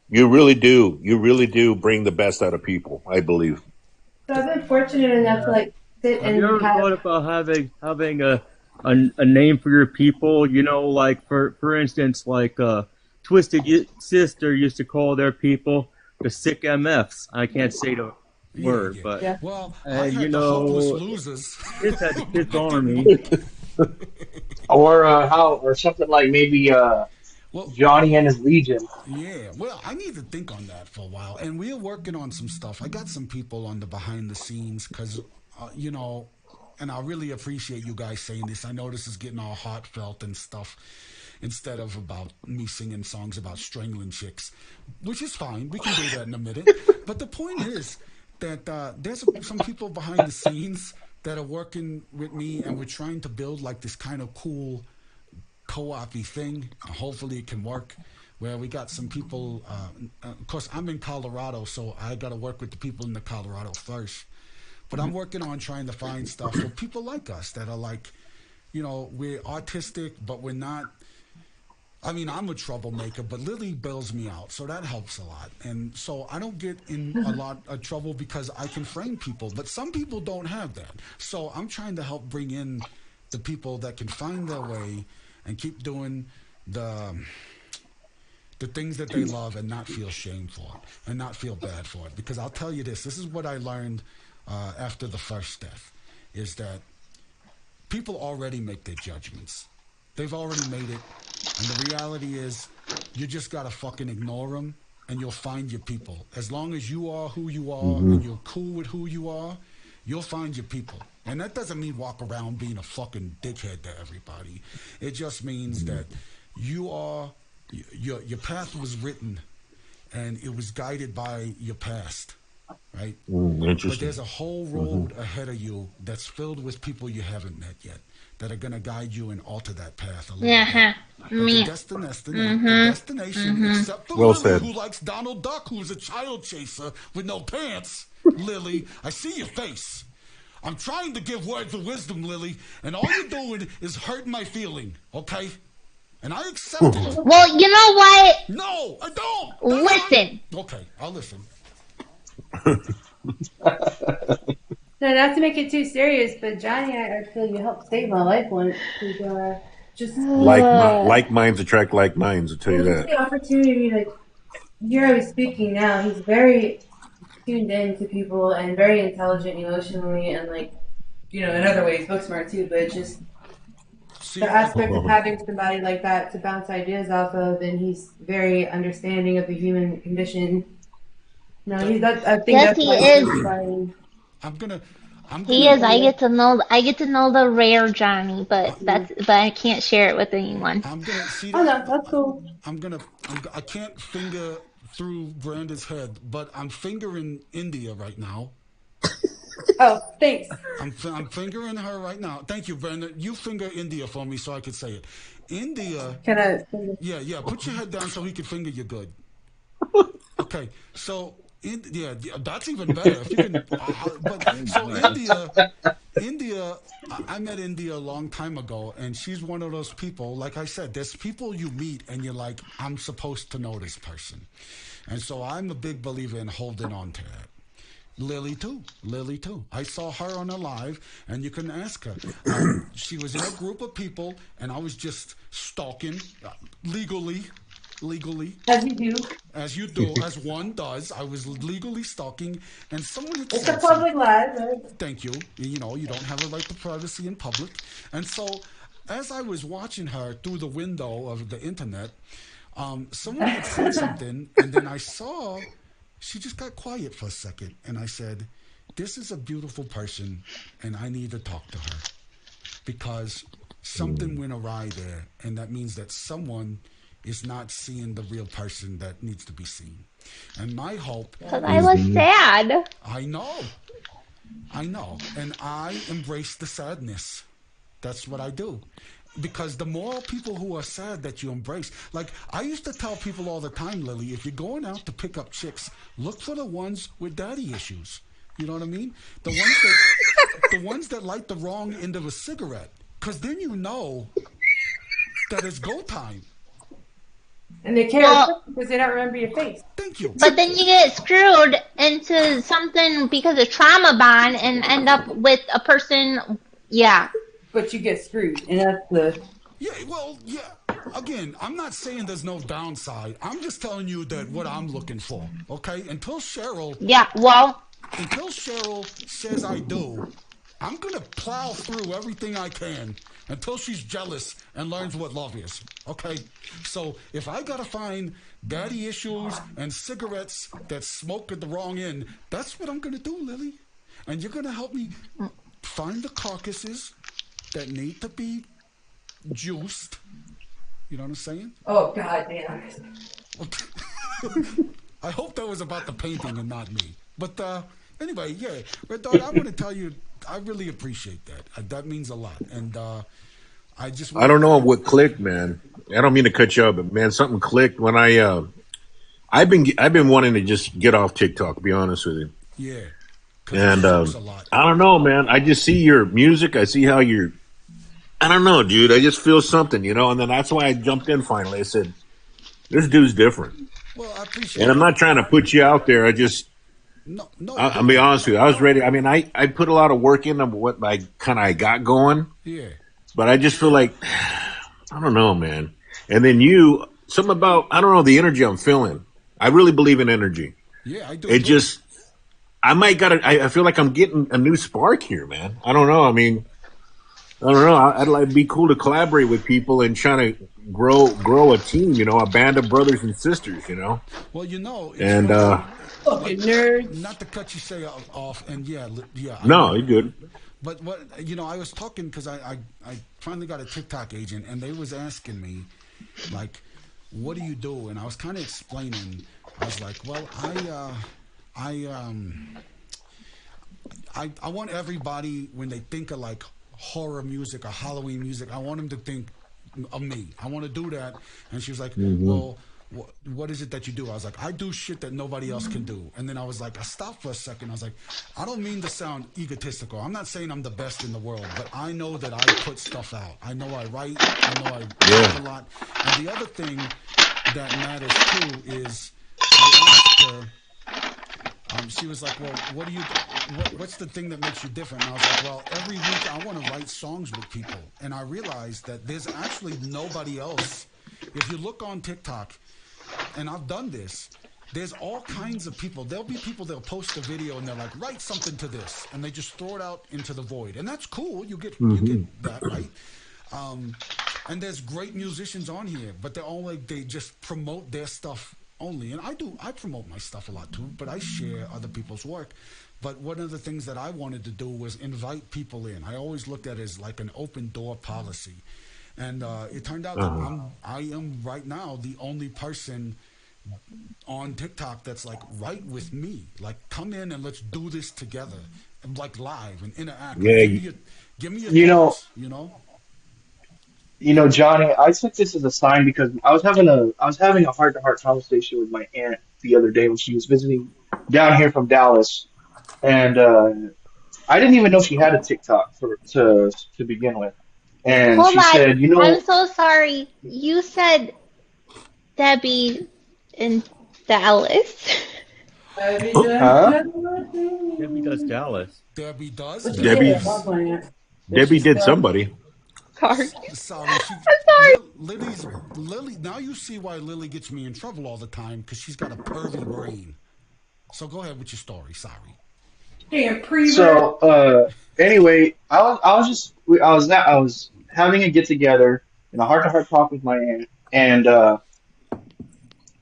you really do. You really do bring the best out of people. I believe. So I've been fortunate enough to Yeah. like sit Have you and ever have. thought about having a name for your people? You know, like for instance, like Sister used to call their people the sick MFs. I can't say the Yeah, word, yeah. but Yeah. Well, I you had the hopeless know, losers, Kids had the Kids but it didn't Army. work. Or or something like maybe Well, Johnny and his Legion. yeah, well, I need to think on that for a while, and we're working on some stuff. I got some people on the behind the scenes because, you know, and I really appreciate you guys saying this. I know this is getting all heartfelt and stuff, instead of about me singing songs about strangling chicks, which is fine. We can do that in a minute. But the point is that there's some people behind the scenes that are working with me, and we're trying to build like this kind of cool co-op thing. Hopefully it can work. Where we got some people. Of course, I'm in Colorado, so I got to work with the people in the Colorado first. But I'm working on trying to find stuff for people like us that are like, you know, we're artistic, but we're not. I mean, I'm a troublemaker, but Lily bails me out, so that helps a lot. And so I don't get in a lot of trouble because I can frame people, but some people don't have that. So I'm trying to help bring in the people that can find their way and keep doing the things that they love and not feel shame for it and not feel bad for it. Because I'll tell you this is what I learned after the first death, is that people already make their judgments. They've already made it. And the reality is, you just got to fucking ignore them and you'll find your people. As long as you are who you are and you're cool with who you are, you'll find your people. And that doesn't mean walk around being a fucking dickhead to everybody. It just means that you are, your path was written and it was guided by your past, right? But Interesting. there's a whole road ahead of you that's filled with people you haven't met yet that are going to guide you and alter that path a little bit. But the destination, except for Well Lily, said. who likes Donald Duck, who's a child chaser with no pants. Lily, I see your face. I'm trying to give words of wisdom, Lily, and all you're doing is hurting my feeling, okay? And I accept it. Well, you know what? No, I don't. Listen. Okay, I'll listen. No, not to make it too serious, but Johnny, I feel you helped save my life once. Just Like minds attract like minds. I'll tell you just that. the opportunity to hear how he's speaking now. He's very tuned in to people and very intelligent emotionally and like, you know, in other ways, book smart too, but just See, the aspect of having somebody like that to bounce ideas off of, and he's very understanding of the human condition. No, I think Yes, that's he why he's is. inspiring. I'm gonna, He is. I get to know the rare Johnny, but I can't share it with anyone. I'm gonna see Oh that. no, that's cool. I can't finger through Brandon's head, but I'm fingering India right now. Oh, thanks. I'm fingering her right now. Thank you, Brandon. You finger India for me so I could say it. India. Can I? Yeah. Put your head down so he can finger you good. Okay, so yeah, that's even better. If you can, but so India, I met India a long time ago, and she's one of those people. Like I said, there's people you meet, and you're like, I'm supposed to know this person, and so I'm a big believer in holding on to that. Lily too. I saw her on a live, and you can ask her. She was in a group of people, and I was just stalking legally. As you do. As you do, as one does. I was legally stalking, and someone had It's a said public something. live, right? Thank you. You know, you don't have a right to privacy in public. And so, as I was watching her through the window of the internet, Someone had said something, and then I saw she just got quiet for a second, and I said, "This is a beautiful person, and I need to talk to her because something went awry there, and that means that someone is not seeing the real person that needs to be seen." And my hope Because I was sad. I know. And I embrace the sadness. That's what I do. Because the more people who are sad that you embrace, like I used to tell people all the time, Lily, if you're going out to pick up chicks, look for the ones with daddy issues. You know what I mean? The ones that light the wrong end of a cigarette. Because then you know that it's go time. And they care because they don't remember your face. Thank you. But then you get screwed into something because of trauma bond and end up with a person. Yeah. But you get screwed, and that's the. Yeah, well, yeah. Again, I'm not saying there's no downside. I'm just telling you that what I'm looking for. Okay, until Cheryl. Yeah. Well. Until Cheryl says I do, I'm gonna plow through everything I can until she's jealous and learns what love is. Okay, so if I gotta find daddy issues and cigarettes that smoke at the wrong end, that's what I'm gonna do, Lily. And you're gonna help me find the carcasses that need to be juiced. You know what I'm saying? Oh, God damn. I hope that was about the painting and not me. But anyway, yeah. Red Dog, I want to tell you, I really appreciate that. That means a lot. And I just... I don't know what clicked, man. I don't mean to cut you off, but man, something clicked when I've been wanting to just get off TikTok, to be honest with you. Yeah. And I don't know, man. I just see your music. I see how you're... I don't know, dude. I just feel something, you know? And then that's why I jumped in finally. I said, this dude's different. Well, I appreciate And I'm not trying to put you out there. I just... I'll be honest with you. I was ready. I mean, I put a lot of work into what I got going. Yeah. But I just feel like, I don't know, man. And then something about, I don't know, the energy I'm feeling. I really believe in energy. Yeah, I do. It just, I feel like I'm getting a new spark here, man. I don't know. I mean, I don't know. I'd like to be cool to collaborate with people and trying to grow a team, you know, a band of brothers and sisters, you know. Well, you know, and fucking nerds. Not to cut you say off, and yeah. No, you're good. But what I was talking because I finally got a TikTok agent, and they was asking me, like, what do you do? And I was kind of explaining. I was like, well, I want everybody when they think of like horror music or Halloween music, I want them to think of me. I want to do that. And she was like, well, what is it that you do? I was like, I do shit that nobody else can do. And then I was like, I stopped for a second. I was like, I don't mean to sound egotistical. I'm not saying I'm the best in the world, but I know that I put stuff out. I know I write. I know I write a lot. And the other thing that matters too is I asked her, she was like, well, what's the thing that makes you different? And I was like, well, every week I want to write songs with people. And I realized that there's actually nobody else. If you look on TikTok, and I've done this, there's all kinds of people. There'll be people that'll post a video and they're like, write something to this. And they just throw it out into the void. And that's cool. You get that, right? And there's great musicians on here, but they just promote their stuff only. And I promote my stuff a lot too, but I share other people's work. But one of the things that I wanted to do was invite people in. I always looked at it as like an open door policy. And it turned out that I am right now the only person on TikTok that's like right with me. Like, come in and let's do this together, and like live and interact. Yeah, give me your thoughts, you know. You know, Johnny, I took this as a sign because I was having a heart-to-heart conversation with my aunt the other day when she was visiting down here from Dallas, and I didn't even know she had a TikTok to begin with. And Hold she on. said, you know, I'm so sorry. You said Debbie in Dallas. huh? Debbie does Dallas. Debbie does. Debbie did somebody. Sorry. Sorry. I'm sorry. Lily. Now you see why Lily gets me in trouble all the time, because she's got a pervy brain. So go ahead with your story. Sorry. So anyway, I was having a get together and a heart to heart talk with my aunt, and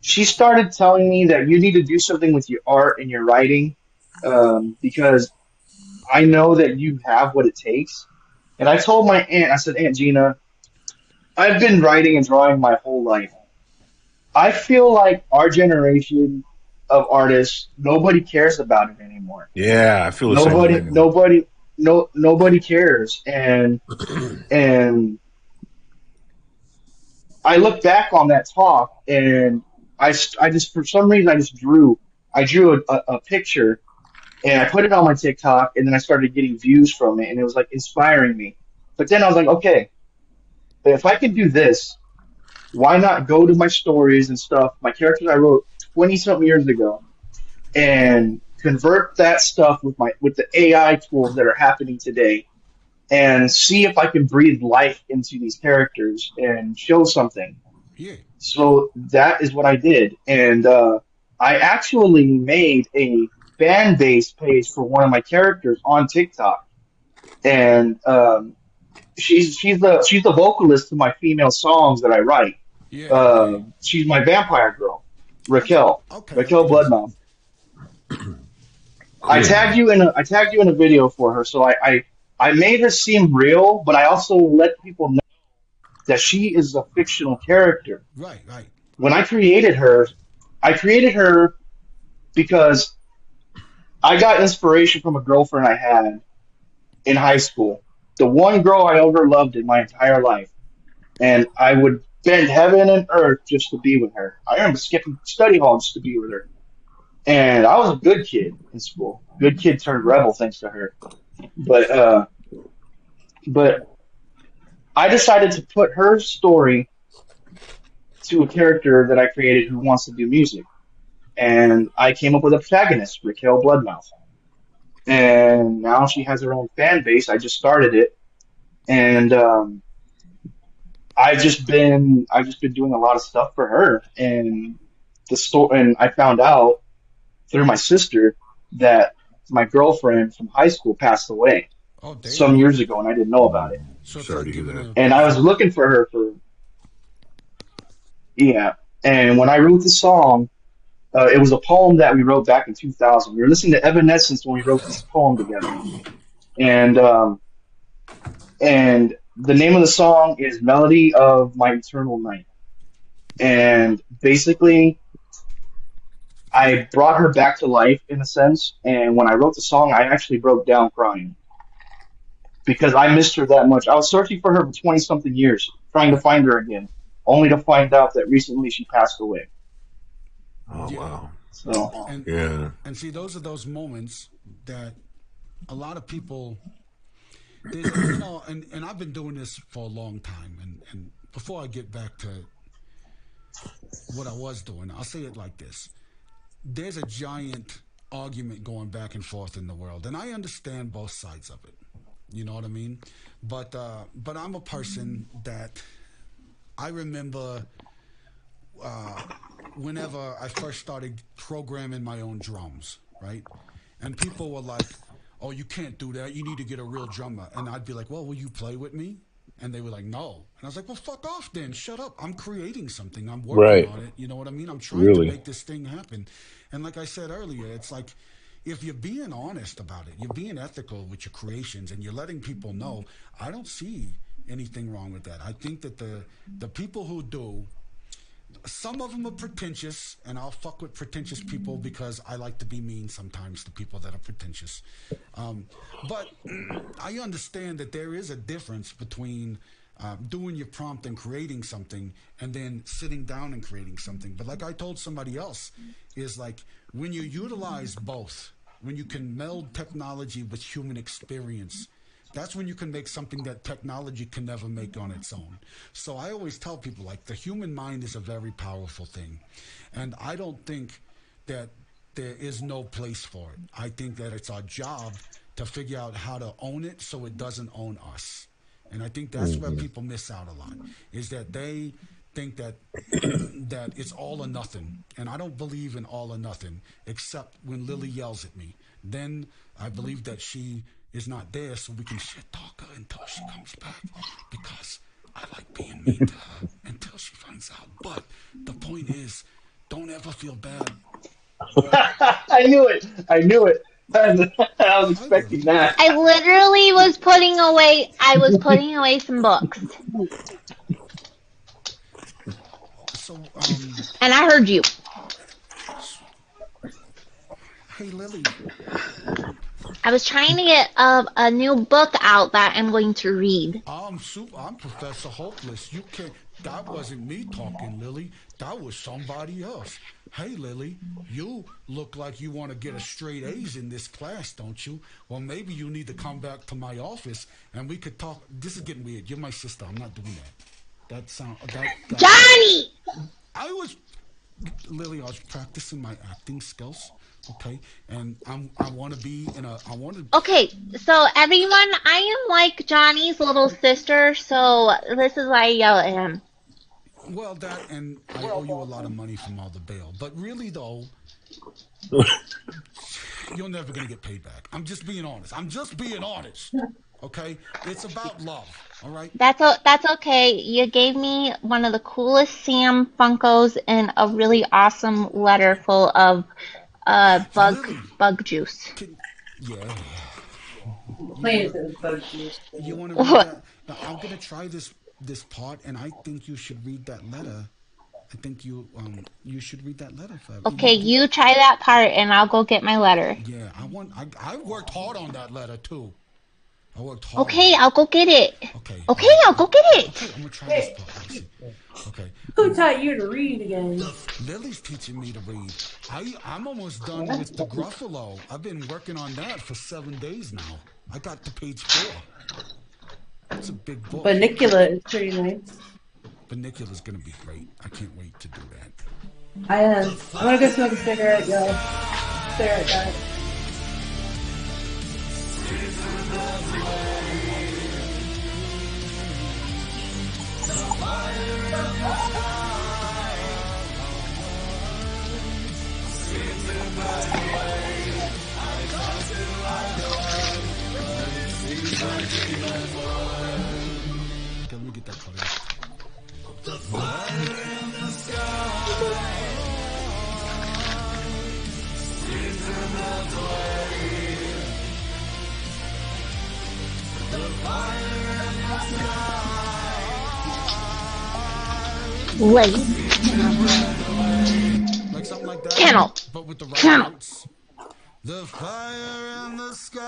she started telling me that you need to do something with your art and your writing, because I know that you have what it takes. And I told my aunt, I said, Aunt Gina, I've been writing and drawing my whole life. I feel like our generation of artists, nobody cares about it anymore. Yeah, I feel the same way, Nobody, man. nobody, no, nobody cares. And I look back on that talk, and I just for some reason I drew a picture, and I put it on my TikTok, and then I started getting views from it, and it was like inspiring me. But then I was like, okay, if I can do this, why not go to my stories and stuff, my characters I wrote 20 something years ago, and convert that stuff with the AI tools that are happening today, and see if I can breathe life into these characters and show something. Yeah. So that is what I did, and I actually made a fan base page for one of my characters on TikTok, and she's the vocalist to my female songs that I write. Yeah. Yeah. She's my vampire girl, Okay. Raquel, Okay. Raquel Okay. Bloodmouth. Cool. I tagged you in a video for her, so I made her seem real, but I also let people know that she is a fictional character. Right. Right. When I created her because I got inspiration from a girlfriend I had in high school. The one girl I ever loved in my entire life. And I would bend heaven and earth just to be with her. I remember skipping study hall just to be with her. And I was a good kid in school. Good kid turned rebel thanks to her. But but I decided to put her story to a character that I created who wants to do music. And I came up with a protagonist, Raquel Bloodmouth. And now she has her own fan base. I just started it, and I've just been doing a lot of stuff for her. And and I found out through my sister that my girlfriend from high school passed away Oh damn. some years ago, and I didn't know about it. So it's Sorry like to hear giving that. And I was looking for her for yeah. And when I wrote the song, it was a poem that we wrote back in 2000. We were listening to Evanescence when we wrote this poem together, and and the name of the song is "Melody of My Eternal Night." And basically, I brought her back to life in a sense. And when I wrote the song, I actually broke down crying because I missed her that much. I was searching for her for 20 something years, trying to find her again, only to find out that recently she passed away. Oh, Yeah. wow. So And Yeah. and see, those are those moments that a lot of people, and I've been doing this for a long time. And before I get back to what I was doing, I'll say it like this: there's a giant argument going back and forth in the world, and I understand both sides of it. You know what I mean? But I'm a person that I remember whenever I first started programming my own drums, right? And people were like, "Oh, you can't do that. You need to get a real drummer." And I'd be like, "Well, will you play with me?" And they were like, "No." And I was like, "Well, fuck off then. Shut up. I'm creating something. I'm working Right. on it. You know what I mean? I'm trying to Really. make this thing happen." And like I said earlier, it's like if you're being honest about it, you're being ethical with your creations, and you're letting people know, I don't see anything wrong with that. I think that the people who do, some of them are pretentious, and I'll fuck with pretentious people because I like to be mean sometimes to people that are pretentious. But I understand that there is a difference between doing your prompt and creating something and then sitting down and creating something. But like I told somebody else, is like when you utilize both, when you can meld technology with human experience, that's when you can make something that technology can never make on its own. So I always tell people, like, the human mind is a very powerful thing. And I don't think that there is no place for it. I think that it's our job to figure out how to own it so it doesn't own us. And I think that's where people miss out a lot, is that they think that that it's all or nothing. And I don't believe in all or nothing, except when Lily yells at me. Then I believe that she is not there, so we can shit talk her until she comes back, because I like being mean to her until she finds out. But the point is, Don't ever feel bad. I knew it. I knew it. I was Hi, expecting Lily. that. I literally was putting away. I was putting away some books, So, and I heard you. hey, Lily. I was trying to get a new book out that I'm going to read. I'm Professor Hopeless. You can't. That wasn't me talking, Lily. That was somebody else. Hey, Lily, you look like you want to get a straight A's in this class, don't you? Well, maybe you need to come back to my office and we could talk. This is getting weird. You're my sister. I'm not doing that. That Johnny! I was Lily. I was practicing my acting skills. Okay, and I want to be in a. I want to. Okay, so everyone, I am like Johnny's little sister, so this is why I yell at him. Well, that and I owe you a lot of money from all the bail. But really, though, you're never gonna get paid back. I'm just being honest. Okay, it's about love. All right. That's okay. You gave me one of the coolest Sam Funkos and a really awesome letter full of bug juice. Yeah. Playing those bug juice. You want to read that? Now, I'm gonna try this part, and I think you should read that letter. I think you should read that letter for Okay, you try that part, and I'll go get my letter. Yeah, I worked hard on that letter too. I worked hard. Okay, I'll go get it. Okay. Okay, I'll go get it. Okay, I'm gonna try this part. Let's see. Okay. Who taught you to read again? Lily's teaching me to read. I'm almost done with the Gruffalo. I've been working on that for 7 days now. I got to page 4. It's a big book. Banicula is pretty nice. Banicula's gonna be great. I can't wait to do that. I'm gonna go smoke a cigarette, y'all. Cigarette guy. Okay, let me get that part. The fire in the sky. Late. Like something like that. Kennel. But with the right Kennel. notes. The fire in the sky.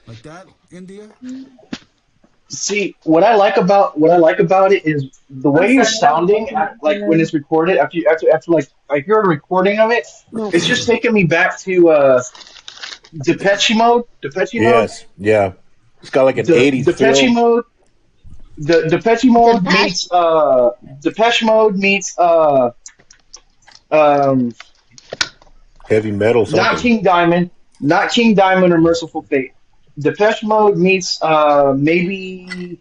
Like that, India? See, what I like about it is the way you're sounding, like when it's recorded. After like I hear a recording of it, it's just taking me back to Depeche Mode. Yes, yeah. It's got like an 80s Depeche feel. Mode. The Depeche Mode meets Depeche Mode meets Heavy metal not something. King Diamond or Merciful Fate. Depeche Mode meets maybe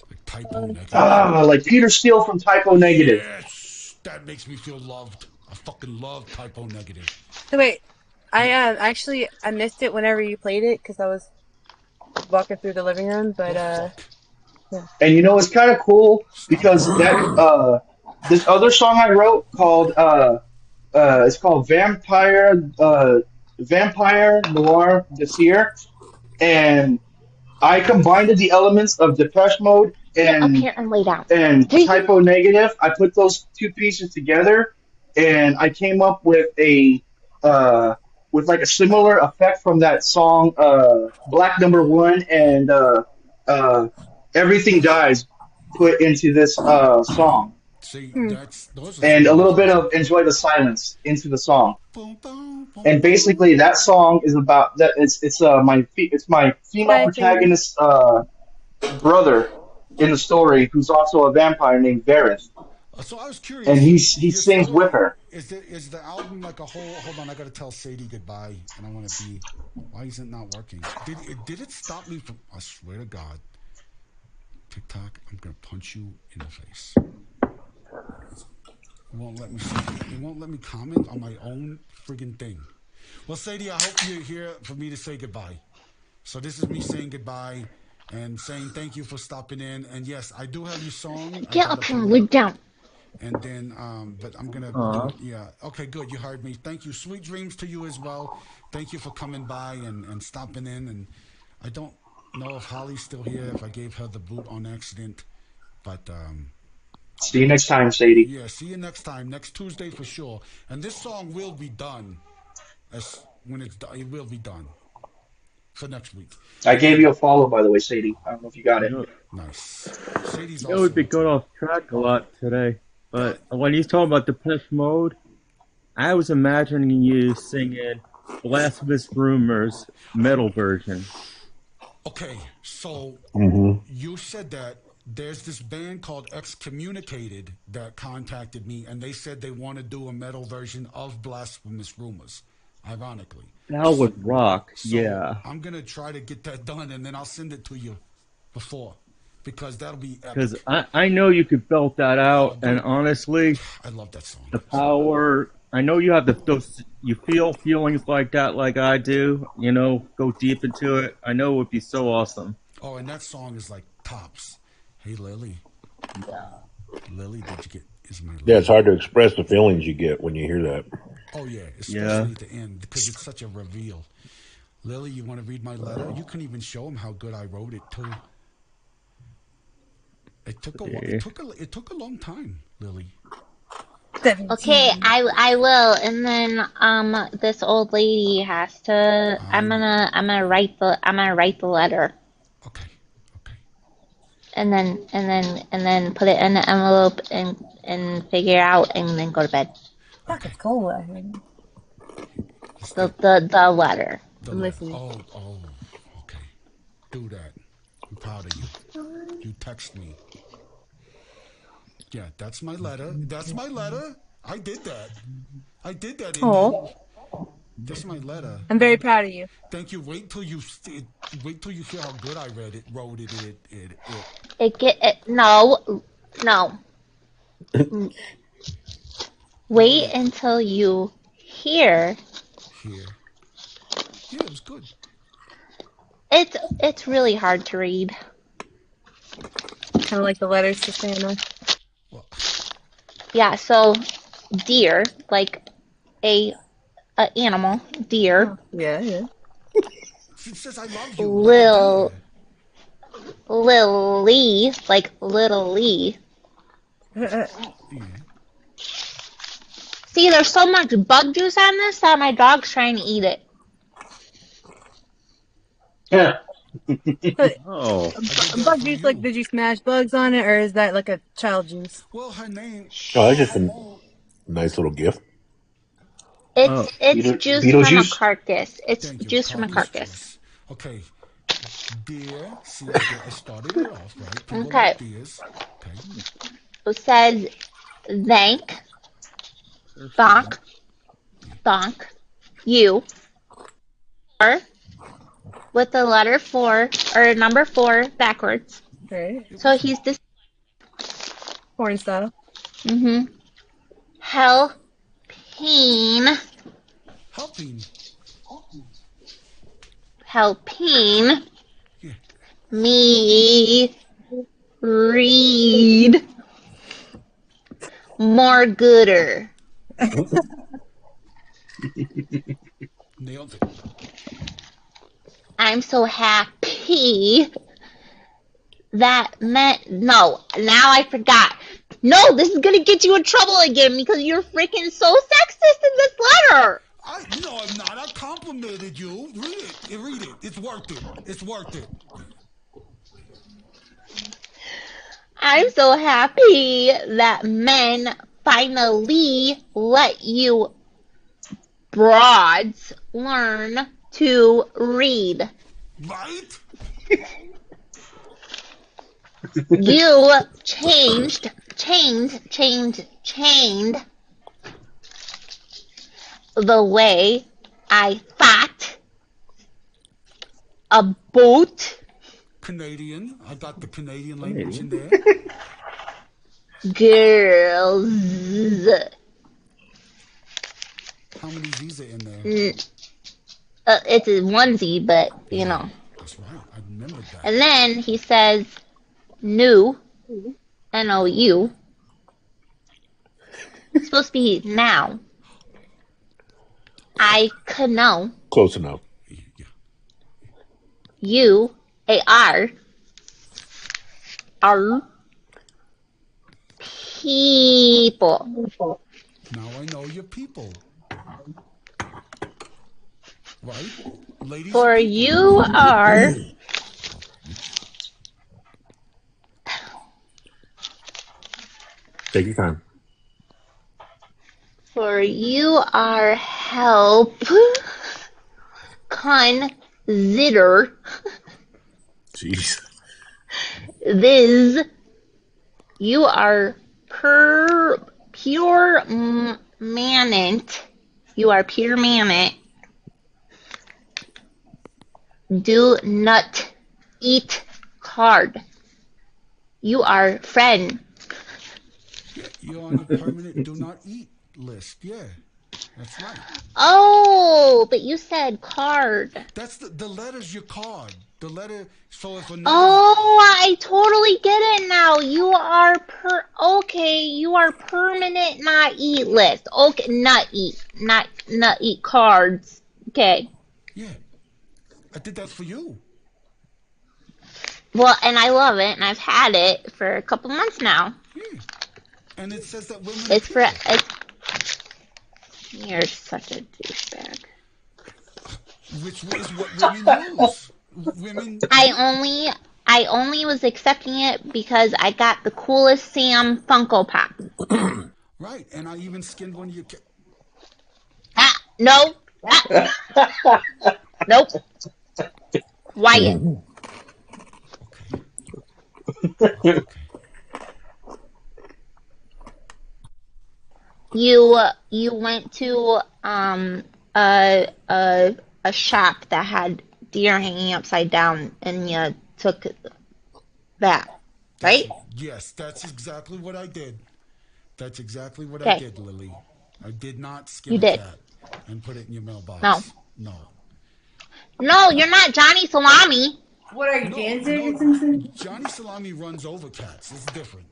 Like Typo Negative. like Peter Steele from Typo Negative. Yes! That makes me feel loved. I fucking love Typo Negative. So wait, I missed it whenever you played it because I was walking through the living room, but And you know it's kind of cool because that this other song I wrote called it's called Vampire Noir Desir, and I combined the elements of Depeche Mode Get up and here and lay down. Typo Negative. I put those two pieces together, and I came up with with like a similar effect from that song Black Number One and Everything Dies put into this song. See, And a little bit of Enjoy the Silence into the song. And basically that song is about that it's my female protagonist's brother in the story who's also a vampire named Varys. So I was curious. And he sings with her. Is the album like a whole? Hold on, I gotta tell Sadie goodbye, and I want to be. Why is it not working? Did it stop me from? I swear to God, TikTok, I'm gonna punch you in the face. It won't let me see. It won't let me comment on my own friggin' thing. Well, Sadie, I hope you're here for me to say goodbye. So this is me saying goodbye, and saying thank you for stopping in. And yes, I do have your song. I Get gotta up and pull it lay up. down. And then, but I'm gonna do Aw. it. Yeah. Okay. Good. You heard me. Thank you. Sweet dreams to you as well. Thank you for coming by and stopping in. And I don't know if Holly's still here. If I gave her the boot on accident, but See you next time, Sadie. yeah. See you next time. Next Tuesday for sure. And this song will be done as when it's done. It will be done for next week. I gave And you a follow, by the way, Sadie. I don't know if you got You it. know, nice. Sadie's you know, we've also been into going it. off track a lot today. Uh, But when he's talking about Depeche Mode, I was imagining you singing Blasphemous Rumors metal version. okay. So you said that there's this band called Excommunicated that contacted me, and they said they want to do a metal version of Blasphemous Rumors, ironically. That would rock. So Yeah. I'm going to try to get that done, and then I'll send it to you before, because that'll be Because epic. I know you could belt that Oh, out, and dude, honestly, I love that song. the power. I know you have those. You feel feelings like that, like I do. You know, go deep into it. I know it would be so awesome. Oh, and that song is like tops. Hey, Lily. Lily, did you get, is my Yeah, it's Lily? hard to express the feelings you get when you hear that. Oh, yeah, Yeah. especially at the end, because it's such a reveal. Lily, you want to read my letter? You can even show him how good I wrote it, too. It took a while. Yeah. It took a long time, Lily. Okay, 17. I will, and then this old lady has to. I'm I gonna write the letter, Okay, okay. and then put it in an envelope and figure out, and then go to bed. Fuck, it's cold out here. The letter. The I'm letter. listening. Oh, okay. Do that. I'm proud of you. You text me. Yeah, that's my letter. That's my letter. I did that. I did that, Indy. Oh, That's my letter. I'm very proud of you. Thank you. Wait till you hear how good I read it, wrote it. No. What Wait until you hear. here? Yeah, it was good. It's really hard to read. Kind of like the letters to Santa. Well, Yeah, so deer, like a animal, deer. Yeah, yeah. it says I love you. Like a deer. Lily, like little Lee. Yeah. See, there's so much bug juice on this that my dog's trying to eat it. Yeah. Oh, I did that Bug for juice, like, you. did you smash bugs on it, or is that like a child juice? Well, her name. Oh, that's just a nice little gift. oh, It's juice from a Beetlejuice. carcass. It's Thank you. juice from a Carcass carcass. juice. Okay. Deer. See, I started it off right. People Okay. like deers. Okay. It says thank, donk, you, or with the letter 4 or number 4 backwards. Right. So he's this. Porn style. Helping Yeah. me read more gooder. Nailed it. I'm so happy that meant no. Now I forgot. No, this is gonna get you in trouble again because you're freaking so sexist in this letter. No, I'm not. I complimented you. Read it. Read it. It's worth it. It's worth it. I'm so happy that men finally let you broads learn to read. Right? You changed the way I thought about Canadian. I got the Canadian language in Canadian. there. girls. How many Z's are in there? It's a onesie, but you know. That's right. I remember like that. And then he says, "New," N-O-U. It's supposed to be now. I could know. Close enough. You, A-R. Are people. Now I know your people. Right? Ladies. For you are Take your time. help consider Jeez. this. You are pure manant. You are pure manant. Do not eat card. You are friend. You're on a permanent do not eat list. Yeah. That's right. Oh, but you said card. That's the letter's your card. The letter. So if another. Oh, I totally get it now. You are You are permanent not eat list. Okay, not eat cards. Okay. Yeah. I did that for you. Well, and I love it, and I've had it for a couple months now. Yeah. And it says that women. It's for You're such a douchebag. Which is what women use. Women. I only was accepting it because I got the coolest Sam Funko Pop. Right, and I even skinned one of your. No. Nope. Wyatt. Okay. You went to a shop that had deer hanging upside down, and you took that, right? Yes, that's exactly what I did. That's exactly what I Okay. did, Lily. I did not skin You a did. cat and put it in your mailbox. No. No. No, you're not Johnny Salami. What are you, No, Danzig or no, something? Johnny Salami runs over cats. It's different.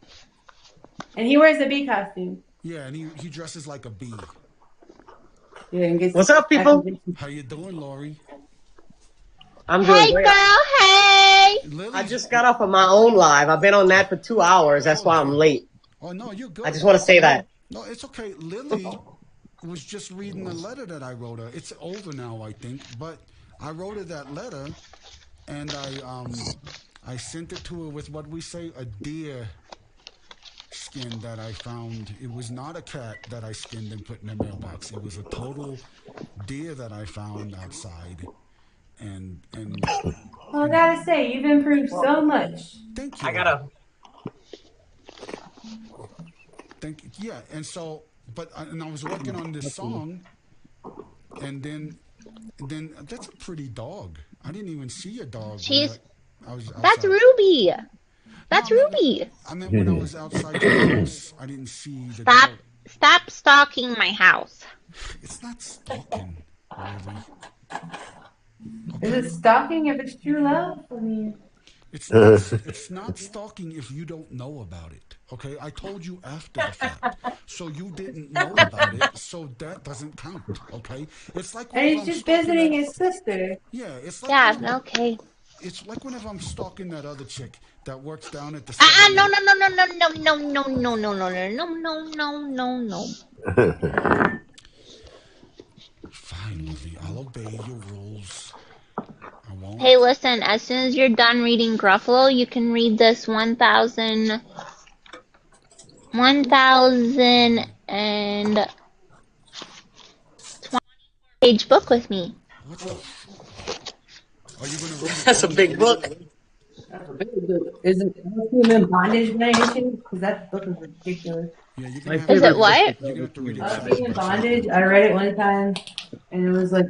And he wears a bee costume. Yeah, and he dresses like a bee. Yeah, and gets What's up, people? How you doing, Lori? I'm doing Hey, great. girl, hey. Lily. I just got off of my own live. I've been on that for 2 hours. That's why I'm late. Oh, no, you're good. I just want to say that. No, it's okay. Lily was just reading a letter that I wrote her. It's over now, I think, but I wrote her that letter, and I sent it to her with what we say, a deer skin that I found. It was not a cat that I skinned and put in the mailbox. It was a total deer that I found outside. And Well, I gotta say, you've improved so much. thank you. I gotta. Thank you. Yeah, and so, and I was working on this song, and then that's a pretty dog. I didn't even see a dog. That's Ruby. That's Ruby. I meant when I was outside your house, I didn't see the dog. Stop stalking my house. It's not stalking, really. Is it stalking if it's true love? I mean, It's not stalking if you don't know about it. Okay, I told you after the fact, so you didn't know about it, so that doesn't count. Okay, it's like and he's just visiting his sister. Yeah, it's like Okay. It's like whenever I'm stalking that other chick that works down at the. No. Fine, Lizzie. I'll obey your rules. I won't. Hey, listen, as soon as you're done reading Gruffalo, you can read this 1,000 and 20-page book with me. What the? Are you gonna read it? That's a big book. Is it Human Bondage by any chance? Because that book is ridiculous. Yeah, you're My gonna have Is to, it what? you're gonna have to read it. Human Bondage. I read it one time, and it was like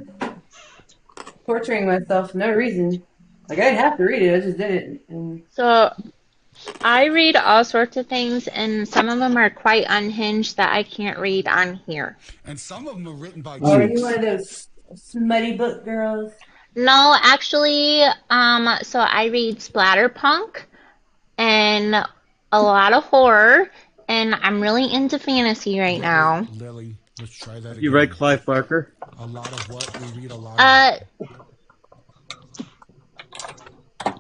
torturing myself for no reason. Like I didn't have to read it. I just did it. And So, I read all sorts of things, and some of them are quite unhinged that I can't read on here. And some of them are written by are chicks. you one of those smutty book girls? No, actually, so I read splatterpunk and a lot of horror, and I'm really into fantasy right now. Lily, let's try that again. You read Clive Barker? A lot of what? We read a lot of.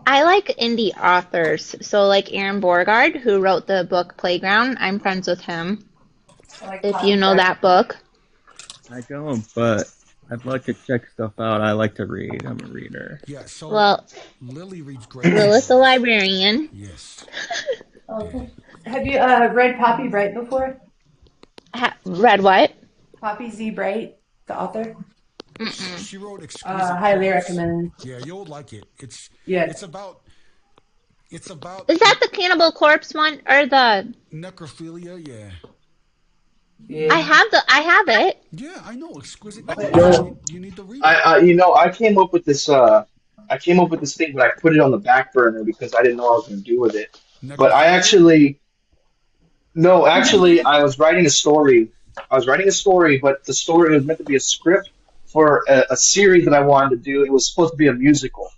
I like indie authors. So like Aaron Borgard, who wrote the book Playground. I'm friends with him. If you know that book. I don't, but I'd like to check stuff out. I like to read. I'm a reader. Yeah, so Well, Lily reads great. Lilith the Librarian. Yes. Have you read Poppy Bright before? Read what? Poppy Z. Bright, the author. She wrote Exquisite. Highly Cross. recommend. Yeah, you'll like it. It's about. Is that the Cannibal Corpse one or the necrophilia? Yeah. I have it. Yeah, I know. Exquisite. You need to read it. I came up with this. I came up with this thing, but I put it on the back burner because I didn't know what I was going to do with it. But I actually I was writing a story. But the story was meant to be a script for a series that I wanted to do. It was supposed to be a musical.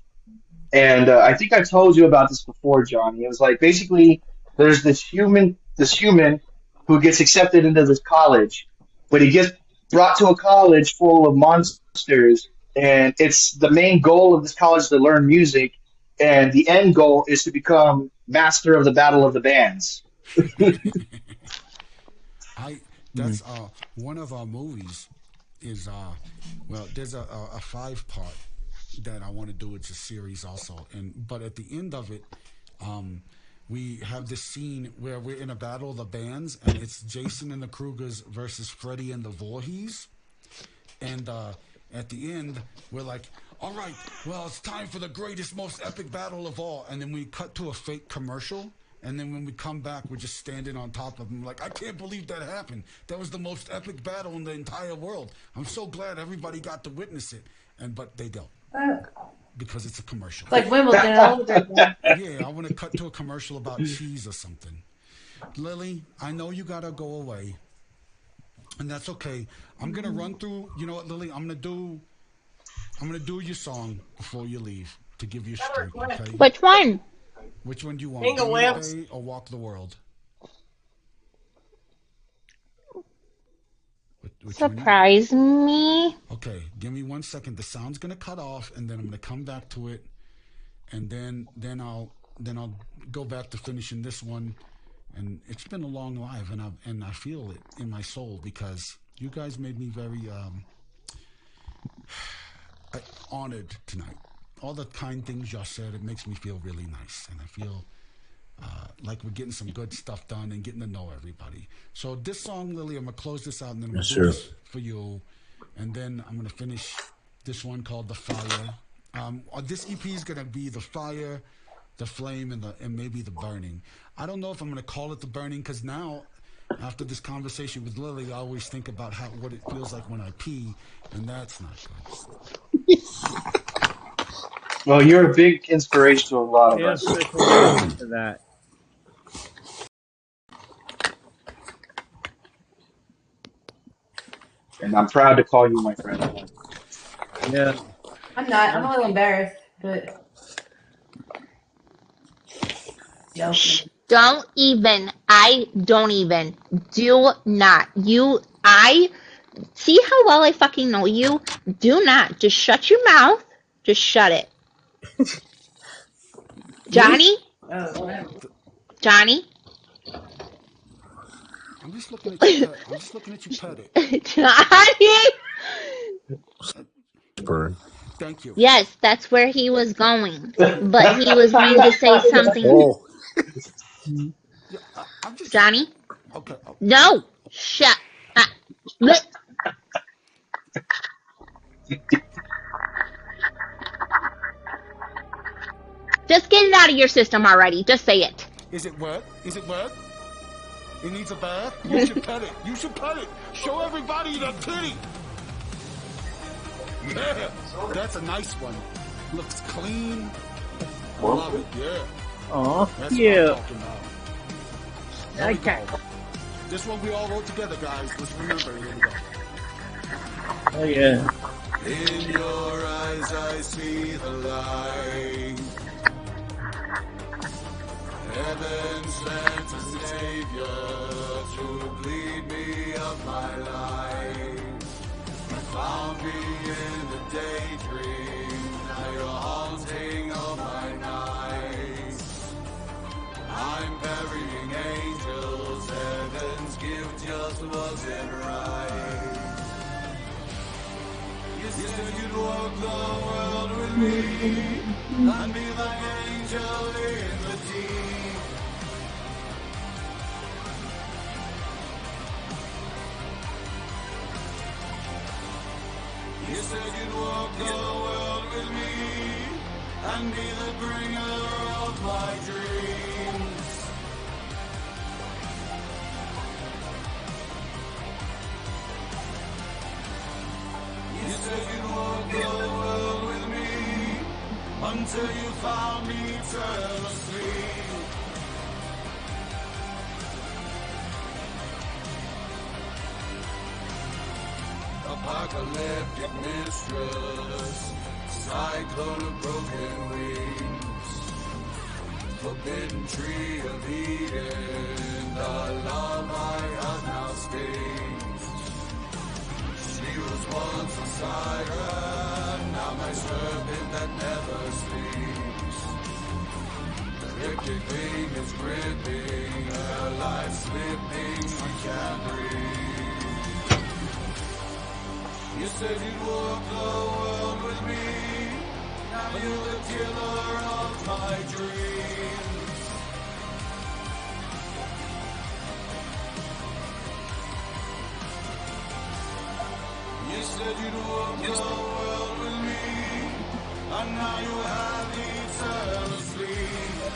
And I think I told you about this before, Johnny. It was like basically there's this human who gets accepted into this college, but he gets brought to a college full of monsters, and it's the main goal of this college to learn music, and the end goal is to become master of the Battle of the Bands. That's one of our movies is there's a 5-part that I want to do. It's a series also, but at the end of it, we have this scene where we're in a battle of the bands, and it's Jason and the Kruegers versus Freddy and the Voorhees, and at the end we're like, all right, well, it's time for the greatest, most epic battle of all, and then we cut to a fake commercial. And then when we come back, we're just standing on top of them like, I can't believe that happened. That was the most epic battle in the entire world. I'm so glad everybody got to witness it. But they don't. Because it's a commercial. Like Wimbledon. Yeah, I want to cut to a commercial about cheese or something. Lily, I know you got to go away. And that's okay. I'm going to run through, you know what, Lily? I'm going to do your song before you leave to give you strength, okay? Which one? Which one do you want? King of Lamps or Walk the World? Which Surprise me. Okay, give me 1 second. The sound's gonna cut off, and then I'm gonna come back to it, and then I'll go back to finishing this one. And it's been a long life, and I feel it in my soul because you guys made me very honored tonight. All the kind things y'all said, it makes me feel really nice, and I feel like we're getting some good stuff done and getting to know everybody. So this song, Lily, I'm gonna close this out, and then I'm gonna do this for you, and then I'm gonna finish this one called "The Fire." This EP is gonna be the fire, the flame, and maybe the burning. I don't know if I'm gonna call it the burning because now, after this conversation with Lily, I always think about what it feels like when I pee, and that's not good. Well, you're a big inspiration to a lot of us. To that. And I'm proud to call you my friend. Yeah. I'm not. I'm a little embarrassed, but. Shh, don't even. Do not. See how well I fucking know you? Do not. Just shut your mouth. Just shut it. Johnny? Johnny? I'm just looking at you. Pet it. Johnny? Burn. Thank you. Yes, that's where he was going. But he was going to say something. Oh. Johnny? Okay. No! Shut up. Just get it out of your system already. Just say it. Is it wet? Is it wet? It needs a bath? You should pet it. You should pet it. Show everybody the titty. Yeah, that's a nice one. Looks clean. Love it. Yeah. Aw, That's cute. what I'm talking about. Okay. This one we all wrote together, guys. Let's remember. Here we go. Oh yeah. In your eyes eyes I see the light. Heaven sent a savior to bleed me of my life. You found me in the daydream, now you're haunting all my nights. I'm burying angels, heaven's gift just wasn't right. You said you'd walk the world with me, and be like angel in the deep. You said you'd walk the world with me, and be the bringer of my dreams. You said you'd walk the world with me, until you found eternal sleep. Apocalyptic mistress, cyclone of broken wings, forbidden tree of Eden, the love I have now stings. She was once a siren, now my serpent that never sleeps. Cryptic thing is gripping, her life slipping, she can't breathe. You said you'd walk the world with me, now you're the killer of my dreams. You said you'd walk the world with me, and now you have eternal sleep.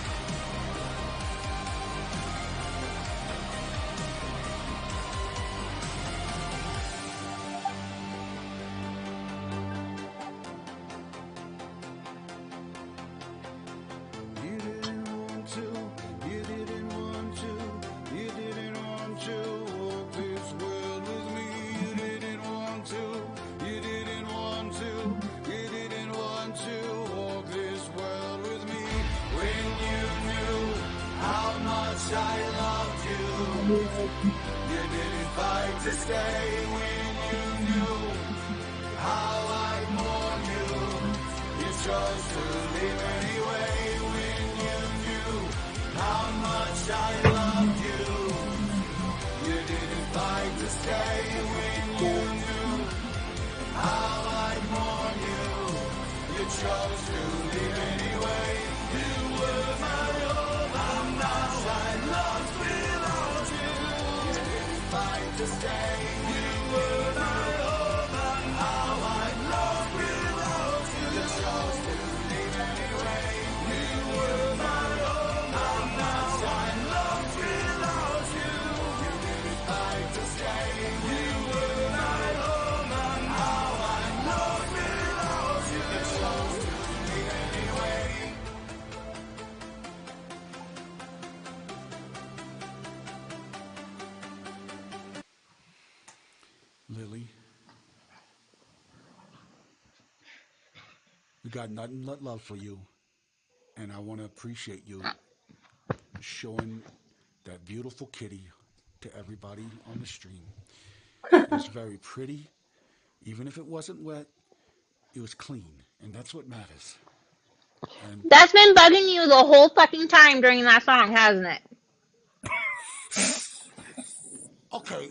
You didn't want to, you didn't want to, you didn't want to walk this world with me. You didn't want to, you didn't want to, you didn't want to walk this world with me. When you knew how much I loved you, you didn't fight to stay. When you knew how I mourned you, you chose to leave anyway. When you knew how much I loved you, you didn't fight to stay. When you knew how I mourned you, you chose to leave anyway. You were my all, I'm not I lost without you. You didn't fight to stay. You were my all, and how I lost without you. You chose to leave anyway. You were my all, I'm not I lost without you. You didn't fight to stay. You were my all, and how I lost without you. You chose to leave anyway. Lily, we got nothing but love for you, and I want to appreciate you showing that beautiful kitty to everybody on the stream. It's very pretty. Even if it wasn't wet, it was clean, and that's what matters. And That's been bugging you the whole fucking time during that song, hasn't it? okay,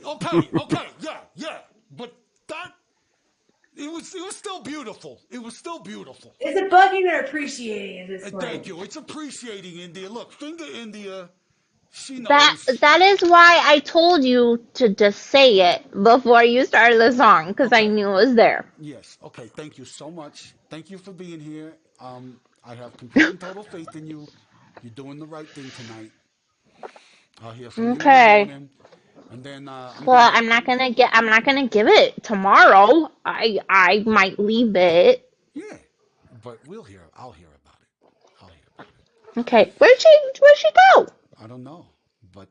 yeah, but that it was still beautiful. It was still beautiful. Is it bugging or appreciating at this point? Thank you. It's appreciating India. Look, Finger India, she That knows. that is why I told you to just say it before you started the song, because I knew it was there. Yes. Okay. Thank you so much. Thank you for being here. I have complete and total faith in you. You're doing the right thing tonight. I'll hear from you in the Okay. morning, and then Well, I'm not gonna give it tomorrow. I might leave it. Yeah, but I'll hear about it. Okay. Where'd she go? I don't know, but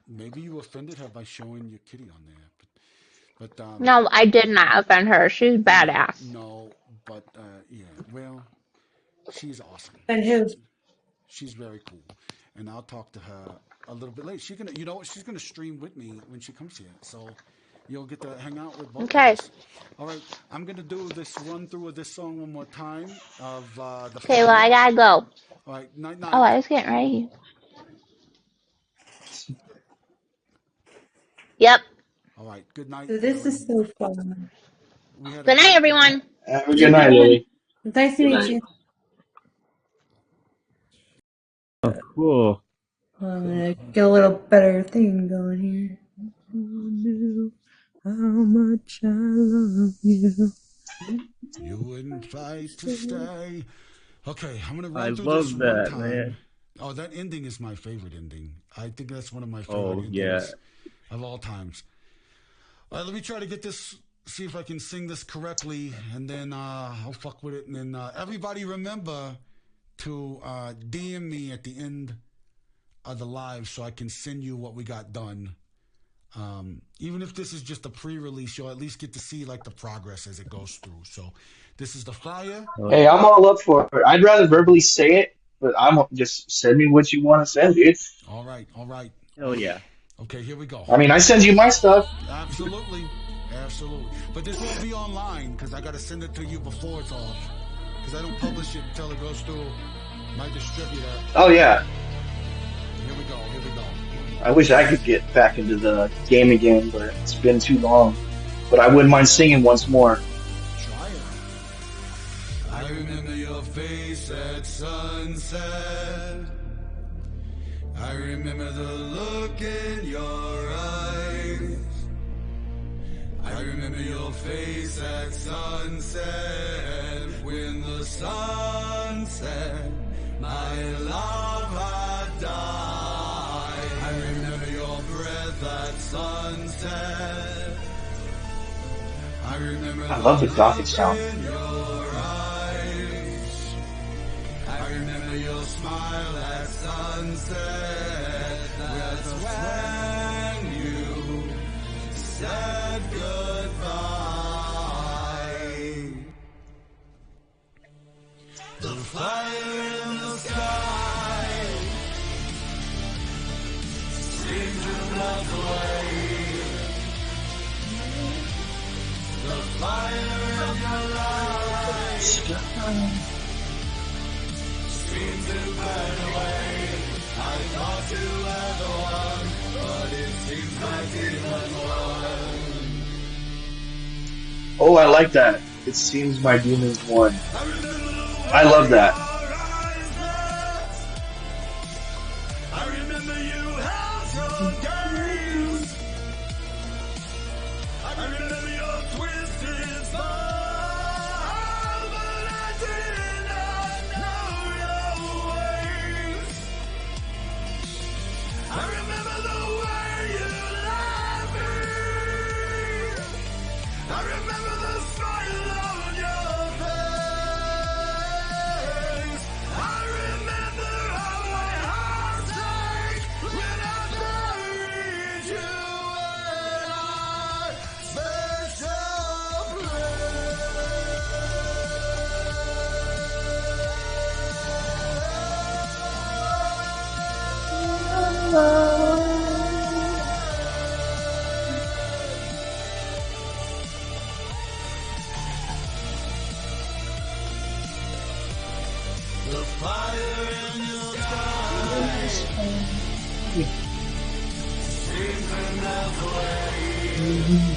maybe you offended her by showing your kitty on there. But No, I did not offend her. She's badass. no, but yeah, Well, she's awesome. And who? She's very cool, and I'll talk to her a little bit later. She's gonna, you know what? She's gonna stream with me when she comes here, so you'll get to hang out with both of Okay. us. All right, I'm gonna do this run through of this song one more time of the. Okay, well, I gotta go. All right, night Oh, night. I was getting ready. Yep. All right, good night. So this is so fun. Good night, everyone. Have a good night, Lily. Nice to meet you. Oh, cool. I'm gonna get a little better thing going here. How much I love you. You wouldn't fight to stay. Okay, I'm gonna run I through love this that, one time. man. Oh, that ending is my favorite ending. I think that's one of my favorite Oh, endings yeah. of all times. All right, let me try to get this. See if I can sing this correctly, and then I'll fuck with it. And then everybody remember to DM me at the end of the live so I can send you what we got done. Even if this is just a pre-release, you'll at least get to see like the progress as it goes through. So this is the flyer. Hey, I'm all up for it. I'd rather verbally say it, but I'm just send me what you want to send, dude. All right, all right. Hell yeah. Okay, here we go. I mean, I send you my stuff. Absolutely, absolutely. But this won't be online because I got to send it to you before it's off. Because I don't publish it until it goes through my distributor. Oh yeah. Here we go. Here we go. I wish I could get back into the game again, but it's been too long. But I wouldn't mind singing once more. Try it. I remember your face at sunset. I remember the look in your eyes. I remember your face at sunset. When the sun set, my love had died. I remember your breath at sunset. I remember I love the gothic sound. in your eyes. I remember your smile at sunset. That's when you said goodbye. The fire in the sky seemed to melt away. The fire in your eyes seemed to burn away. I thought you were the one, but it seems like even one. Oh, I like that. It seems my demons won. I love that. I remember you held your gaze. I remember your twisted smile, but I did not know your ways. I remember the way you loved me. I remember the smile on your face. I remember how my heart sank when I buried you in our special The fire in your eyes seems to melt away.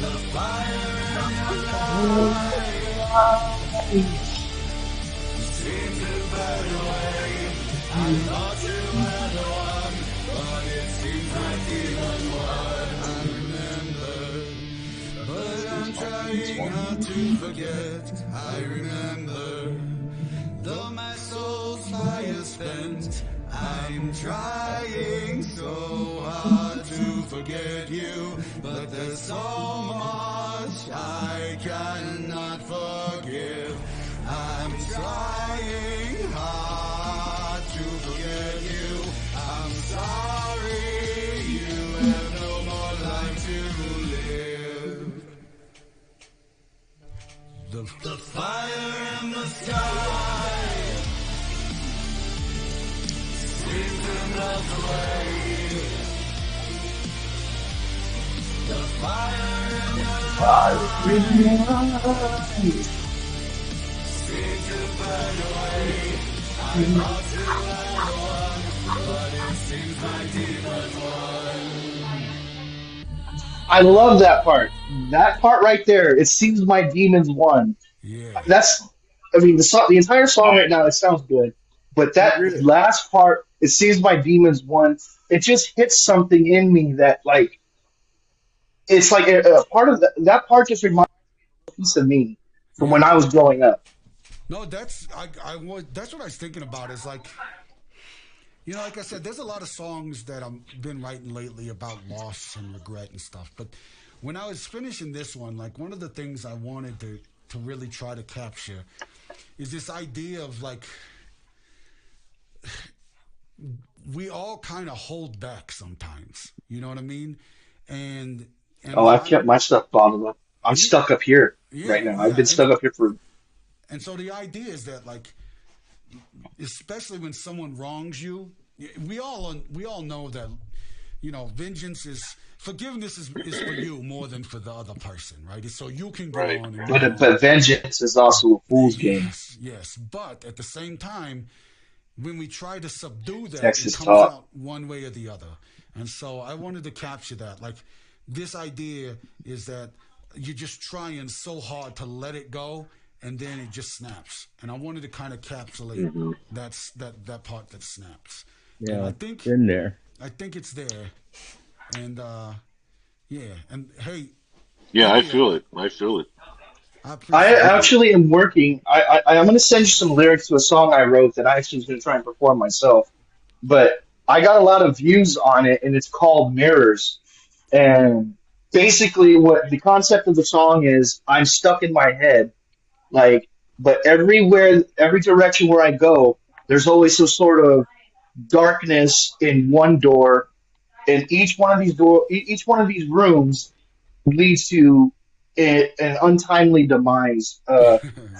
The fire in your eyes seems to burn away. I thought you were the one, but it seems like even one. I remember, but I'm trying not to forget. I remember, though my soul's fire spent, I'm trying so hard to forget you, but there's so much I cannot forgive. I'm trying hard to forget you. I'm sorry you have no more life to live. The fire in the sky seems to melt away. The fire in the eyes seems to burn away. I thought you were the one, but it seems my demons won. I love that part. That part right there. It seems my demons won. Yeah. I mean, the entire song right now, it sounds good. But that last part, it seems my demons won, it just hits something in me that, like, it's like a part of that part just reminds me of a piece of me from when I was growing up. No, that's what I was thinking about. Is like, you know, like I said, there's a lot of songs that I've been writing lately about loss and regret and stuff. But when I was finishing this one, like one of the things I wanted to really try to capture is this idea of like we all kind of hold back sometimes. You know what I mean? And I've kept my stuff bottled up. I'm stuck up here right now. I've been stuck up here for. And so the idea is that, like, especially when someone wrongs you, we all know that, you know, forgiveness is for you more than for the other person, right? So you can go on. And but vengeance is also a fool's game. Yes. But at the same time, when we try to subdue that, Texas it comes talk. out one way or the other. And so I wanted to capture that. Like, this idea is that you're just trying so hard to let it go, and then it just snaps. And I wanted to kind of encapsulate that part that snaps. Yeah, and I think in there. I think it's there. And and hey. Yeah, I feel it. I feel it. I actually am working. I'm going to send you some lyrics to a song I wrote that I actually was going to try and perform myself. But I got a lot of views on it, and it's called Mirrors. And basically, what the concept of the song is, I'm stuck in my head, like, but every direction where I go, there's always some sort of darkness in one door, and each one of these rooms leads to an untimely demise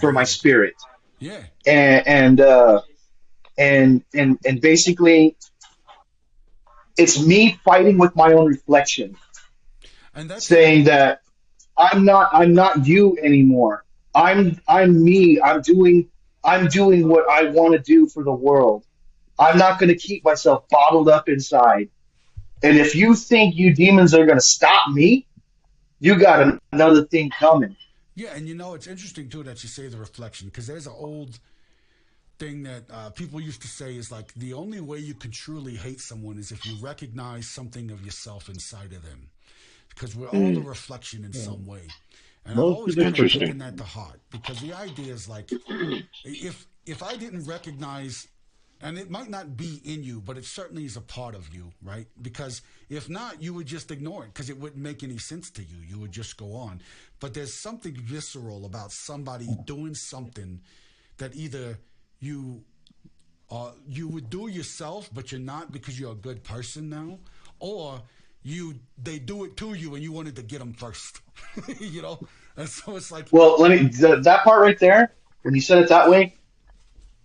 for my spirit. Yeah. And basically, it's me fighting with my own reflection, and that's saying that I'm not you anymore. I'm me. I'm doing what I want to do for the world. I'm not going to keep myself bottled up inside. And if you think you demons are going to stop me, you got another thing coming. Yeah, and you know, it's interesting, too, that you say the reflection, because there's an old thing that people used to say is like, the only way you can truly hate someone is if you recognize something of yourself inside of them. Because we're all a reflection in some way. And I've always kind of taken that to heart, because the idea is like, if I didn't recognize, and it might not be in you, but it certainly is a part of you, right? Because if not, you would just ignore it because it wouldn't make any sense to you. You would just go on. But there's something visceral about somebody doing something that either you would do yourself, but you're not because you're a good person now, or they do it to you and you wanted to get them first, you know? And so it's like... Well, that part right there, when you said it that way,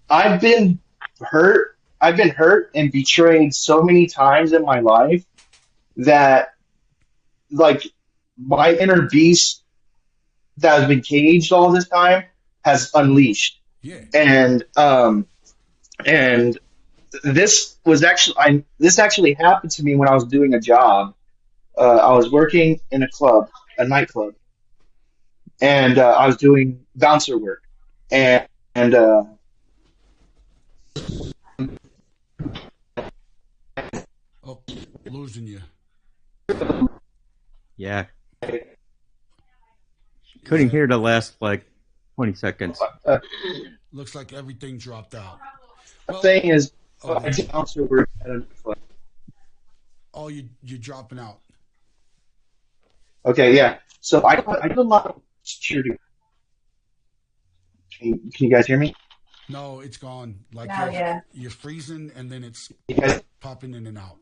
I've been hurt and betrayed so many times in my life that, like, my inner beast that has been caged all this time has unleashed. Yeah. And this actually happened to me when I was doing a job. I was working in a nightclub, and I was doing bouncer work, and losing you. Yeah. Couldn't hear the last, like, 20 seconds. Looks like everything dropped out. The thing is, I do bouncer work at a nightclub. Oh, you're dropping out. Okay, yeah. So I do a lot of security. Can you guys hear me? No, it's gone. Like you're freezing, and then it's popping in and out.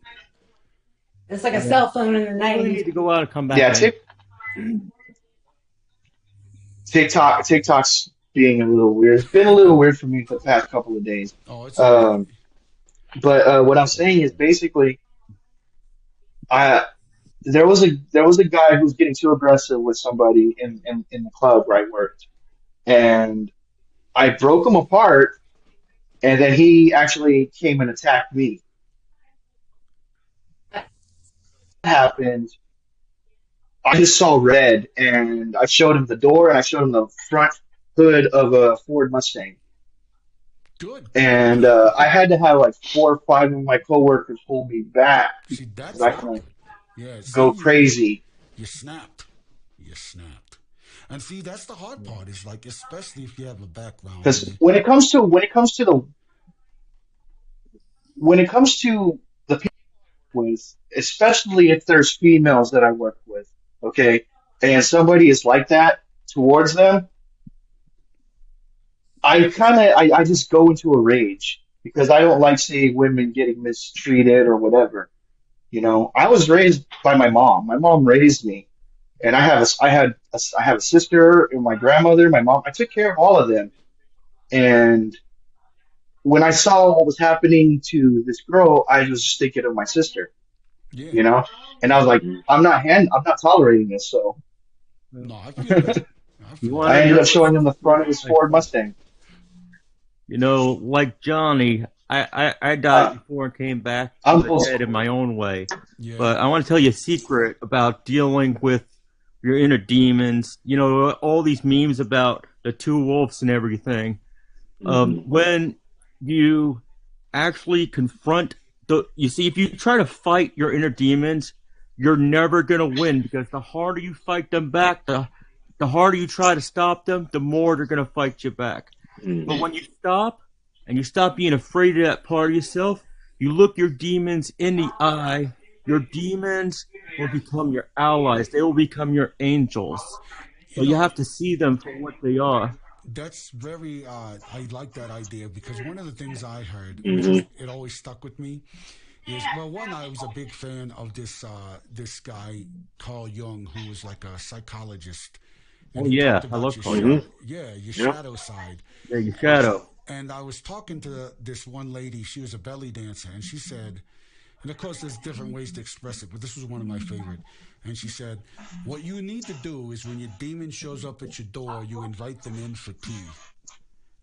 It's like a cell phone in the night. You need to go out and come back. Yeah, TikTok's being a little weird. It's been a little weird for me for the past couple of days. Oh, it's all right. But what I'm saying is basically, I there was a guy who was getting too aggressive with somebody in the club where I worked, and I broke him apart, and then he actually came and attacked me. What happened? I just saw red, and I showed him the door, and I showed him the front hood of a Ford Mustang. Good. And I had to have like 4 or 5 of my coworkers hold me back See, because that's I it. can Yeah, see, go crazy. you snapped. You snapped. And see, that's the hard part. Is like, especially if you have a background. Because when it comes to the people I work with, especially if there's females that I work with, okay, and somebody is like that towards them, I just go into a rage because I don't like seeing women getting mistreated or whatever. You know, I was raised by my mom. My mom raised me, and I have a sister and my grandmother, my mom. I took care of all of them, and when I saw what was happening to this girl, I was just thinking of my sister, Yeah. you know, and I was like, I'm not tolerating this. So No, I feel that. I ended up showing him the front of his Ford Mustang. You know, like Johnny, I died before and came back I'm from the dead in my own way. Yeah. But I want to tell you a secret about dealing with your inner demons. You know, all these memes about the two wolves and everything. When you actually confront you see, if you try to fight your inner demons, you're never going to win because the harder you fight them back, the harder you try to stop them, the more they're going to fight you back. But when you stop, and you stop being afraid of that part of yourself, you look your demons in the eye, your demons will become your allies. They will become your angels. So you have to see them for what they are. That's very. I like that idea because one of the things I heard, it always stuck with me, is well, one, I was a big fan of this guy Carl Jung, who was like a psychologist, and Oh he yeah, talked I about love your Carl shadow, Jung. your shadow side. Yeah, your shadow. And I was talking to this one lady. She was a belly dancer, and she said, and of course, there's different ways to express it, but this was one of my favorite. And she said, what you need to do is when your demon shows up at your door, you invite them in for tea.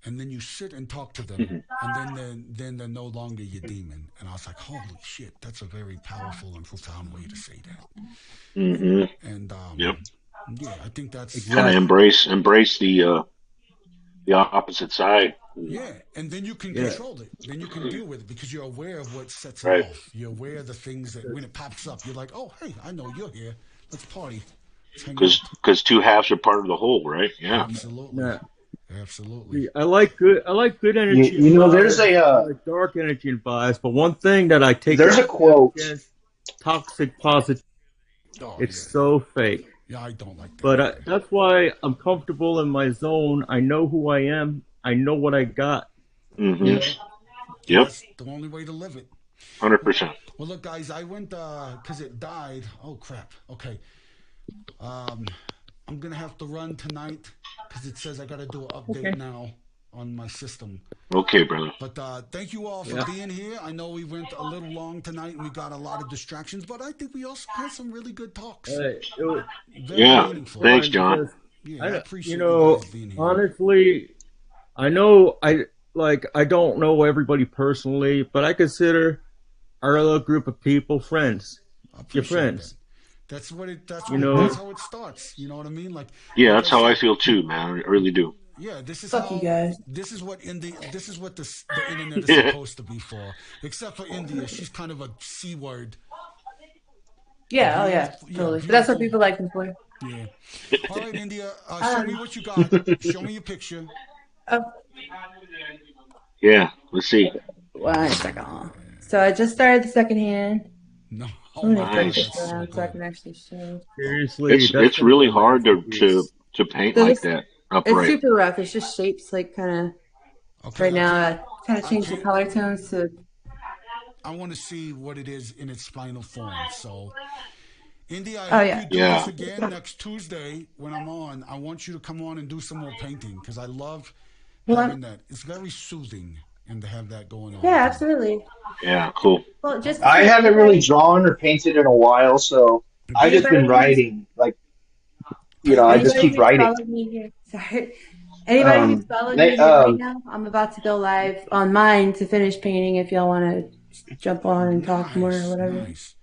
And then you sit and talk to them, and then they're no longer your demon. And I was like, holy shit, that's a very powerful and profound way to say that. And yeah, I think that's Kind of embrace the opposite side. Yeah, and then you can control it. Then you can deal with it because you're aware of what sets it Right. off. You're aware of the things that when it pops up, you're like, oh, hey, I know you're here. Let's party. Let's hang out. Because two halves are part of the whole, right? Yeah. Absolutely. Yeah. Absolutely. I like good energy. You know, vibes. there's I like dark energy and vibes, but one thing that I take there's a quote. against toxic positivity. Oh, It's so fake. Yeah, I don't like that. But that's why I'm comfortable in my zone. I know who I am. I know what I got. Mm-hmm. You know? Yep. That's the only way to live it. 100%. Well, look, guys, I went because it died. Oh crap. Okay. I'm gonna have to run tonight because it says I gotta do an update now on my system. Okay, brother. But thank you all for being here. I know we went a little long tonight and we got a lot of distractions, but I think we also had some really good talks. Very meaningful. Thanks, John. Yeah, I appreciate you know, guys being here. honestly, I know I don't know everybody personally, but I consider our little group of people friends. Your friends. That. That's what it. That's how it starts. You know what I mean? Like that's how I feel too, man. I really do. Yeah, this is Fuck how. you guys. This is what This is what the internet is supposed to be for. Except for India, she's kind of a c word. Yeah, totally. But that's what people like them for. Yeah. All right, India. Show me what you got. Show me your picture. Yeah, let's see. 1 second. So I just started the second hand. No. I'm gonna turn this around so I can actually show. Seriously, it's really hard to paint like that upright. It's super rough. It's just shapes, like kind of. Right now, I kind of changed the color tones to. I want to see what it is in its final form. So, Indy, I Oh, hope yeah. you do Yeah. this again next Tuesday when I'm on. I want you to come on and do some more painting because I love having that. It's very soothing and to have that going on. Yeah, Too. absolutely. Yeah, cool. Well, just to I say, haven't really drawn or painted in a while, so I just been anybody who's writing. Like, I just anybody keep who's writing. followed me here, sorry. Anybody who's followed me They, here right now, I'm about to go live on mine to finish painting. If y'all want to jump on and talk more or whatever. Nice.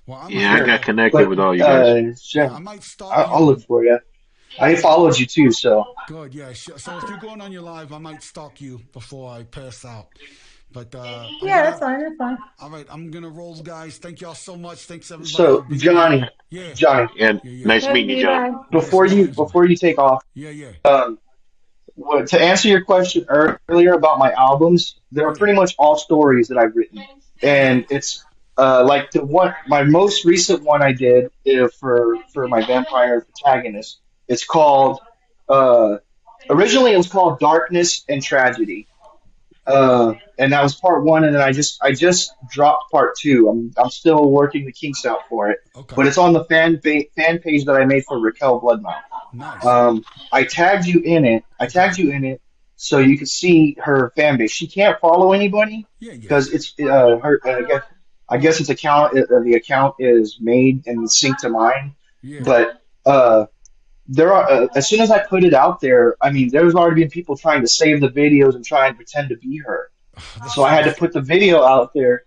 Well, I Yeah, I might, got connected with all you guys. I might stalk I'll look you. for you. I followed you too, so. Good, yeah. So if you're going on your live, I might stalk you before I pass out. But Yeah, that's fine. That's fine. all right, I'm gonna roll, guys. Thank y'all so much. Thanks everybody for So being Johnny, here. Yeah, Johnny, And yeah, yeah. nice meeting you, John. before you take off, Yeah, yeah. to answer your question earlier about my albums, they're pretty much all stories that I've written, and it's like my most recent one I did for my vampire protagonist. It's called originally it was called Darkness and Tragedy. And that was part one, and then I just dropped part two. I'm still working the kinks out for it, but it's on the fan page that I made for Raquel Bloodmouth. Nice. I tagged you in it. So you can see her fan base. She can't follow anybody because it's her. I guess its account. The account is made and synced to mine, but there are as soon as I put it out there, I mean, there's already been people trying to save the videos and try and pretend to be her. So I had to put the video out there.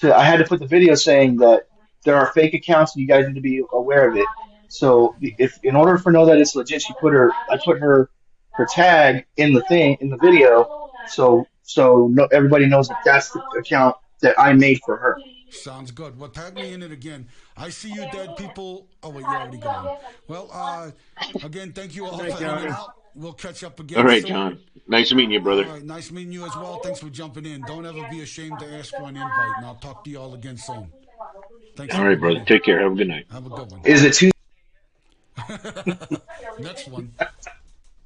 I had to put the video saying that there are fake accounts and you guys need to be aware of it. So if in order for know that it's legit, I put her tag in the video, so everybody knows that that's the account that I made for her. Sounds good. Well, tag me in it again. I see you dead people. Oh, wait, you're already gone. Well, again, thank you all for hanging out. We'll catch up again All right, soon. John. Nice meeting you, brother. All right, nice meeting you as well. Thanks for jumping in. Don't ever be ashamed to ask for an invite, and I'll talk to you all again soon. Thanks, All right, everybody. brother. Take care. Have a good night. Have a good one. Is it too? Next one.